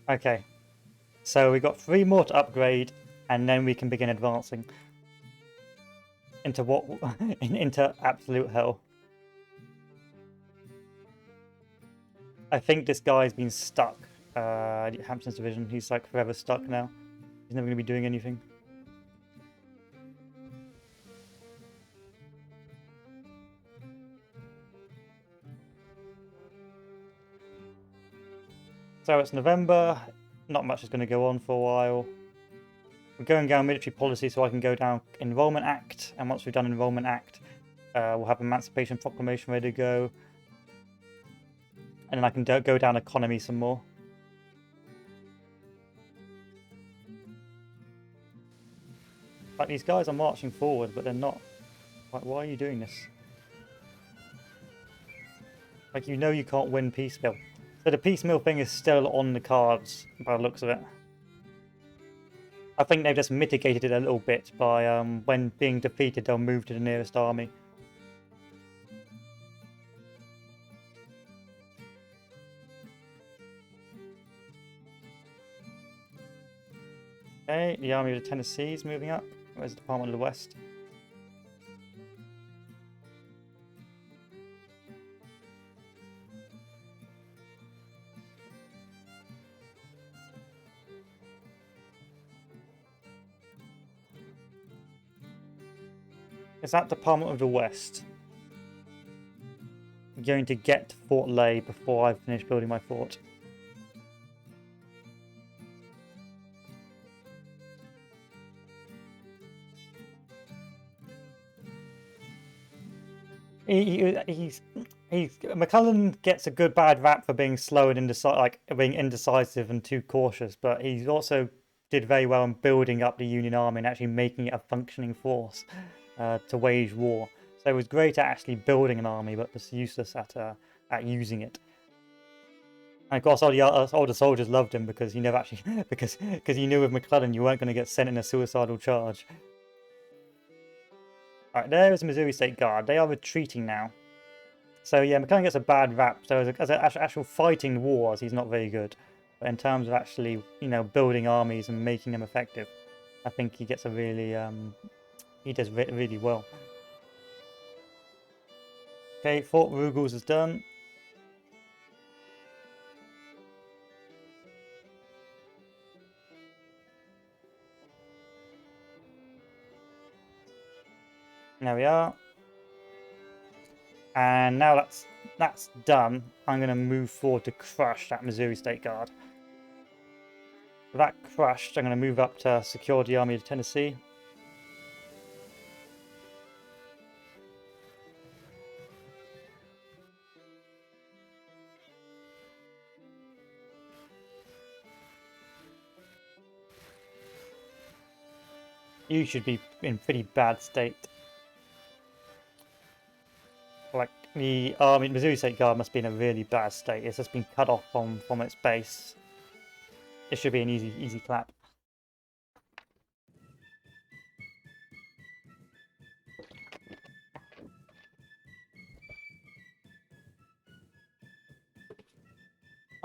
Okay. So we got 3 more to upgrade, and then we can begin advancing. Into what? Into absolute hell. I think this guy's been stuck. Hampton's division. He's like forever stuck now. He's never going to be doing anything. So it's November. Not much is going to go on for a while. We're going down military policy, so I can go down Enrollment Act. And once we've done Enrollment Act, we'll have Emancipation Proclamation ready to go. And then I can go down economy some more. Like, these guys are marching forward, but they're not. Like, why are you doing this? Like, you know you can't win piecemeal. So the piecemeal thing is still on the cards, by the looks of it. I think they've just mitigated it a little bit by, when being defeated, they'll move to the nearest army. Okay, the Army of the Tennessee is moving up. Where's the Department of the West? Is that Department of the West? I'm going to get to Fort Lay before I finish building my fort. McClellan gets a good bad rap for being slow and being indecisive and too cautious, but he's also did very well in building up the Union Army and actually making it a functioning force to wage war. So it was great at actually building an army, but just useless at using it. And of course, all the soldiers loved him because he never actually because you knew with McClellan you weren't going to get sent in a suicidal charge. Alright, there is the Missouri State Guard. They are retreating now. So yeah, McClellan gets a bad rap. So as an actual fighting wars, he's not very good. But in terms of actually, building armies and making them effective, I think he gets a really, he does really well. Okay, Fort Ruggles is done. There we are. And now that's done, I'm going to move forward to crush that Missouri State Guard. With that crushed, I'm going to move up to secure the Army of Tennessee. You should be in pretty bad state. Like, the Missouri State Guard must be in a really bad state. It's just been cut off from its base. It should be an easy clap.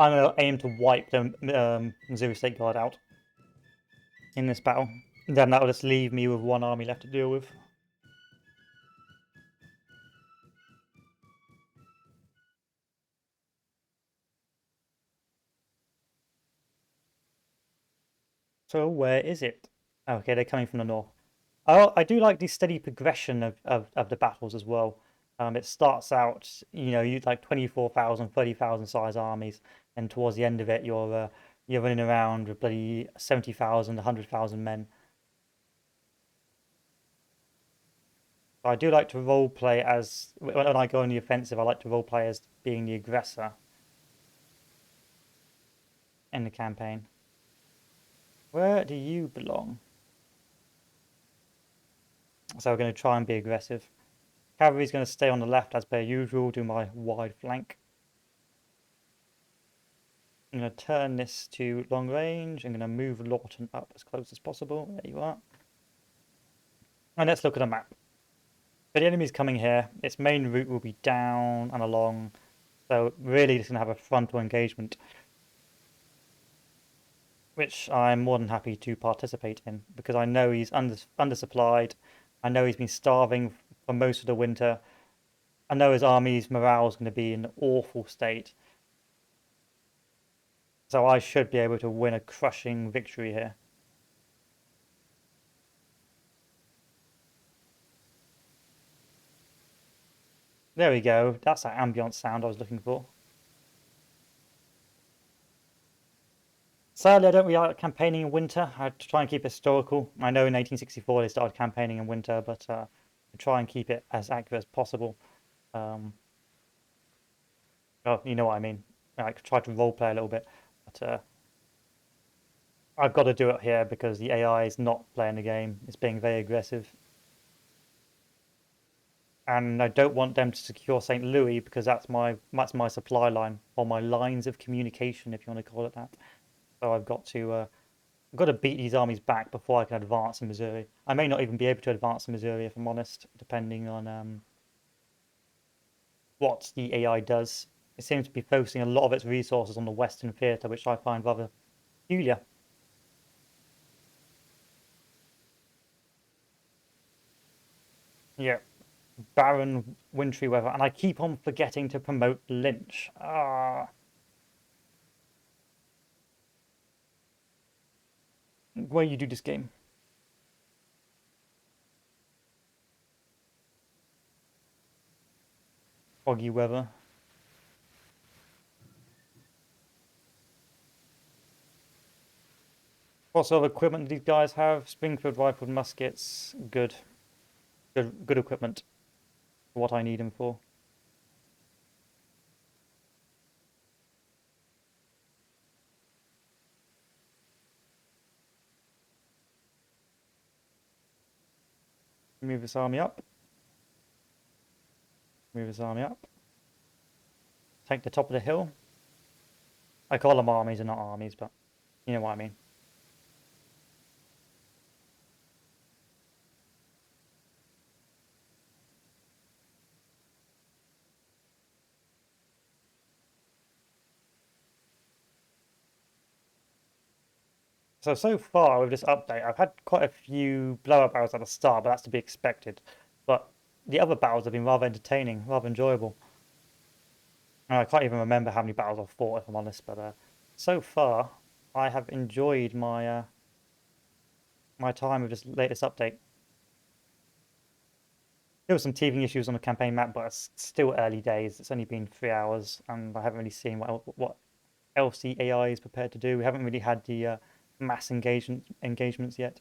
I'm going to aim to wipe the Missouri State Guard out in this battle. Then that will just leave me with one army left to deal with. So where is it? Okay, they're coming from the north. Oh, I do like the steady progression of the battles as well. It starts out, you like 24,000, 30,000 size armies, and towards the end of it, you're running around with bloody 70,000, 100,000 men. I do like to role play as when I go on the offensive. I like to role play as being the aggressor in the campaign. Where do you belong? So we're going to try and be aggressive. Cavalry's going to stay on the left as per usual, do my wide flank. I'm going to turn this to long range. I'm going to move Lawton up as close as possible. There you are. And let's look at a map. So the enemy's coming here. Its main route will be down and along. So really it's going to have a frontal engagement, which I'm more than happy to participate in because I know he's undersupplied. I know he's been starving for most of the winter. I know his army's morale is going to be in an awful state. So I should be able to win a crushing victory here. There we go. That's that ambient sound I was looking for. Sadly, I don't really like campaigning in winter. I try and keep it historical. I know in 1864 they started campaigning in winter, but I try and keep it as accurate as possible. Well, you know what I mean. I try to roleplay a little bit, but I've got to do it here because the AI is not playing the game. It's being very aggressive. And I don't want them to secure St. Louis because that's my supply line, or my lines of communication, if you want to call it that. So I've got to beat these armies back before I can advance in Missouri. I may not even be able to advance in Missouri if I'm honest, depending on what the AI does. It seems to be focusing a lot of its resources on the Western theatre, which I find rather peculiar. Yeah, barren, wintry weather, and I keep on forgetting to promote Lynch. Ah, where you do this game? Foggy weather. What sort of equipment do these guys have? Springfield rifled muskets. Good. Good equipment for what I need them for. Move this army up. Move this army up. Take the top of the hill. I call them armies and not armies, but you know what I mean. So far with this update, I've had quite a few blow-up battles at the start, but that's to be expected. But the other battles have been rather entertaining, rather enjoyable. And I can't even remember how many battles I've fought, if I'm honest, but so far I have enjoyed my time with this latest update. There were some teething issues on the campaign map, but it's still early days. It's only been 3 hours, and I haven't really seen what else the AI is prepared to do. We haven't really had the mass engagements yet.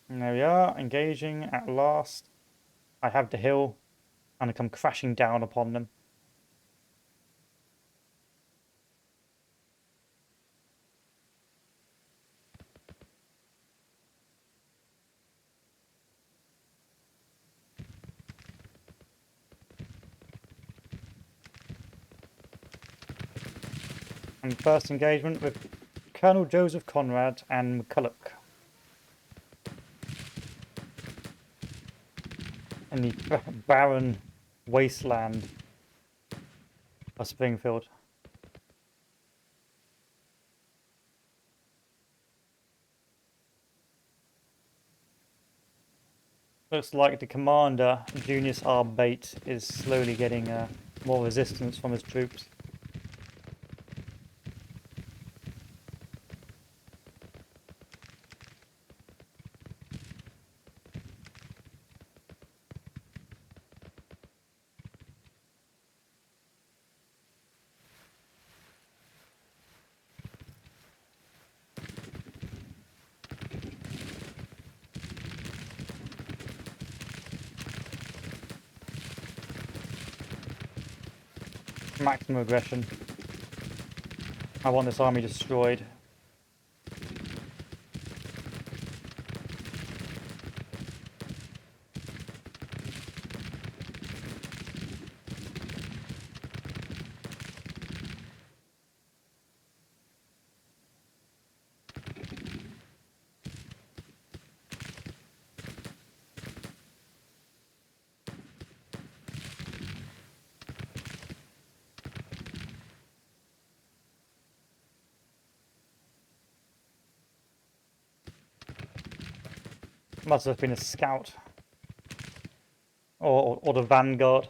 And there we are, engaging at last. I have the hill, and I come crashing down upon them. And first engagement with Colonel Joseph Conrad and McCulloch. in the barren wasteland of Springfield. Looks like the commander, Junius R. Bate, is slowly getting more resistance from his troops. Maximum aggression. I want this army destroyed. Must have been a scout. Or the vanguard.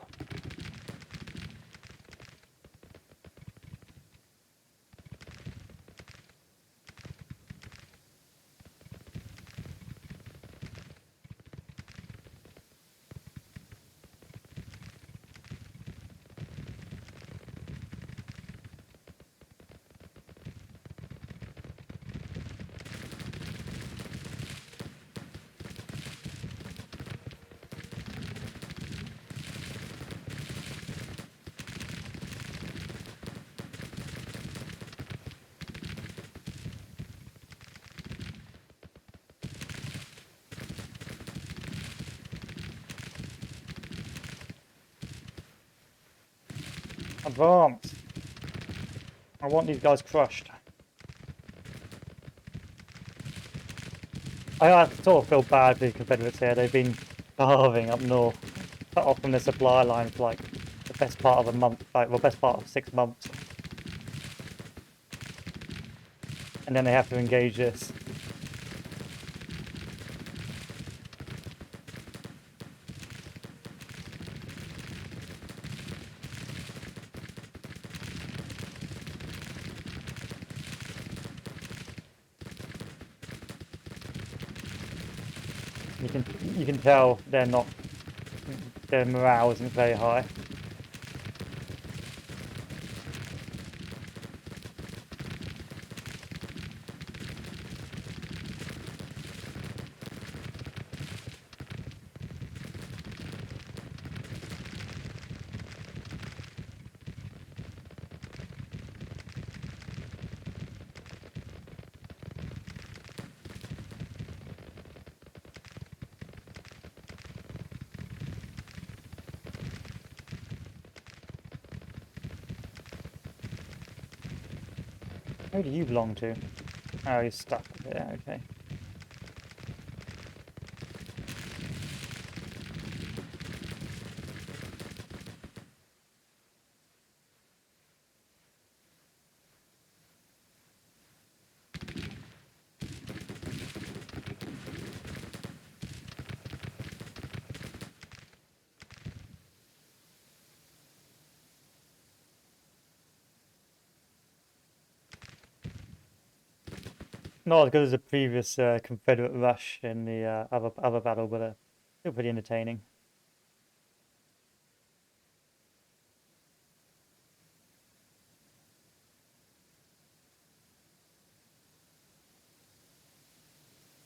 Advance! I want these guys crushed. I sort of feel bad for the Confederates here. They've been starving up north, cut off from the supply line for like the best part of a month, like well, best part of 6 months. And then they have to engage this. You can tell they're not, their morale isn't very high. Who do you belong to? Oh, he's stuck there, okay. Not as good as the previous Confederate rush in the other battle, but still pretty entertaining.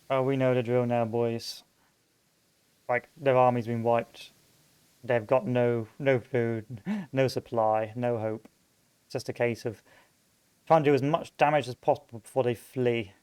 Oh, we know the drill now, boys. Like, their army's been wiped. They've got no food, no supply, no hope. It's just a case of trying to do as much damage as possible before they flee.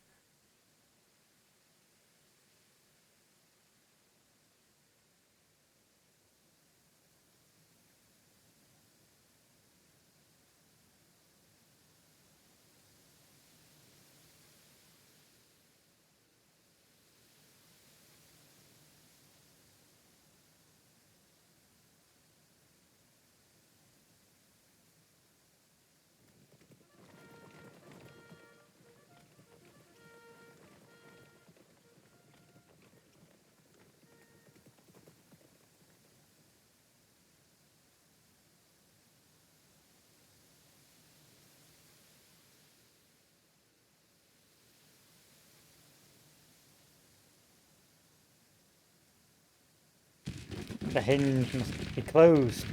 The hinge must be closed.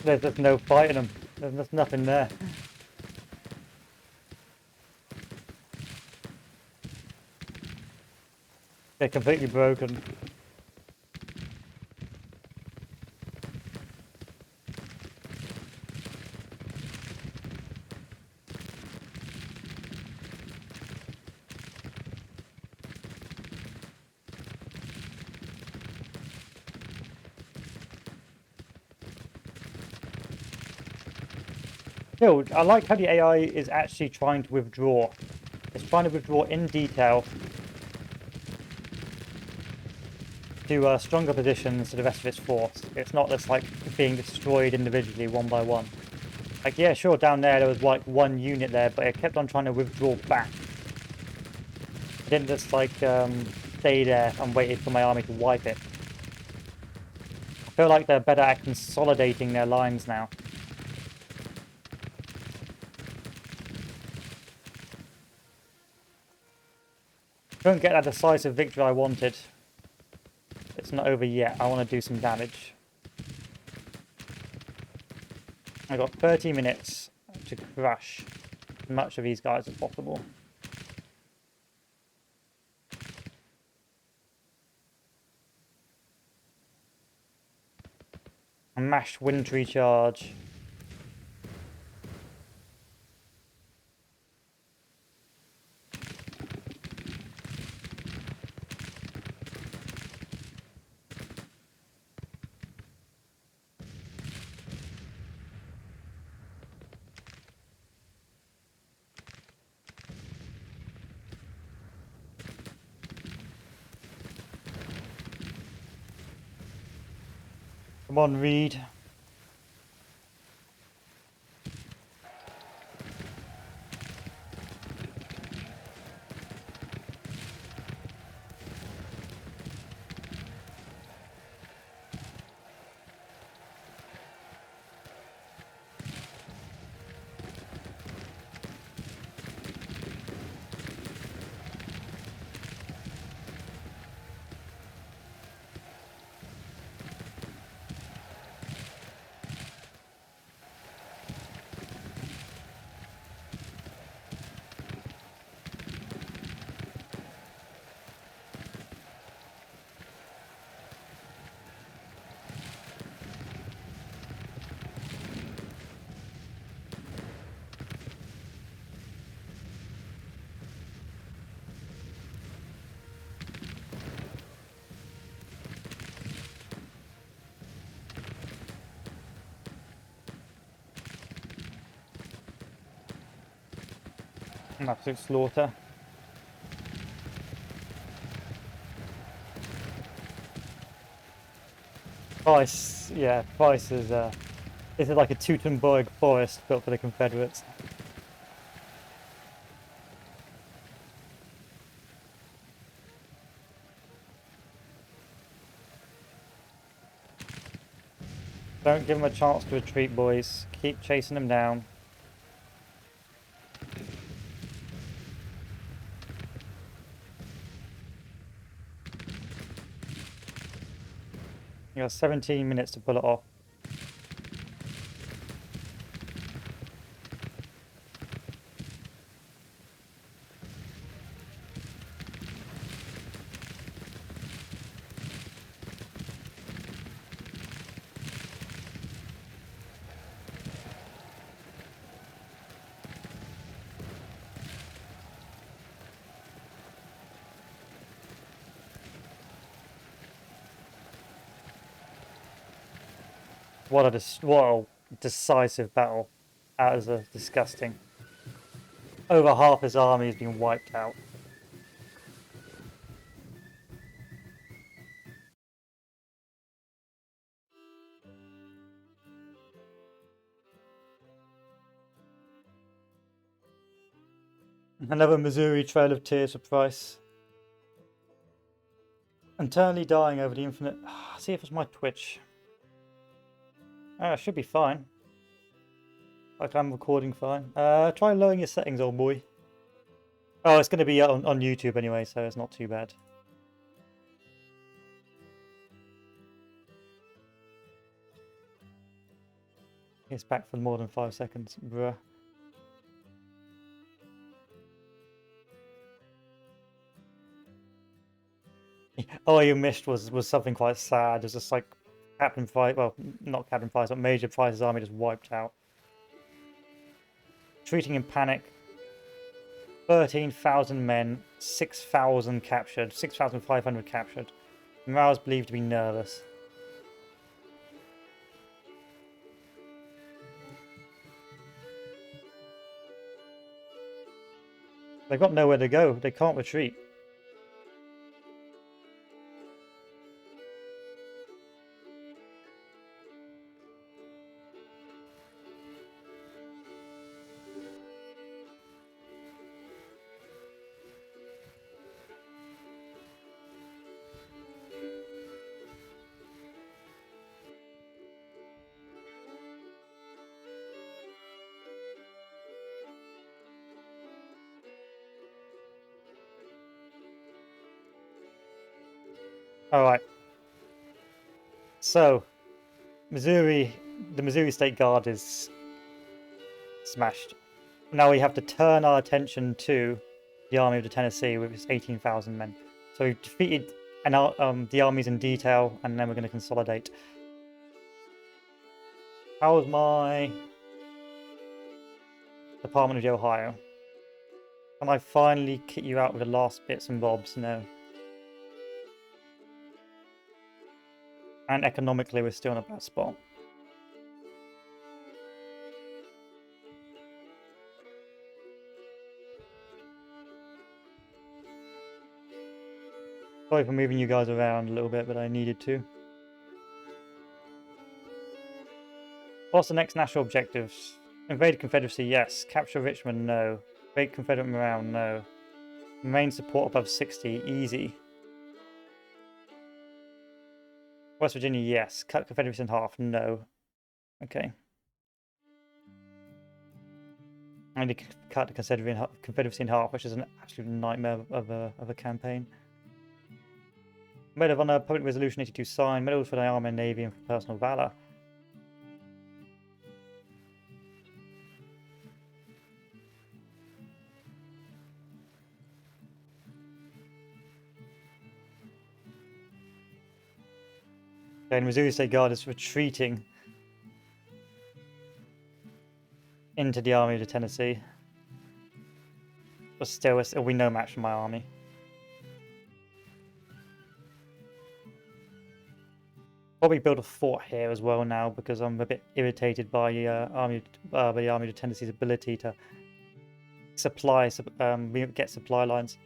There's just no fighting them. There's just nothing there. They're completely broken. Still, I like how the AI is actually trying to withdraw. It's trying to withdraw in detail to stronger positions to the rest of its force. It's not just like being destroyed individually one by one. Like, yeah, sure, down there was like one unit there, but it kept on trying to withdraw back. It didn't just like stay there and waited for my army to wipe it. I feel like they're better at consolidating their lines now. Couldn't get that decisive victory I wanted. It's not over yet. I want to do some damage. I've got 30 minutes to crush as much of these guys as possible. A mashed wintry charge. Come on, Reed. An absolute slaughter. Price, yeah, Price is this is like a Teutoburg forest built for the Confederates. Don't give them a chance to retreat, boys. Keep chasing them down. You got 17 minutes to pull it off. What a decisive battle. That is disgusting. Over half his army has been wiped out. Another Missouri Trail of Tears for Price. Internally dying over the infinite. See if it's my Twitch. Oh, it should be fine. Like I'm recording fine. Try lowering your settings, old boy. Oh, it's going to be on YouTube anyway, so it's not too bad. It's back for more than 5 seconds, bruh. All you missed was something quite sad. It's just like Captain Price, well, not Captain Price, but Major Price's army just wiped out. Treating in panic. 13,000 men, 6,000 captured, 6,500 captured. Morale is believed to be nervous. They've got nowhere to go. They can't retreat. Alright. So, the Missouri State Guard is smashed. Now we have to turn our attention to the Army of the Tennessee with its 18,000 men. So we've defeated the armies in detail, and then we're going to consolidate. How's my Department of the Ohio? Can I finally kick you out with the last bits and bobs? No. And economically, we're still in a bad spot. Sorry for moving you guys around a little bit, but I needed to. What's the next national objectives? Invade Confederacy, yes. Capture Richmond, no. Invade Confederate morale, no. Remain support above 60, easy. West Virginia, yes. Cut Confederacy in half, no. Okay. I need to cut the Confederacy in half, which is an absolute nightmare of a campaign. Medal of Honor, Public Resolution 82 signed. Medals for the Army and Navy and for personal valor. Okay, the Missouri State Guard is retreating into the Army of the Tennessee. But still, it'll be no match for my army. Probably build a fort here as well now because I'm a bit irritated by the Army of the Tennessee's ability to get supply lines.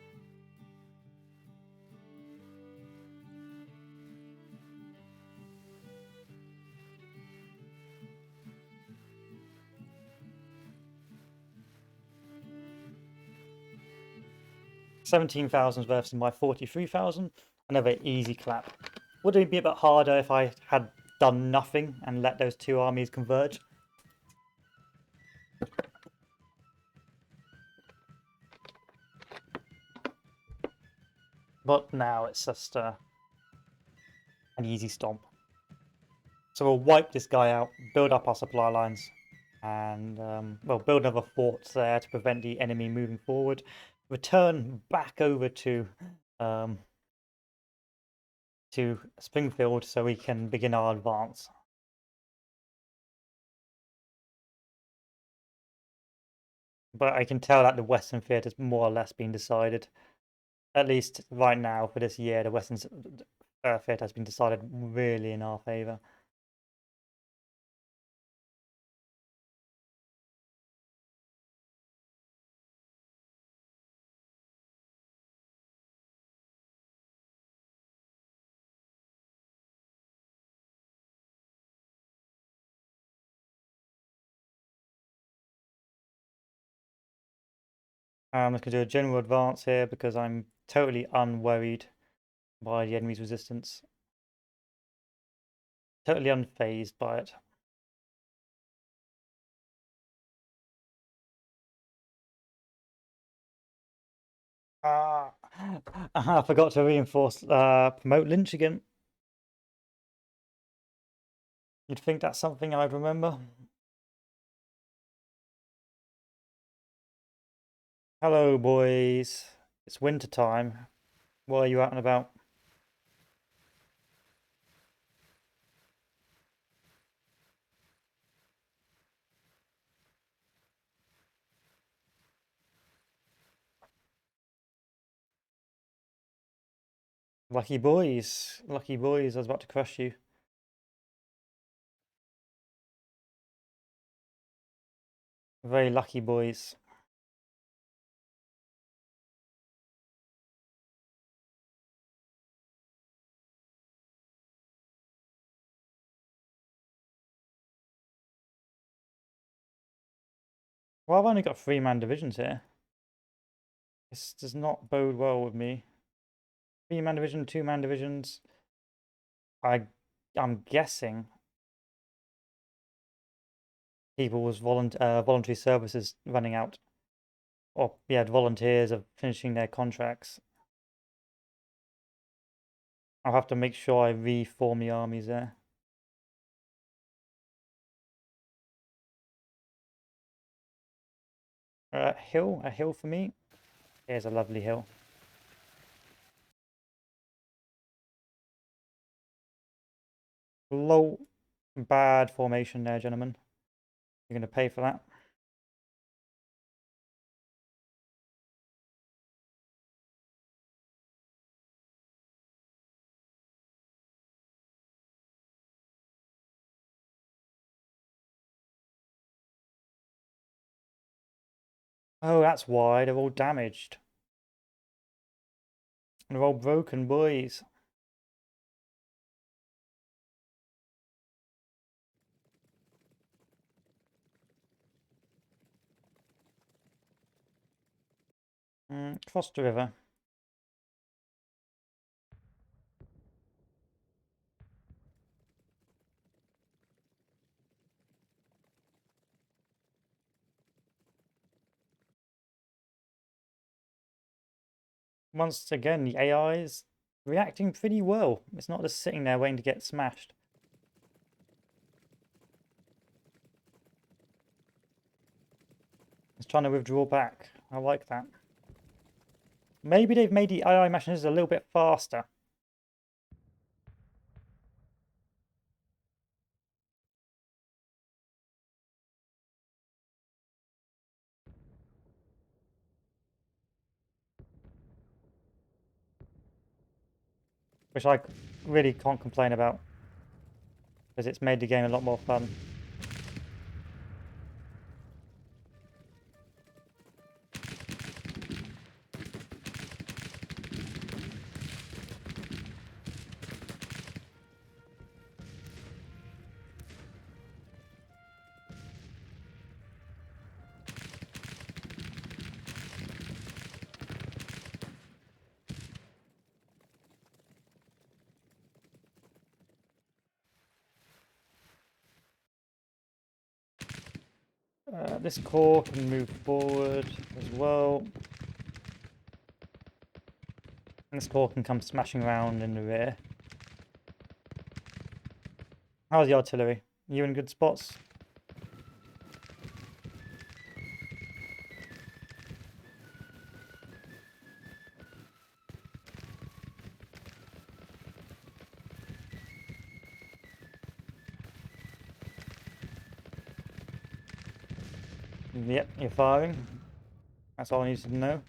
$17,000 versus my 43,000. Another easy clap. Would it be a bit harder if I had done nothing and let those two armies converge? But now it's just an easy stomp. So we'll wipe this guy out, build up our supply lines, and build another fort there to prevent the enemy moving forward. Return back over to Springfield so we can begin our advance. But I can tell that the Western Theatre has more or less been decided. At least right now for this year, the Western Theatre has been decided really in our favour. I'm just going to do a general advance here because I'm totally unworried by the enemy's resistance. Totally unfazed by it. Ah, I forgot to reinforce, promote Lynch again. You'd think that's something I'd remember. Hello, boys. It's winter time. What are you out and about? Lucky boys. Lucky boys. I was about to crush you. Very lucky boys. Well, I've only got 3-man divisions here. This does not bode well with me. 3-man division, 2-man divisions. I'm guessing people's voluntary services running out. Or, yeah, volunteers are finishing their contracts. I'll have to make sure I reform the armies there. A hill for me. Here's a lovely hill. Low, bad formation there, gentlemen. You're going to pay for that. Oh, that's why they're all damaged. They're all broken, boys. Cross the river. Once again, the AI is reacting pretty well. It's not just sitting there waiting to get smashed. It's trying to withdraw back. I like that. Maybe they've made the AI machines a little bit faster. Which I really can't complain about. Because it's made the game a lot more fun. This corps can move forward as well. And this corps can come smashing around in the rear. How's the artillery? You in good spots? Yep, you're firing. That's all I needed to know.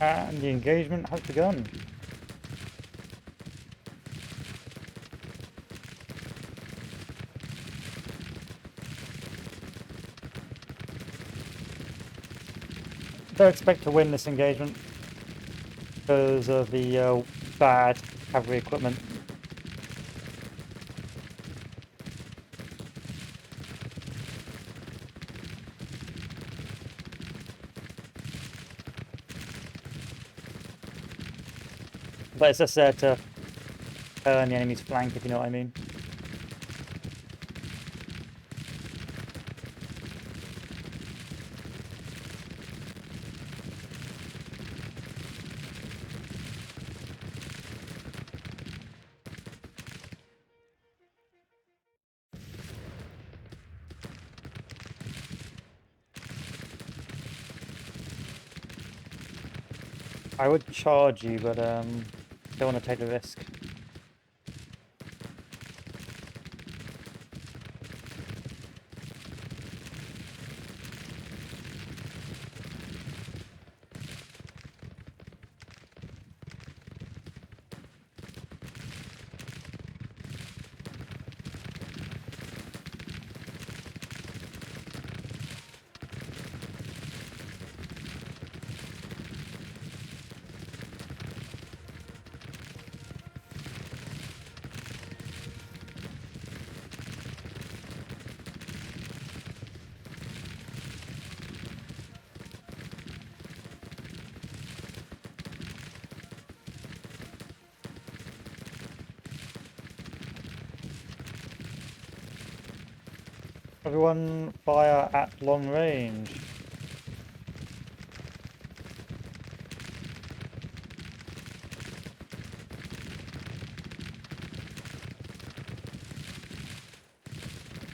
And the engagement has begun. Don't expect to win this engagement because of the bad cavalry equipment. But it's just there to turn the enemy's flank, if you know what I mean. I would charge you, but don't want to take the risk. Everyone fire at long range.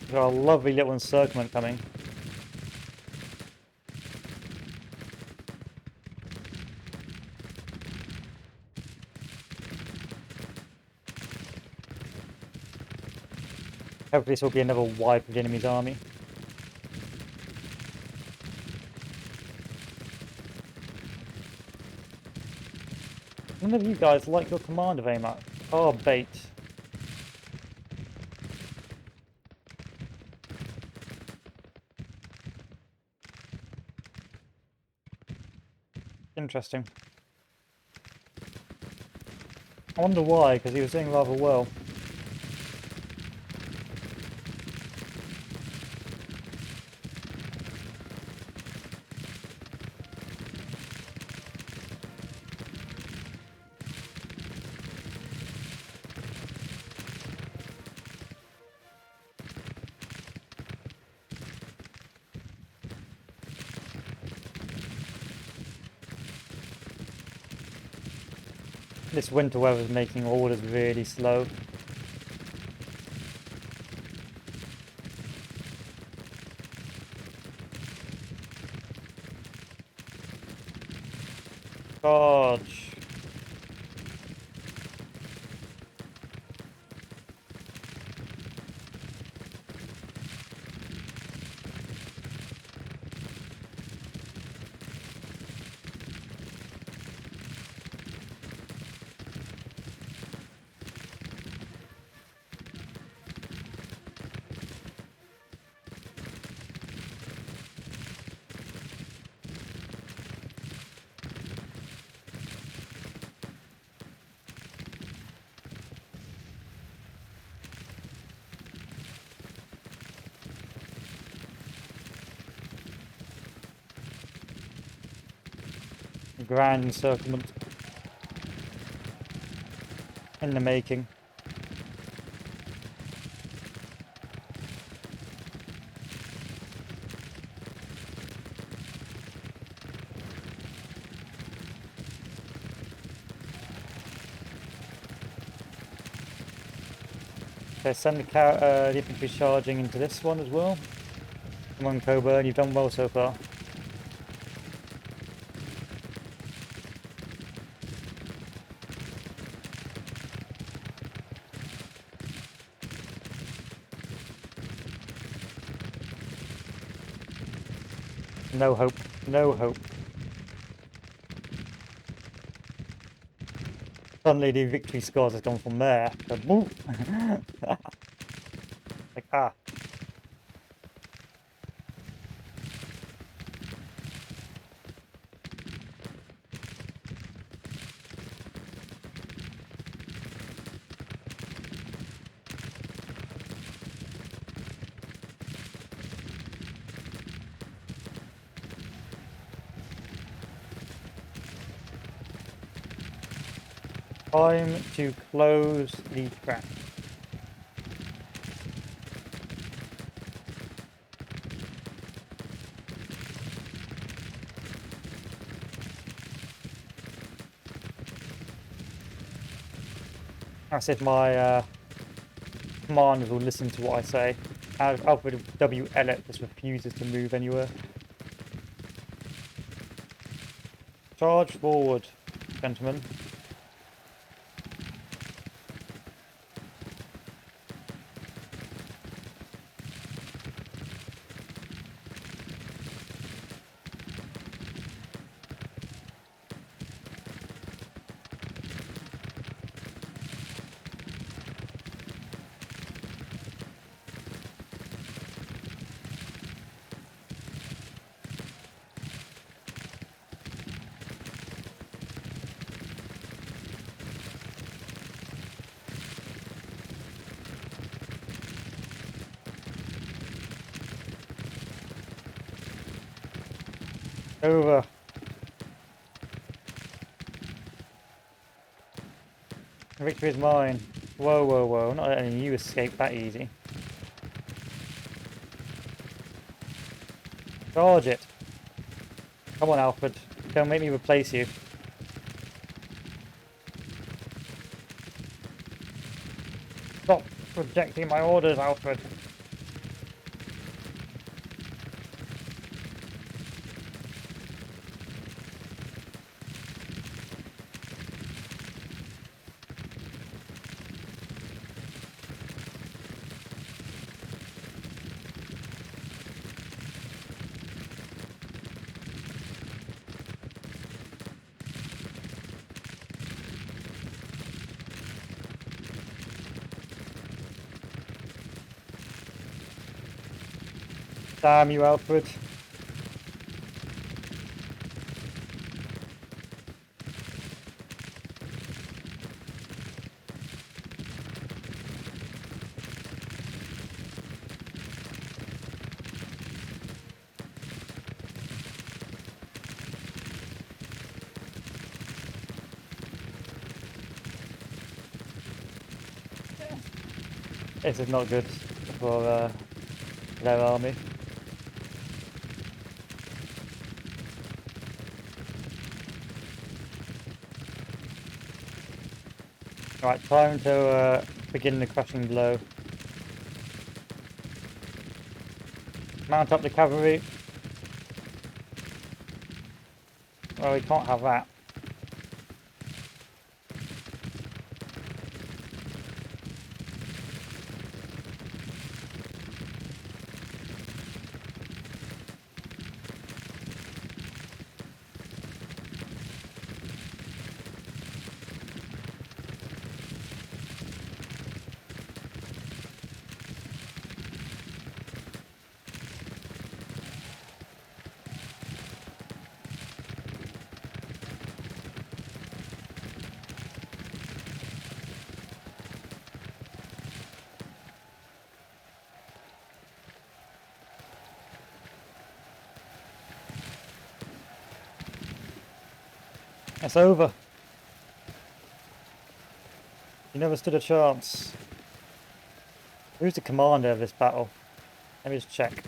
We've got a lovely little encirclement coming. Hopefully this will be another wipe of the enemy's army. None of you guys like your commander very much. Oh, bait. Interesting. I wonder why, because he was doing rather well. This winter weather is making orders really slow. Charge. Grand encirclement in the making. Okay, send the infantry charging into this one as well. Come on, Coburn, you've done well so far. No hope. No hope. Suddenly the victory scores has gone from there to whoop. Like, ah. Time to close the trap. That's if my commanders will listen to what I say. Alfred W. Elliot just refuses to move anywhere. Charge forward, gentlemen. Over. Victory is mine. Whoa, whoa, whoa. Not letting you escape that easy. Charge it. Come on, Alfred. Don't make me replace you. Stop rejecting my orders, Alfred. Damn you, Alfred. This is not good for their army. Right, time to begin the crushing blow. Mount up the cavalry. Well, we can't have that. It's over. You never stood a chance. Who's the commander of this battle? Let me just check.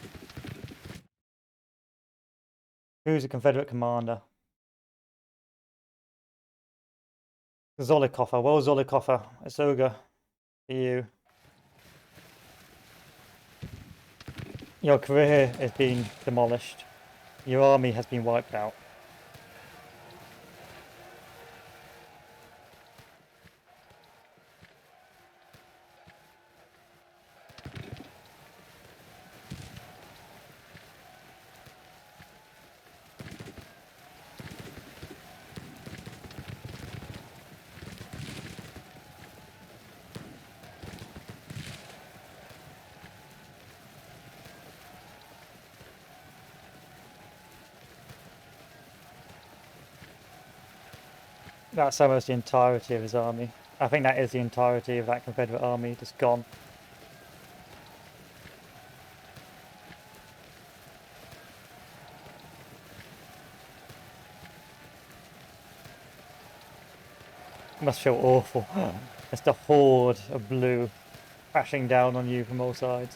Who's the Confederate commander? Zollicoffer. Well, Zollicoffer. It's over. For you. Your career has been demolished. Your army has been wiped out. That's almost the entirety of his army. I think that is the entirety of that Confederate army, just gone. It must feel awful. Just a horde of blue crashing down on you from all sides.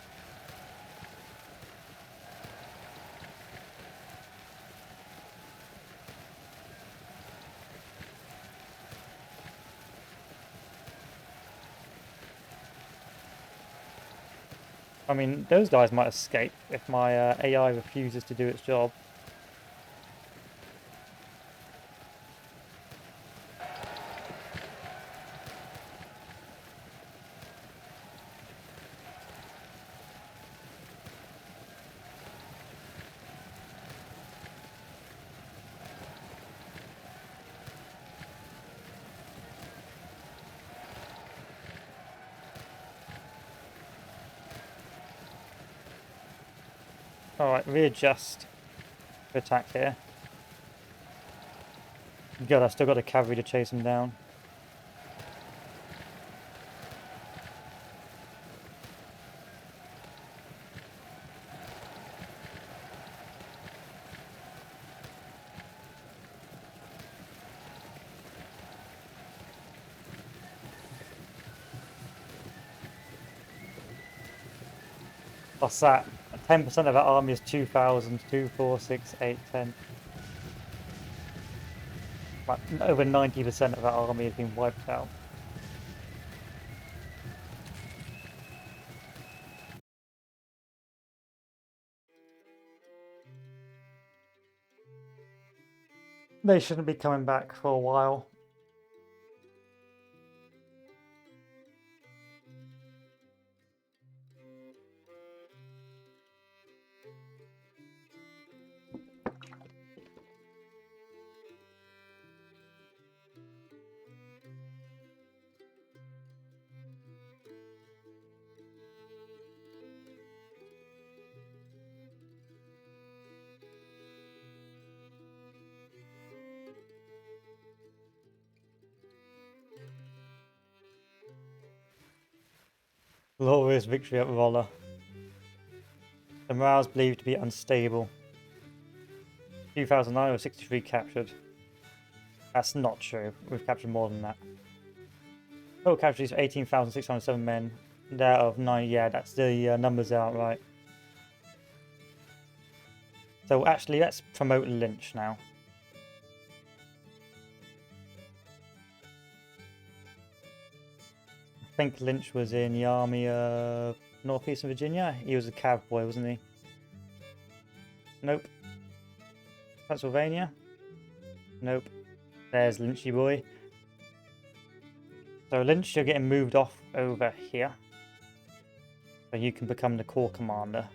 I mean, those guys might escape if my AI refuses to do its job. Alright, readjust to attack here. God, I've still got the cavalry to chase him down. What's that? 10% of that army is 2,000. 2, 4, 6, 8, 10. Like, over 90% of that army has been wiped out. They shouldn't be coming back for a while. Glorious victory at Rolla. The morale is believed to be unstable. 2009 was 63 captured. That's not true. We've captured more than that. Total casualties of 18,607 men. Thereof 9. Yeah, that's the numbers aren't right. So actually, let's promote Lynch now. I think Lynch was in the army of Northeastern Virginia. He was a cowboy, wasn't he? Nope. Pennsylvania? Nope. There's Lynchy boy. So Lynch, you're getting moved off over here. So you can become the corps commander.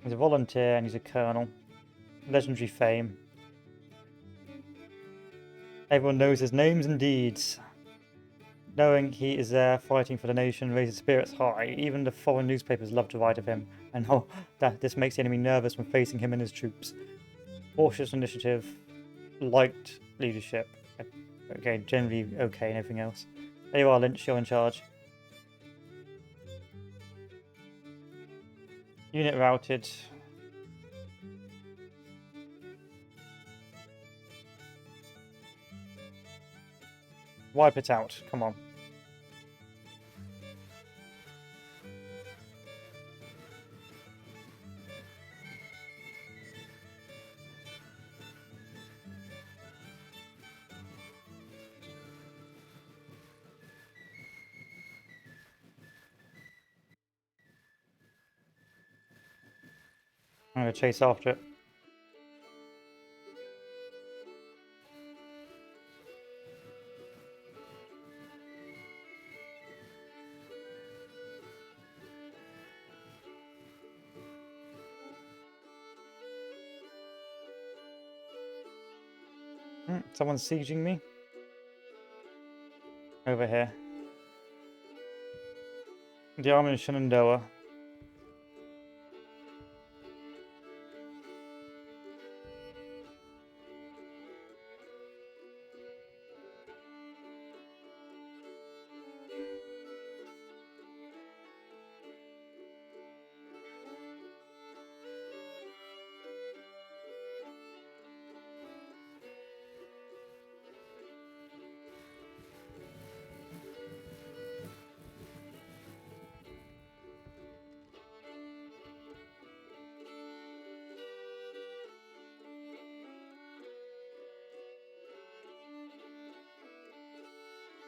He's a volunteer and he's a colonel. Legendary fame. Everyone knows his names and deeds. Knowing he is there fighting for the nation raises spirits high. Even the foreign newspapers love to write of him, and that this makes the enemy nervous when facing him and his troops. Cautious initiative, light leadership. Okay, generally okay and everything else. There you are, Lynch, you're in charge. Unit routed. Wipe it out, come on. I'm going to chase after it. Someone's sieging me. Over here. The army in Shenandoah.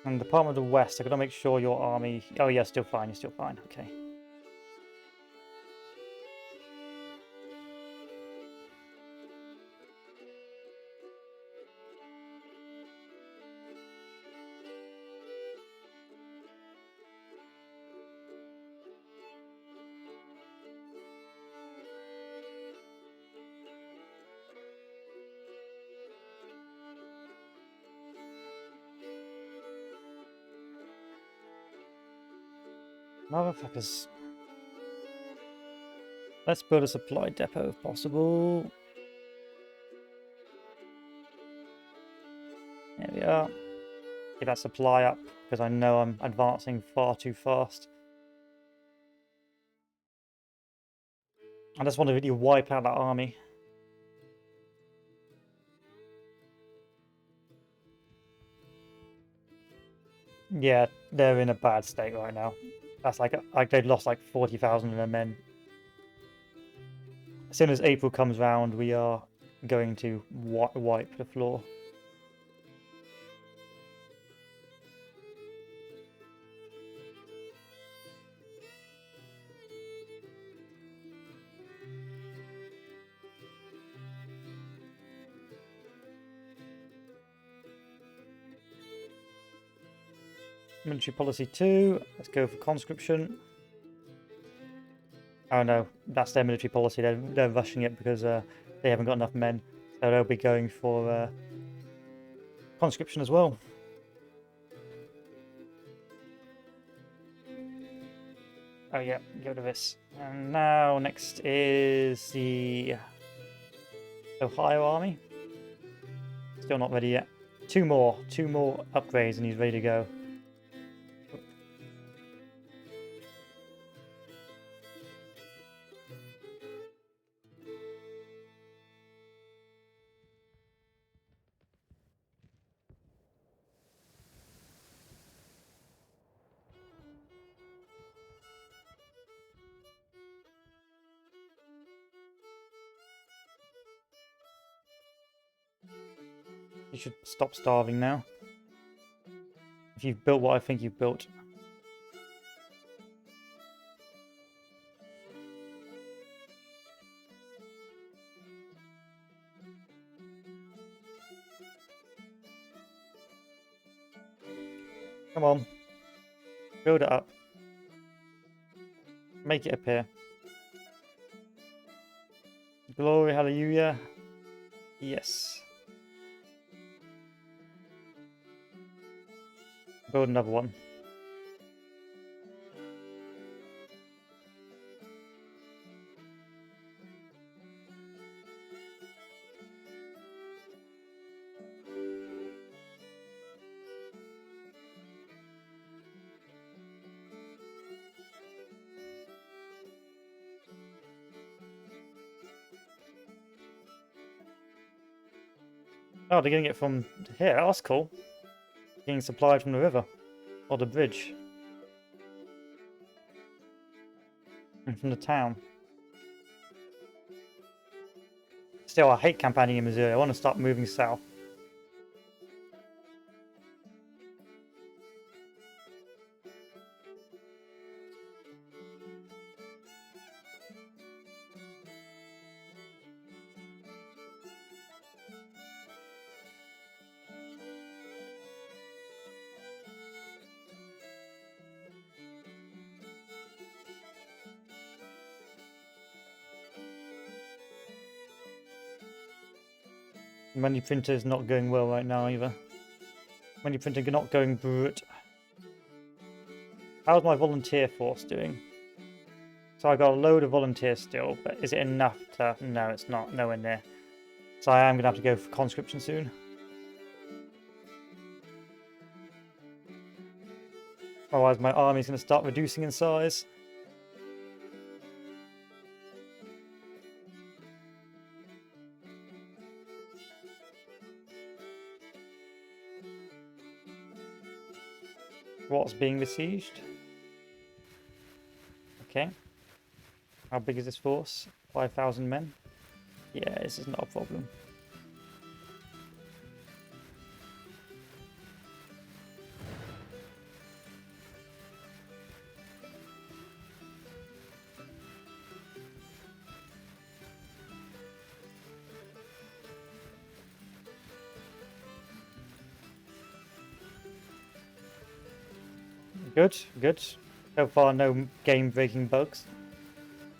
And the Department of the West, I've got to make sure your army... Oh, yeah, still fine. You're still fine. Okay. Motherfuckers. Let's build a supply depot if possible. There we are. Get that supply up, because I know I'm advancing far too fast. I just want to really wipe out that army. Yeah, they're in a bad state right now. That's like they've lost like 40,000 of their men. As soon as April comes round, we are going to wipe the floor. Military policy 2. Let's go for conscription. Oh no, that's their military policy. They're rushing it because they haven't got enough men. So they'll be going for conscription as well. Oh yeah, get rid of this. And now next is the Ohio army. Still not ready yet. Two more upgrades and he's ready to go. You should stop starving now. If you've built what I think you've built. Come on. Build it up. Make it appear. Glory, hallelujah. Yes. Build another one. Oh, they're getting it from here. Oh, that's cool. Getting supplied from the river. Or the bridge. And from the town. Still, I hate campaigning in Missouri. I want to start moving south. Money printer is not going well right now either. Money printer not going brute. How's my volunteer force doing? So I got a load of volunteers still, but is it enough to... No, it's not. Nowhere near. So I am going to have to go for conscription soon. Otherwise my army's going to start reducing in size. What's being besieged? Okay. How big is this force? 5,000 men? Yeah, this is not a problem. Good, good. So far, no game-breaking bugs.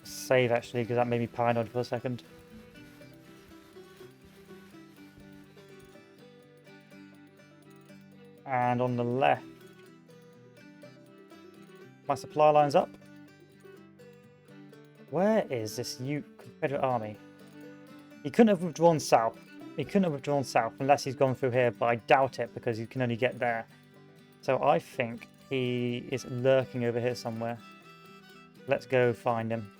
Save, actually, because that made me paranoid for a second. And on the left, my supply line's up. Where is this Confederate army? He couldn't have withdrawn south. He couldn't have withdrawn south unless he's gone through here, but I doubt it because you can only get there. So I think he is lurking over here somewhere. Let's go find him.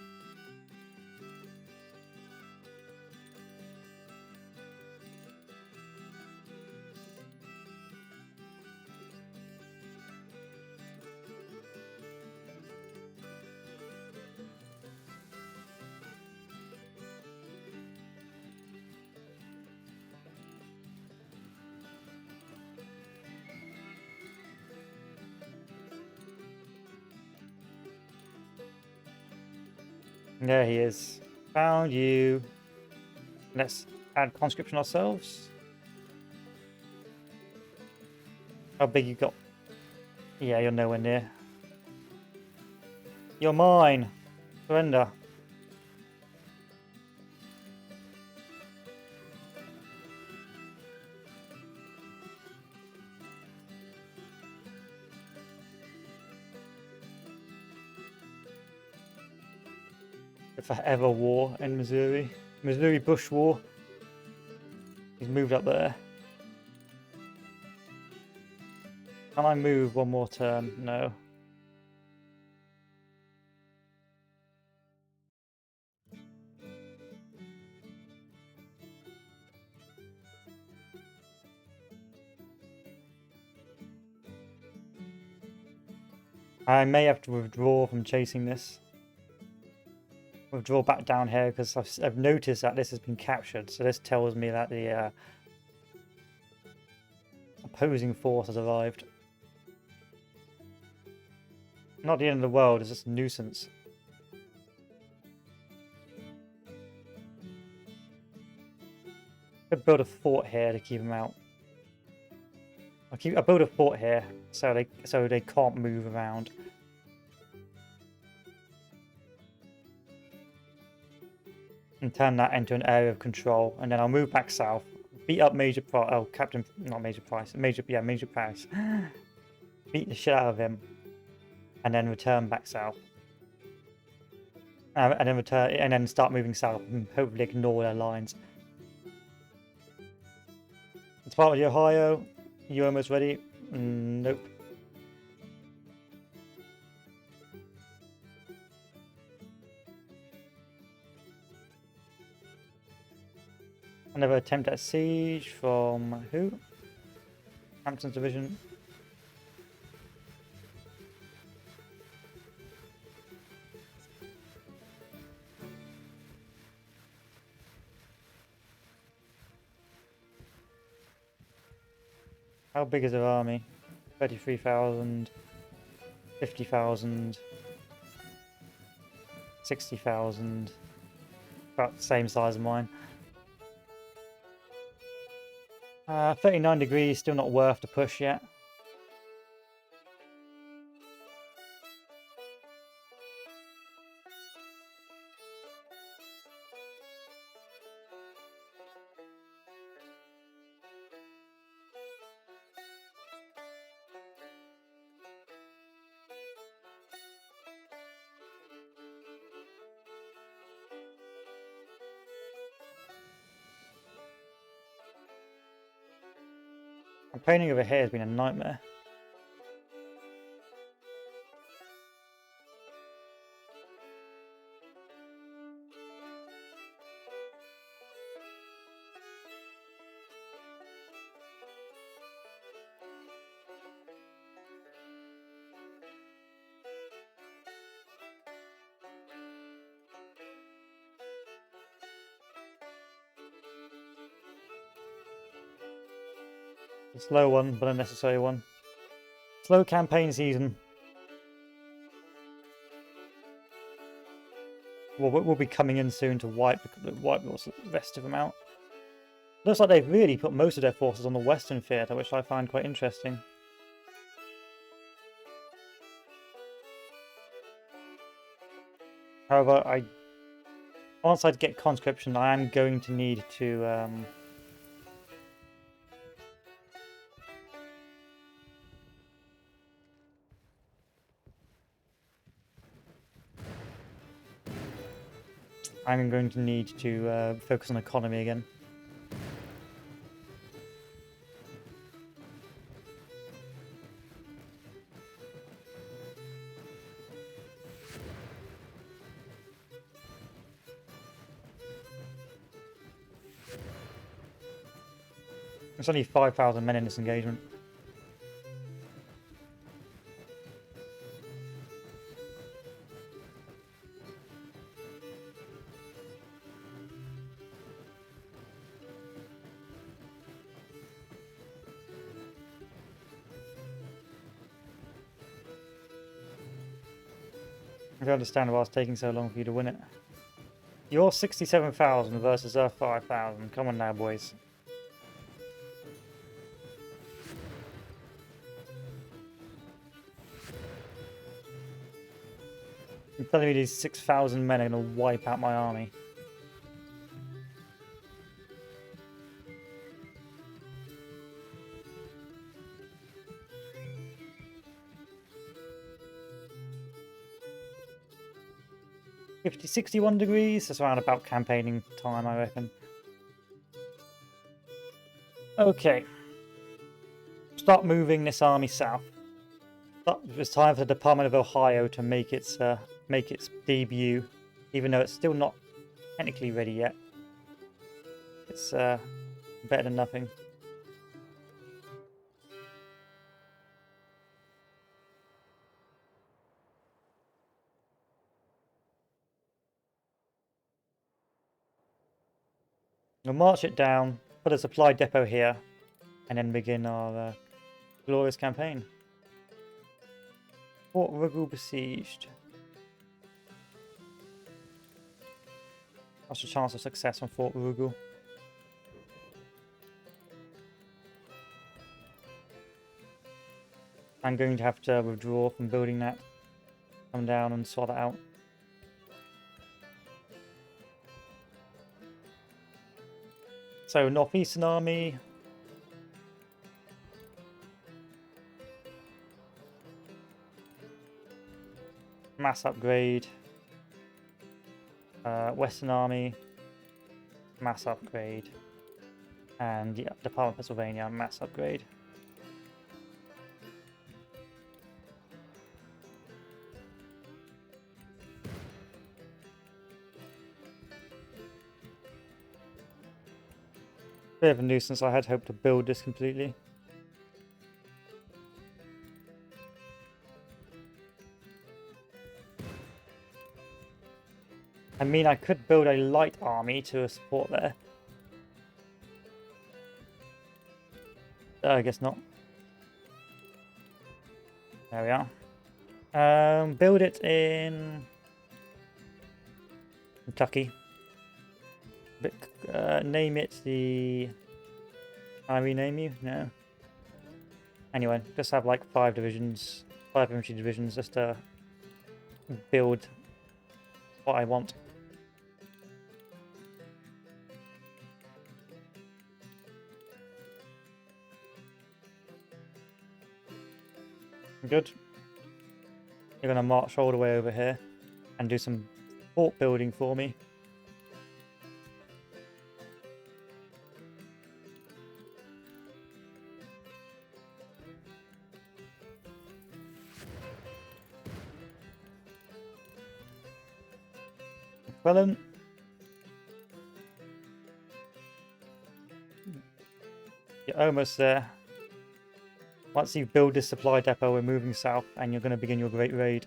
There he is. Found you. Let's add conscription ourselves. How big you got? Yeah, you're nowhere near. You're mine. Surrender. The forever war in Missouri. Missouri Bush War. He's moved up there. Can I move one more turn? No. I may have to withdraw from chasing this. Withdraw back down here because I've noticed that this has been captured. So this tells me that the opposing force has arrived. Not the end of the world, it's just a nuisance. Could build a fort here to keep them out. I'll build a fort here so they can't move around. And turn that into an area of control, and then I'll move back south, beat up Major Price. Oh, Captain, not Major Price. Major Price. Beat the shit out of him, and then return back south. And then start moving south, and hopefully ignore their lines. Department of Ohio, you almost ready? Nope. Another attempt at siege from who? Hampton's division. How big is their army? 33,000, 50,000, 60,000. About the same size as mine. 39 degrees, still not worth the push yet. Campaigning over here has been a nightmare. A slow one, but a necessary one. Slow campaign season. We'll be coming in soon to wipe the rest of them out. Looks like they've really put most of their forces on the Western Theatre, which I find quite interesting. However, once I get conscription, I am going to need to focus on economy again. There's only 5,000 men in this engagement. I don't understand why it's taking so long for you to win it. You're 67,000 versus 5,000. Come on now, boys. You're telling me these 6,000 men are going to wipe out my army? $50, 61 degrees. That's around about campaigning time, I reckon. Okay. Start moving this army south. It's time for the Department of Ohio to make its debut, even though it's still not technically ready yet. It's better than nothing. We'll march it down, put a supply depot here, and then begin our glorious campaign. Fort Ruggles besieged. What's the chance of success on Fort Ruggles? I'm going to have to withdraw from building that. Come down and sort it out. So, Northeastern Army. Mass upgrade. Western Army. Mass upgrade. And yeah, Department of Pennsylvania, mass upgrade. Bit of a nuisance. I had hoped to build this completely. I mean, I could build a light army to support there. I guess not. There we are. Build it in Kentucky. But, name it the... Can I rename you? No. Anyway, just have like 5 divisions, 5 infantry divisions, just to build what I want. Good. You're going to march all the way over here and do some fort building for me. Mclellan. You're almost there. Once you build this supply depot, we're moving south and you're going to begin your great raid.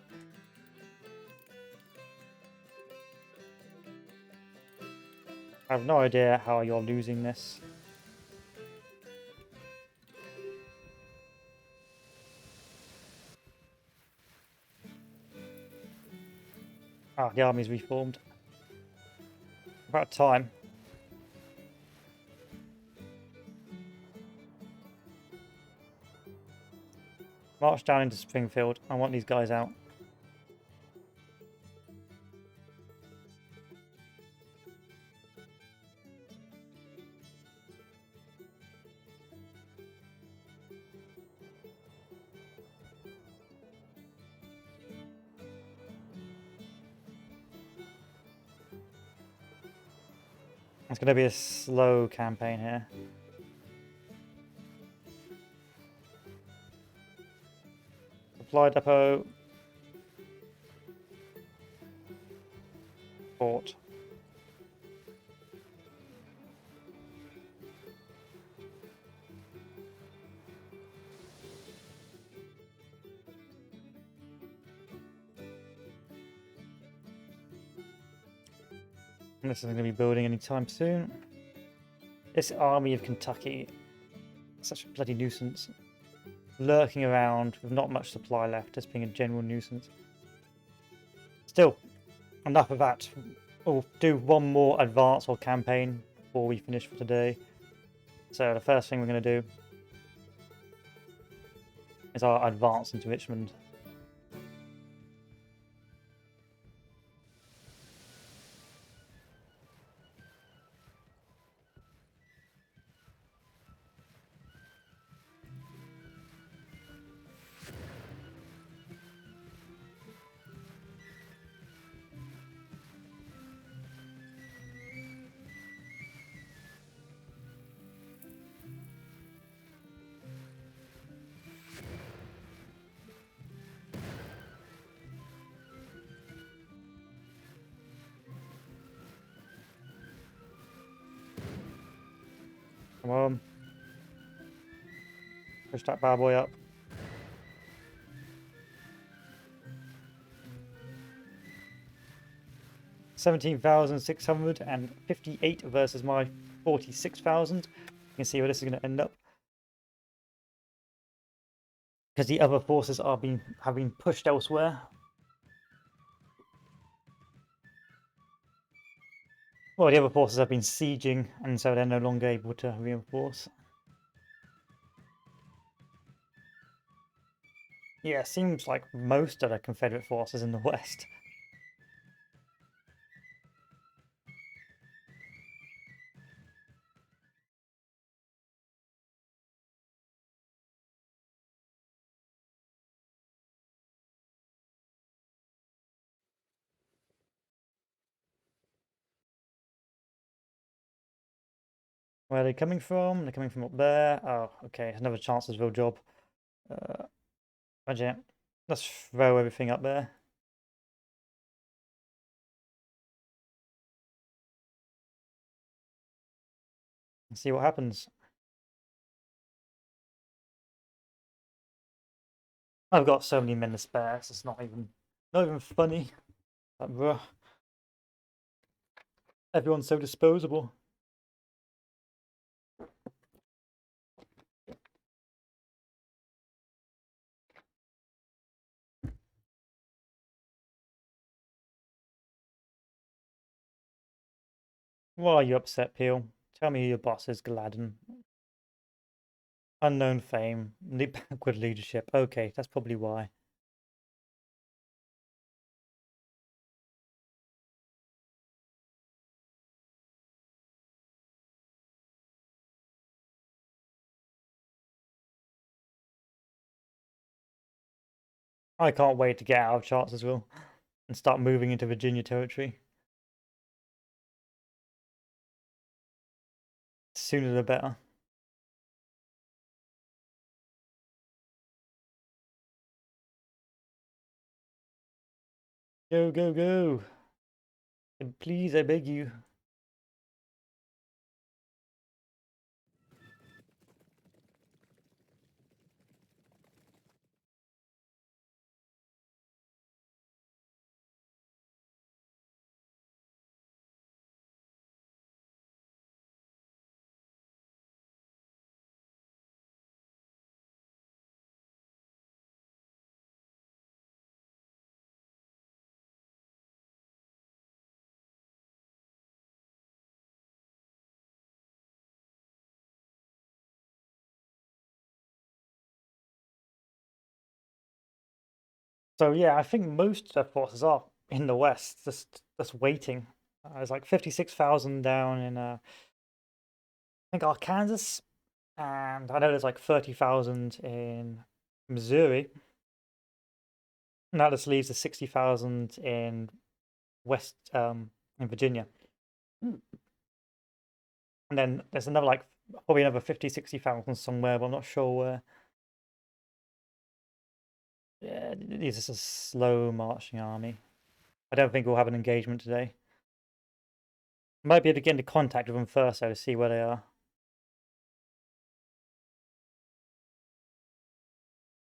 I have no idea how you're losing this. Ah, the army's reformed. About time. March down into Springfield. I want these guys out. It's going to be a slow campaign here. Supply depot. Fort. And this isn't going to be building anytime soon. This army of Kentucky, such a bloody nuisance. Lurking around with not much supply left, just being a general nuisance. Still, enough of that. We'll do one more advance or campaign before we finish for today. So the first thing we're going to do is our advance into Richmond. Come on. Push that bad boy up. $17,658 versus my 46,000. You can see where this is going to end up. Because the other forces have been pushed elsewhere. Well, the other forces have been sieging, and so they're no longer able to reinforce. Yeah, it seems like most of the Confederate forces in the west. Where are they coming from? They're coming from up there. Oh, okay, another Chancellorsville job. Imagine it. Let's throw everything up there. And see what happens. I've got so many men to spare, so it's not even funny. Like, bruh. Everyone's so disposable. Why are you upset, Peel? Tell me who your boss is, Gladden. Unknown fame. Backward leadership. Okay, that's probably why. I can't wait to get out of Chancellorsville and start moving into Virginia territory. Sooner the better. Go, go, go. And please, I beg you. So yeah, I think most of their forces are in the west, just waiting. There's like 56,000 down in I think Arkansas, and I know there's like 30,000 in Missouri. And that just leaves the 60,000 in West in Virginia. And then there's another, like, probably another 50, 60,000 somewhere, but I'm not sure where. Yeah, this is a slow marching army. I don't think we'll have an engagement today. Might be able to get into contact with them first, though, to see where they are.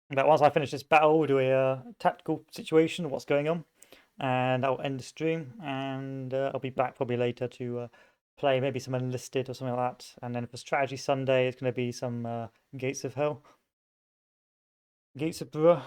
But once I finish this battle, we'll do a tactical situation of what's going on, and I'll end the stream, and I'll be back probably later to play maybe some Enlisted or something like that. And then for Strategy Sunday, it's going to be some Gates of Hell. Gates of Bruh.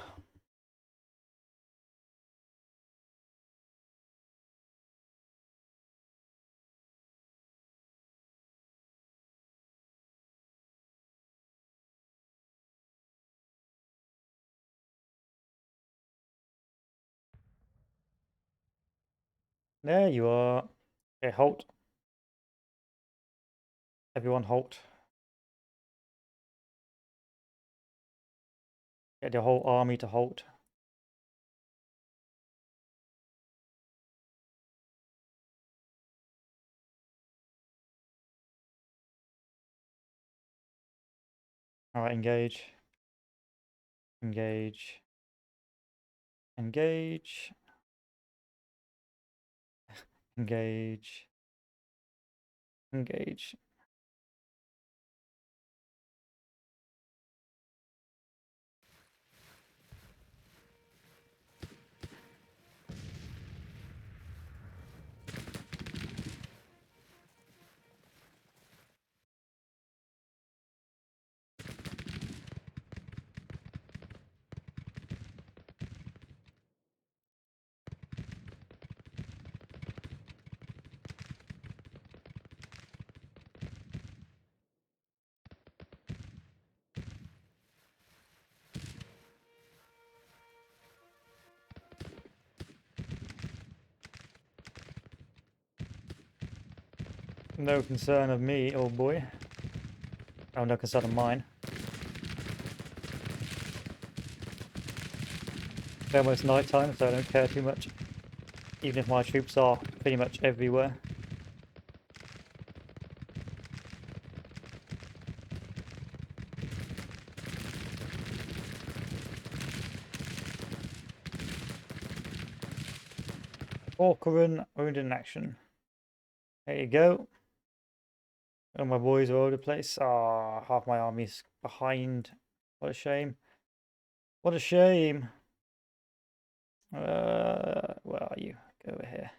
There you are. Okay, halt. Everyone halt. Get the whole army to halt. Alright, engage. Engage. Engage. Engage. Engage. No concern of me, old boy. Oh, no concern of mine. It's almost night time, so I don't care too much. Even if my troops are pretty much everywhere. Orcaran, wounded in action. There you go. Oh, my boys are all over the place. Ah, oh, half my army's behind. What a shame. What a shame. Where are you? Go over here.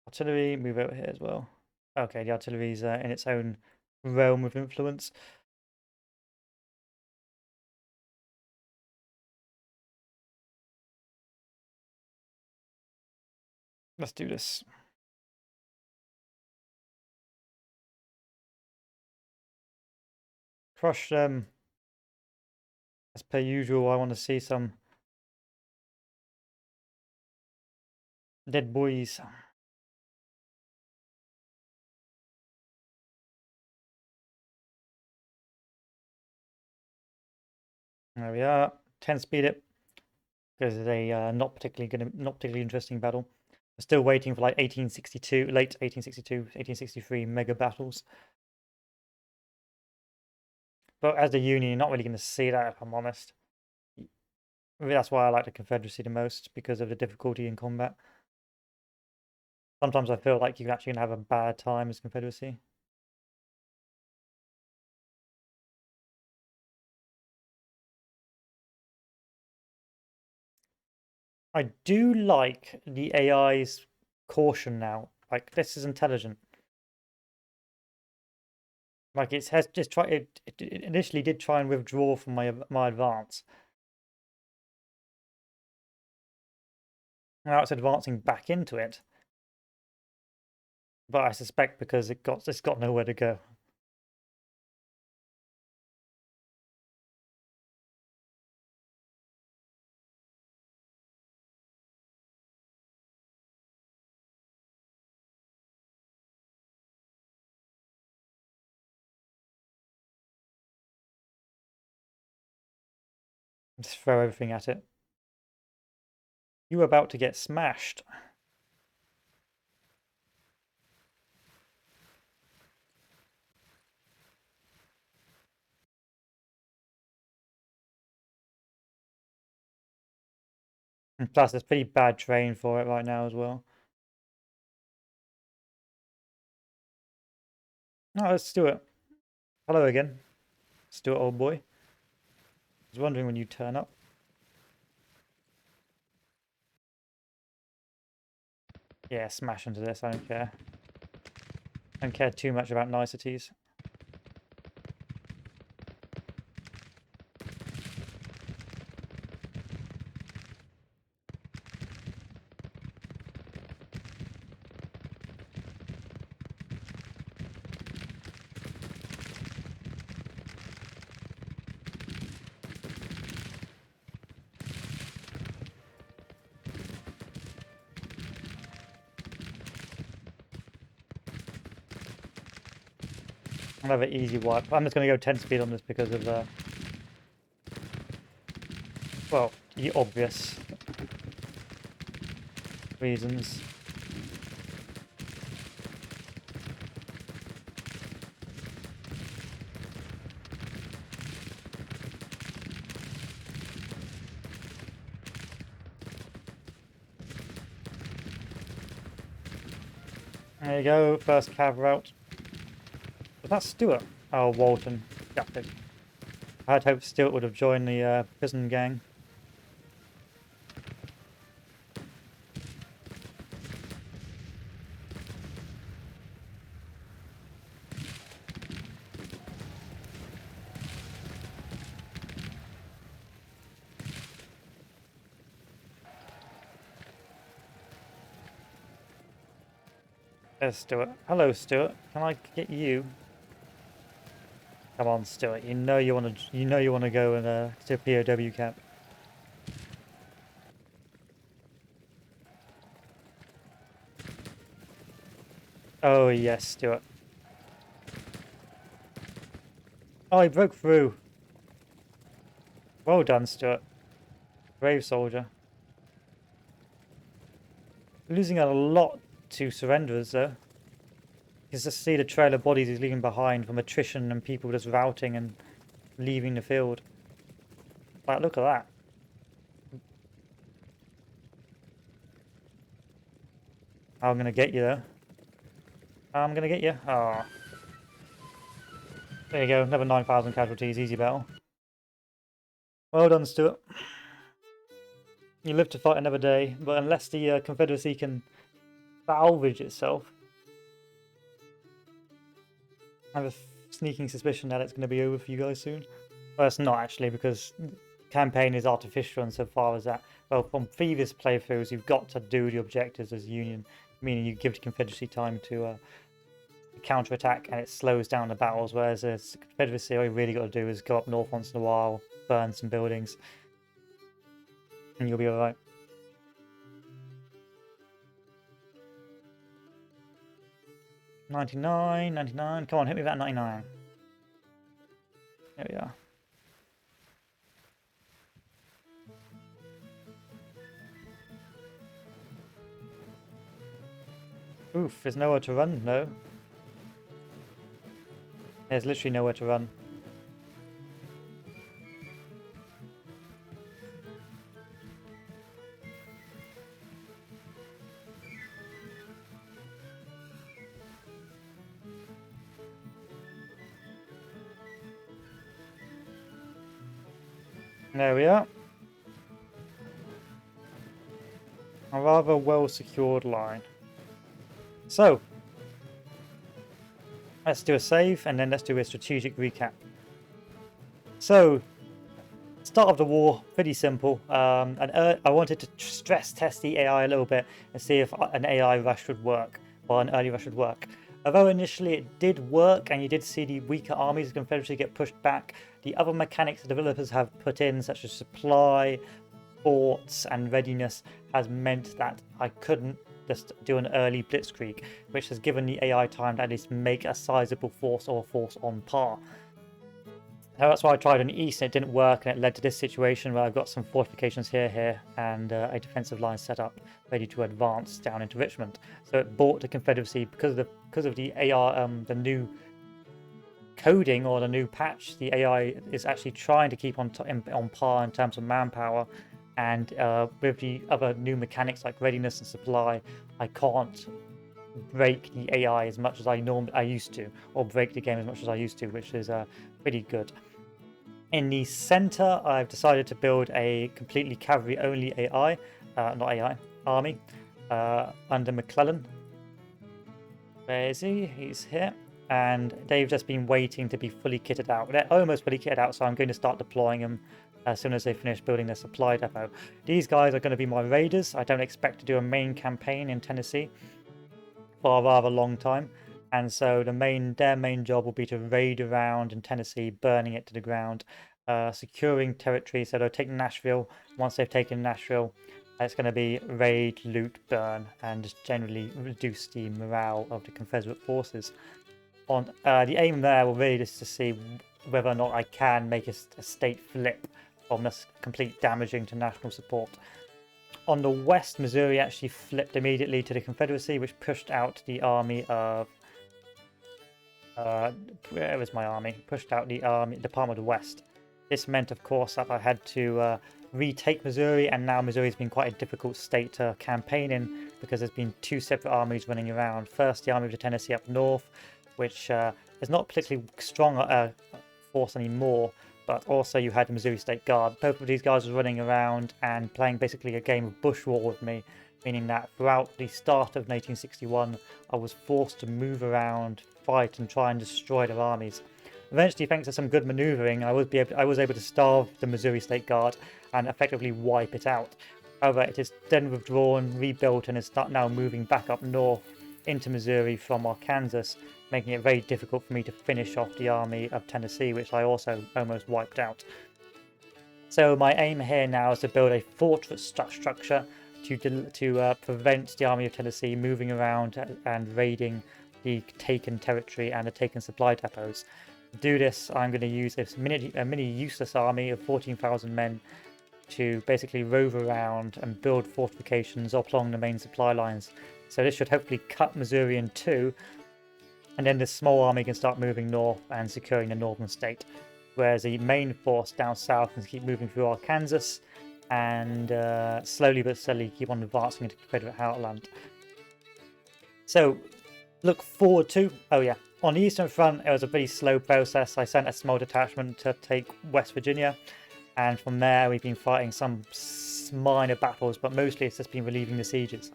Artillery, move over here as well. Okay, the artillery's in its own realm of influence. Let's do this. Crush them. As per usual, I want to see some dead boys. There we are. 10 speed it. Because it's a not particularly interesting battle. We're still waiting for like 1862, late 1862, 1863 mega battles. But as the Union, you're not really going to see that, if I'm honest. That's why I like the Confederacy the most, because of the difficulty in combat. Sometimes I feel like you're actually going to have a bad time as Confederacy. I do like the AI's caution now. Like, this is intelligent. Like, it has just tried. It initially did try and withdraw from my advance. Now it's advancing back into it. But I suspect because it's got nowhere to go. Just throw everything at it. You were about to get smashed. And plus, it's pretty bad terrain for it right now as well. No, let's do it. Hello again. Stuart, old boy. I was wondering when you turn up. Yeah, smash into this, I don't care. I don't care too much about niceties. I'll have an easy wipe. I'm just going to go 10 speed on this because of, well, the obvious reasons. There you go, first cav route. Was that Stuart? Oh, Walton. Gutted. I had hoped Stuart would have joined the prison gang. There's Stuart. Hello, Stuart. Can I get you? Come on, Stuart. You know you want to go and to POW camp. Oh yes, Stuart. Oh, he broke through. Well done, Stuart. Brave soldier. Losing a lot to surrenderers though. You can just see the trail of bodies he's leaving behind from attrition and people just routing and leaving the field. Like, look at that. I'm gonna get you though. I'm gonna get you. Ah. There you go, another 9,000 casualties, easy battle. Well done, Stuart. You live to fight another day, but unless the Confederacy can salvage itself, I have a sneaking suspicion that it's going to be over for you guys soon. Well, it's not actually, because campaign is artificial insofar as that, well, from previous playthroughs, you've got to do the objectives as Union, meaning you give the Confederacy time to counterattack and it slows down the battles, whereas as Confederacy, all you really got to do is go up north once in a while, burn some buildings, and you'll be alright. $99, $99, come on, hit me with that 99. There we are. Oof, there's nowhere to run, no. There's literally nowhere to run. There we are. A rather well secured line. So, let's do a save and then let's do a strategic recap. So, start of the war, pretty simple. I wanted to stress test the AI a little bit and see if an AI rush would work, or an early rush would work. Although initially it did work and you did see the weaker armies of the Confederacy get pushed back, the other mechanics the developers have put in, such as supply, forts and readiness, has meant that I couldn't just do an early blitzkrieg, which has given the AI time to at least make a sizable force or a force on par. So that's why I tried on east and it didn't work, and it led to this situation where I've got some fortifications here, and a defensive line set up, ready to advance down into Richmond. So it bought the Confederacy because of the AR, the new coding or the new patch. The AI is actually trying to keep on par in terms of manpower, and with the other new mechanics like readiness and supply, I can't break the AI as much as I used to, or break the game as much as I used to, which is pretty good. In the center, I've decided to build a completely cavalry-only AI, not AI, army, under Mclellan. Where is he? He's here. And they've just been waiting to be fully kitted out. They're almost fully kitted out, so I'm going to start deploying them as soon as they finish building their supply depot. These guys are going to be my raiders. I don't expect to do a main campaign in Tennessee for a rather long time. And so their main job will be to raid around in Tennessee, burning it to the ground, securing territory. So they'll take Nashville. Once they've taken Nashville, it's going to be raid, loot, burn, and just generally reduce the morale of the Confederate forces. On the aim there will really just to see whether or not I can make a state flip from this complete damaging to national support. On the west, Missouri actually flipped immediately to the Confederacy, which pushed out the army of where was my army? Pushed out the Department of the West. This meant, of course, that I had to retake Missouri, and now Missouri's been quite a difficult state to campaign in because there's been two separate armies running around. First, the Army of the Tennessee up north, which is not particularly strong force anymore, but also you had the Missouri State Guard. Both of these guys were running around and playing basically a game of bush war with me, meaning that throughout the start of 1861, I was forced to move around, fight, and try and destroy their armies. Eventually, thanks to some good maneuvering, I was able to starve the Missouri State Guard and effectively wipe it out. However, it is then withdrawn, rebuilt, and is now moving back up north into Missouri from Arkansas, making it very difficult for me to finish off the army of Tennessee, which I also almost wiped out. So my aim here now is to build a fortress structure to prevent the army of Tennessee moving around and raiding the taken territory and the taken supply depots. To do this, I'm going to use this mini useless army of 14,000 men to basically rove around and build fortifications along the main supply lines. So this should hopefully cut Missouri in two, and then this small army can start moving north and securing the northern state, whereas the main force down south can keep moving through Arkansas and slowly but steadily keep on advancing into Confederate heartland. So look forward to, on the Eastern Front it was a pretty slow process. I sent a small detachment to take West Virginia, and from there we've been fighting some minor battles, but mostly it's just been relieving the sieges.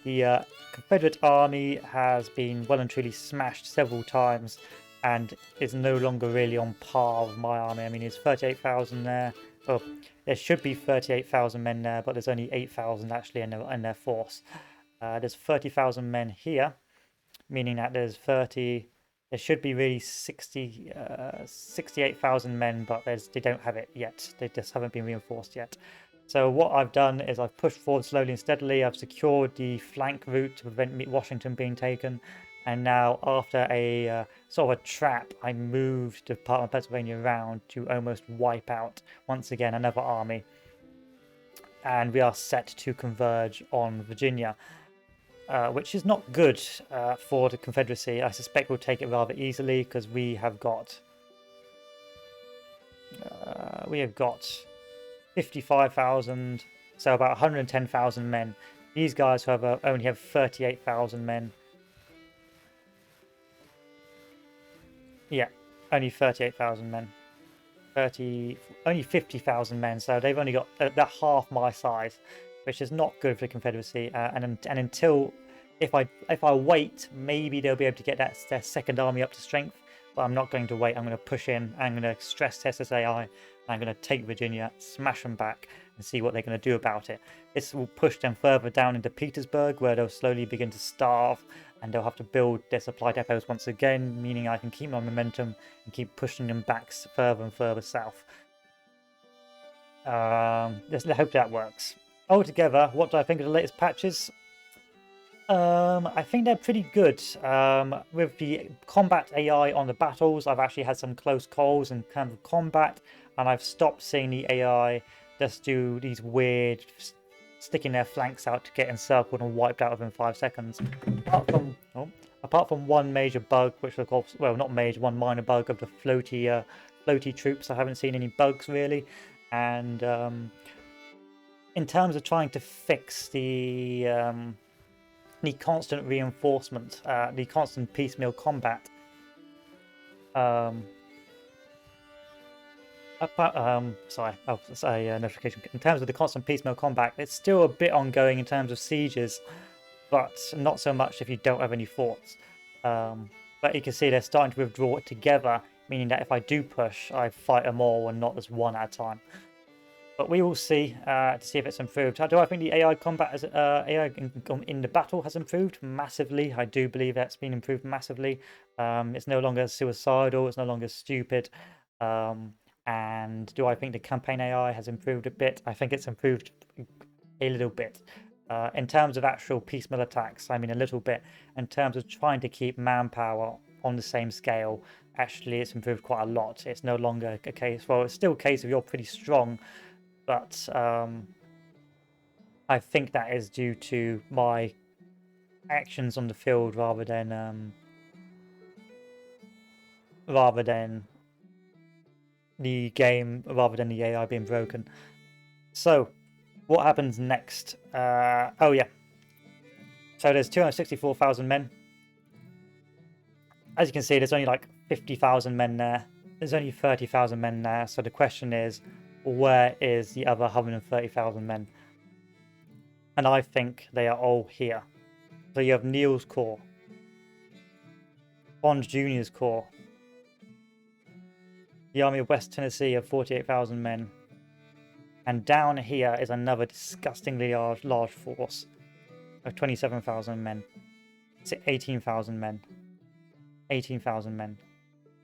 The Confederate army has been well and truly smashed several times and is no longer really on par with my army. I mean, there's 38,000 there. Well, there should be 38,000 men there, but there's only 8,000 actually in their force. There's 30,000 men here, meaning that there should be really 68,000 men, but they don't have it yet. They just haven't been reinforced yet. So what I've done is I've pushed forward slowly and steadily. I've secured the flank route to prevent Washington being taken. And now, after a sort of a trap, I moved the Department of Pennsylvania around to almost wipe out, once again, another army. And we are set to converge on Virginia, which is not good for the Confederacy. I suspect we'll take it rather easily because we have got 55,000, so about 110,000 men. These guys, however, only have 38,000 men. Yeah, only 38,000 men. Only 50,000 men, so they've only got that half my size, which is not good for the Confederacy. And until if I wait, maybe they'll be able to get their second army up to strength. But I'm not going to wait. I'm going to push in. I'm going to stress test this AI. I'm going to take Virginia, smash them back, and see what they're going to do about it. This will push them further down into Petersburg, where they'll slowly begin to starve, and they'll have to build their supply depots once again, meaning I can keep my momentum and keep pushing them back further and further south. Let's hope that works. Altogether, what do I think of the latest patches? I think they're pretty good. With the combat AI on the battles, I've actually had some close calls in terms of combat, and I've stopped seeing the AI just do these weird sticking their flanks out to get encircled and wiped out within 5 seconds. Apart from one major bug, which of course, well, not major, one minor bug of the floaty troops, I haven't seen any bugs really. And in terms of trying to fix the constant reinforcement, the constant piecemeal combat. Sorry, oh, that's a notification. In terms of the constant piecemeal combat, it's still a bit ongoing in terms of sieges, but not so much if you don't have any forts. But you can see they're starting to withdraw it together, meaning that if I do push, I fight them all and not just one at a time. But we will see to see if it's improved. Do I think the AI combat as AI in the battle has improved massively? I do believe that's been improved massively. It's no longer suicidal. It's no longer stupid. And do I think the campaign AI has improved a bit? I think it's improved a little bit. In terms of actual piecemeal attacks, I mean a little bit. In terms of trying to keep manpower on the same scale, actually it's improved quite a lot. It's no longer a case, well, it's still a case of you're pretty strong, but I think that is due to my actions on the field rather than the game, rather than the AI being broken. So, what happens next? Oh yeah. So there's 264,000 men. As you can see, there's only like 50,000 men there. There's only 30,000 men there. So the question is, where is the other 130,000 men? And I think they are all here. So you have Neil's Corps, Bond Jr.'s Corps, the Army of West Tennessee of 48,000 men. And down here is another disgustingly large force of 27,000 men. It's 18,000 men. 18,000 men.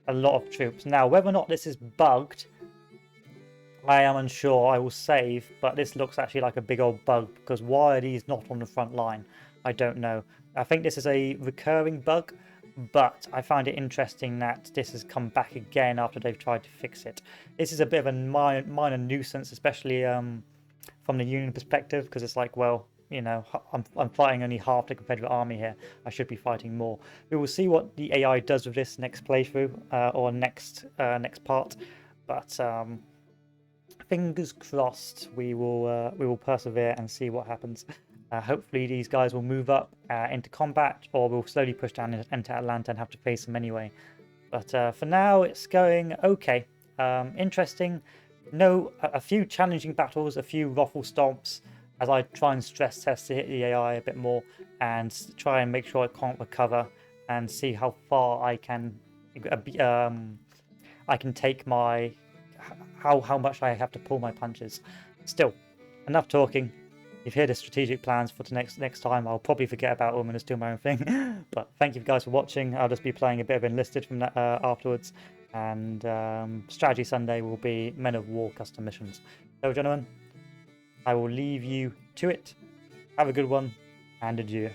A lot of troops. Now, whether or not this is bugged, I am unsure. I will save, but this looks actually like a big old bug, because why are these not on the front line? I don't know. I think this is a recurring bug, but I find it interesting that this has come back again after they've tried to fix it. This is a bit of a minor nuisance, especially from the Union perspective, because it's like, well, you know, I'm fighting only half the Confederate army here. I should be fighting more. We will see what the AI does with this next playthrough or next part, but fingers crossed we will persevere and see what happens. Hopefully these guys will move up into combat, or we'll slowly push down into Atlanta and have to face them anyway. But for now, it's going okay. Interesting. A few challenging battles, a few ruffle stomps, as I try and stress test to hit the AI a bit more and try and make sure I can't recover and see how far I can take my how much I have to pull my punches. Still, enough talking. You've heard the strategic plans for the next time. I'll probably forget about them and just do my own thing. But thank you guys for watching. I'll just be playing a bit of Enlisted from that afterwards. And Strategy Sunday will be Men of War custom missions. So gentlemen, I will leave you to it. Have a good one, and adieu.